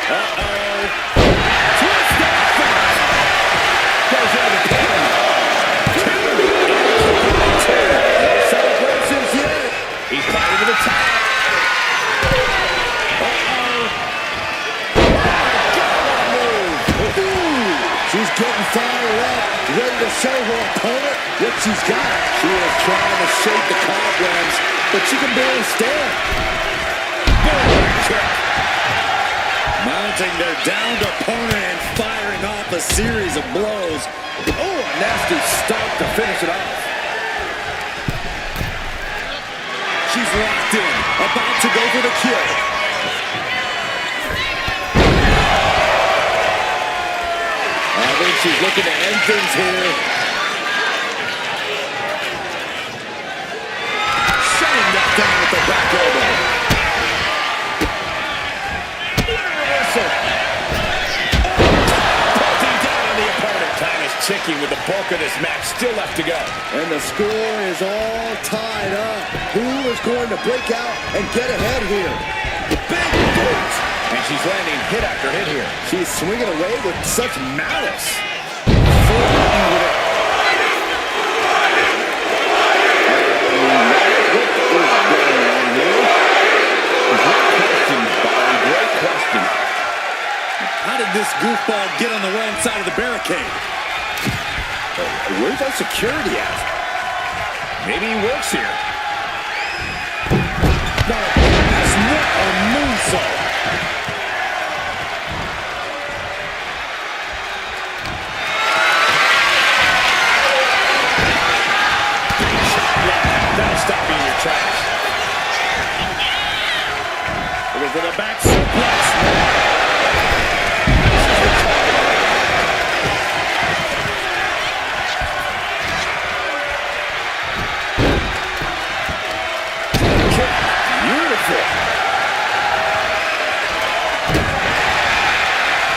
Uh-oh. Twist that fight. Goes out of the pin. No celebrations yet. He's fighting to the top. Uh-oh. Oh, my God, what a move. Ooh. She's getting fired up, ready to show her opponent what she's got. She is trying to shake the cobwebs, but she can barely stand. Boom, kick. Mounting their downed opponent and firing off a series of blows. Oh, a nasty stop to finish it off. She's locked in, about to go for the kill. I think she's looking to end things here. Shutting that down with the back elbow. Reversal. Putting down on the opponent. Time is ticking with the bulk of this match still left to go. And the score is all tied up. Who is going to break out and get ahead here? Big boot. And she's landing hit after hit here. She's swinging away with such malice. Great question. How did this goofball get on the wrong side of the barricade? Where's our security at? Maybe he works here. No, that's not a moonsault. That'll stop you in your tracks. Looking for the back suplex. Beautiful.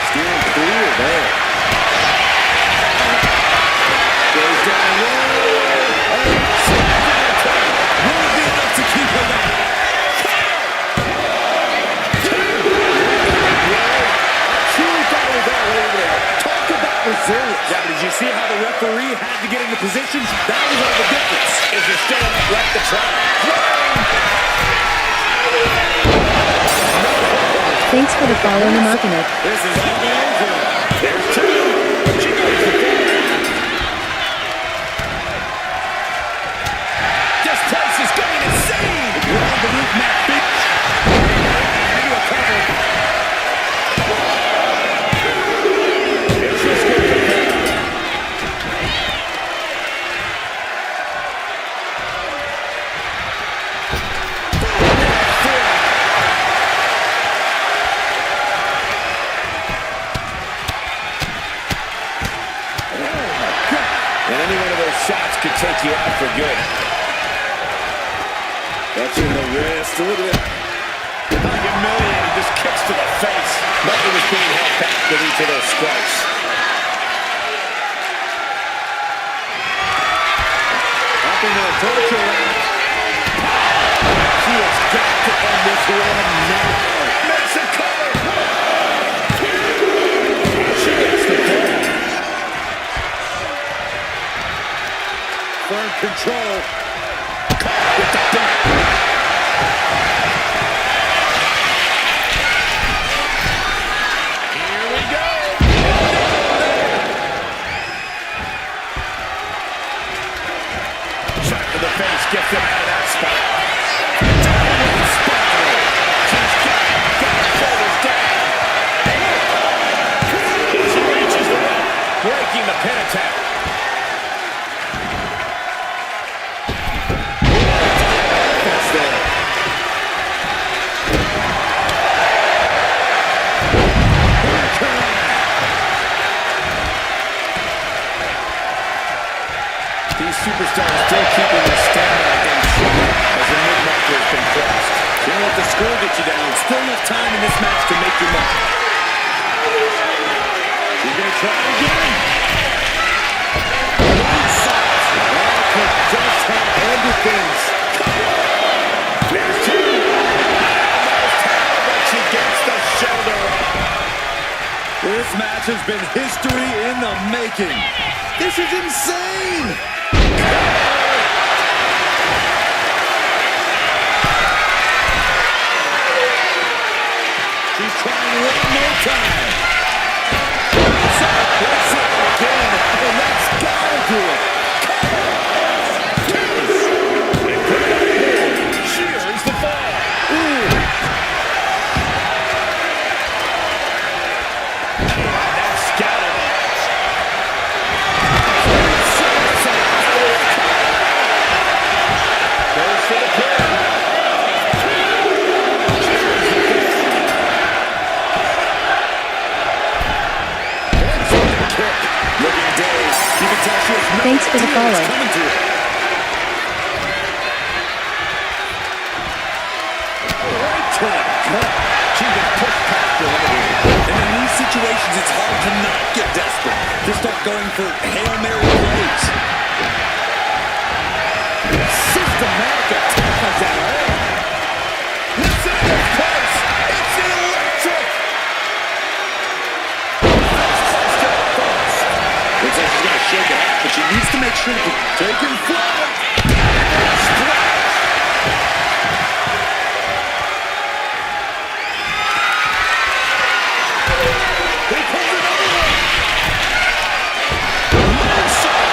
Steering clear there. Goes down low. Won't be enough to keep her down. Truly thought it was all over there. Talk about resilience. Yeah, but did you see how the referee had to get into positions? That was all the difference. Is there still enough left to try? Thanks for the follow, Namarkinek. This is all over. There's two. She goes to the This place is going insane. Around the roof, Matt Beach. Into a cover. It's just good to go. And any one of those shots could take you out for good. Touching the wrist. Look at it. Humiliated. Just kicks to the face. Nothing was being held back with each of those strikes. Up into the torture rack. She has got to end this one now. Makes a cover. She gets the ball. Firm control. Caught with the back. Here we go. Shot to the face gets him out of that spot. Downward spiral. She's got her shoulders down. She reaches the rope, breaking the pin attack. These superstars still keeping their stamina match has been history in the making. This is insane! She's trying one more time. Let's see it again, and that's gotta do it. Cheers the fall. Ooh. That's scouted. Goes for the pin. Looking dazed. You can tell she has no Thanks for the idea follow. what's coming to her. Right to the gut. She can push past the limit. And in these situations, it's hard to not get desperate. Just start going for Hail Mary plays. Systematic attack on that. Listen to this place. It's electric. Looks like she's going to shake it, but she needs to make sure to take him flat. Splash. He pulls another one. Moonsault.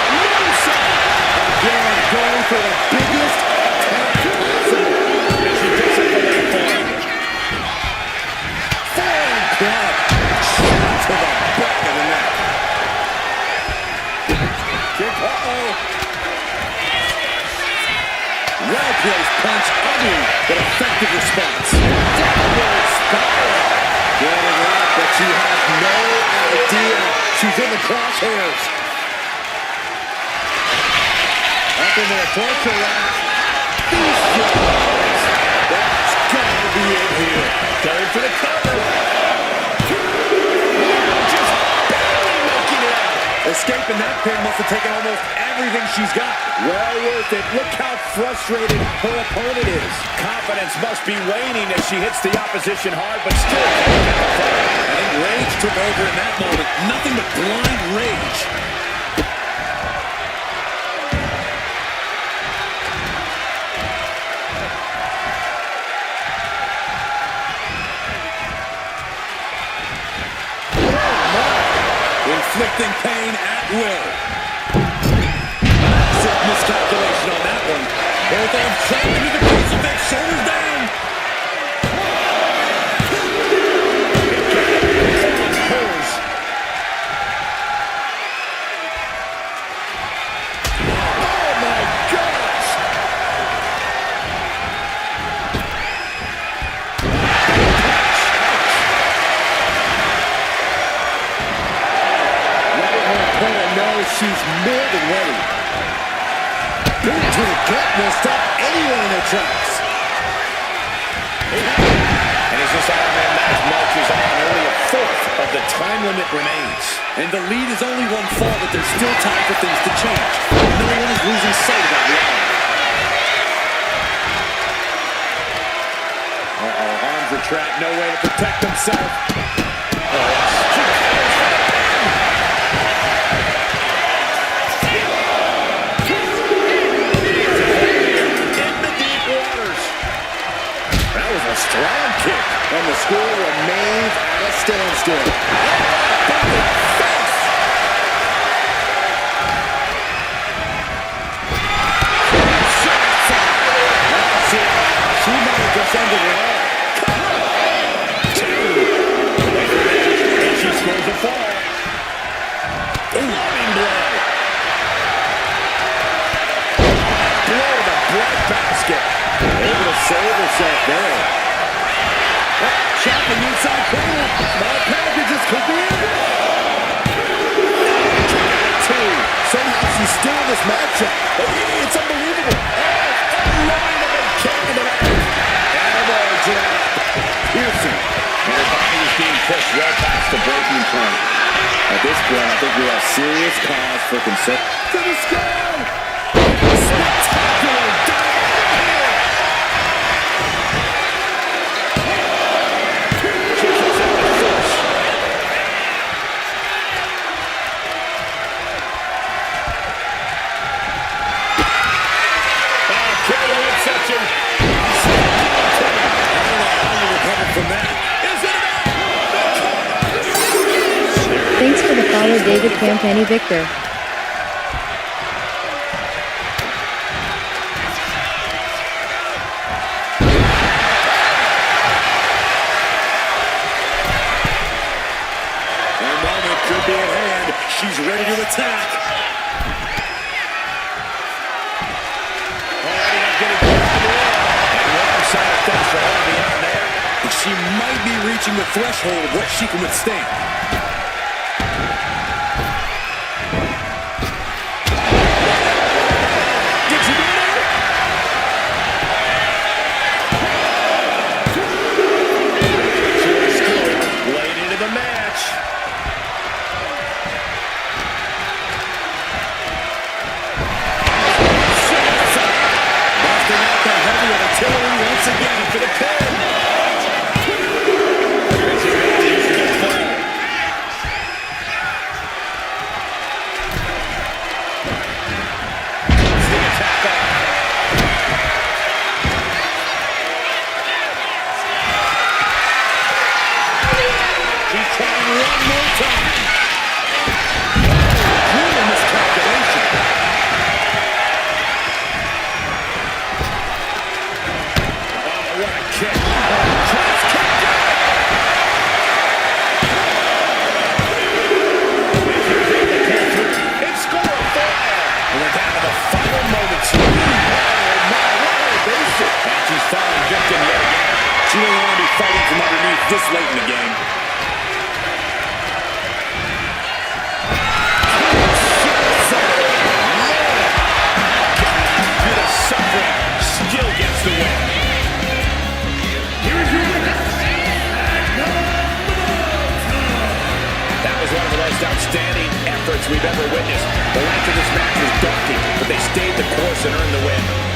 Again, going for the biggest attack possible. And she does it for that point. Forearm club. Shot to the back of the neck. Uh-oh. Well-placed punch, ugly, but effective response. Downward spiral. Good and right, but she has no idea she's in the crosshairs. Up into the torture rack. These shots. That's gotta be it here. Going for the cover. Just barely making it out. Escaping that pin must have taken almost everything she's got. Well worth it. Look how frustrated her opponent is. Confidence must be waning as she hits the opposition hard, but still can't get the fight. I think rage took over in that moment. Nothing but blind rage. Inflicting pain at will. Massive miscalculation on that one. Both arms trapped into the crucifix, shoulders down. Hers. Oh my gosh! She's more than ready. Boot to the gut will stop anyone in their tracks. And as this Iron Man match marches on, only a fourth of the time limit remains. And the lead is only one fall, but there's still time for things to change. No one is losing sight of that reality. Uh-oh, arms are trapped, no way to protect himself. A strong kick, and the score remains at a standstill. She might have just ended it all. And she scores a fall. Loving blow. Blow to the blood basket. Able to save herself there. Chopping inside corner. Small packages could be it. Two. Somehow she's still in this matchup. It's unbelievable. Line of a kick to the back. Elbow drop. Piercing. And her body is being pushed well past the breaking point. At this point, I think we have serious cause for concern. To the sky. Spectacular dive. midsection. I don't know how you recover from that. Is it enough? Thanks for the follow, David Campani Victor. Her moment could be at hand. She's ready to attack. Already not getting close to the wall. And wrong side of things for her to be out there. But she might be reaching the threshold of what she can withstand. Did you do that? Late into the match. Busting out the heavy artillery once again for the pin. Here's your usual fall. Puts the attack on. She's trying one more time. Brutal miscalculation. Oh, what a kick. Cross kick. It's score 4. And we're down to the final moments here. Oh, my, what a basic. And she's falling victim yet again. She doesn't want to be fighting from underneath this late in the game. Suffering still gets the win. Here's your winner. That was one of the most outstanding efforts we've ever witnessed. The length of this match was daunting, but they stayed the course and earned the win.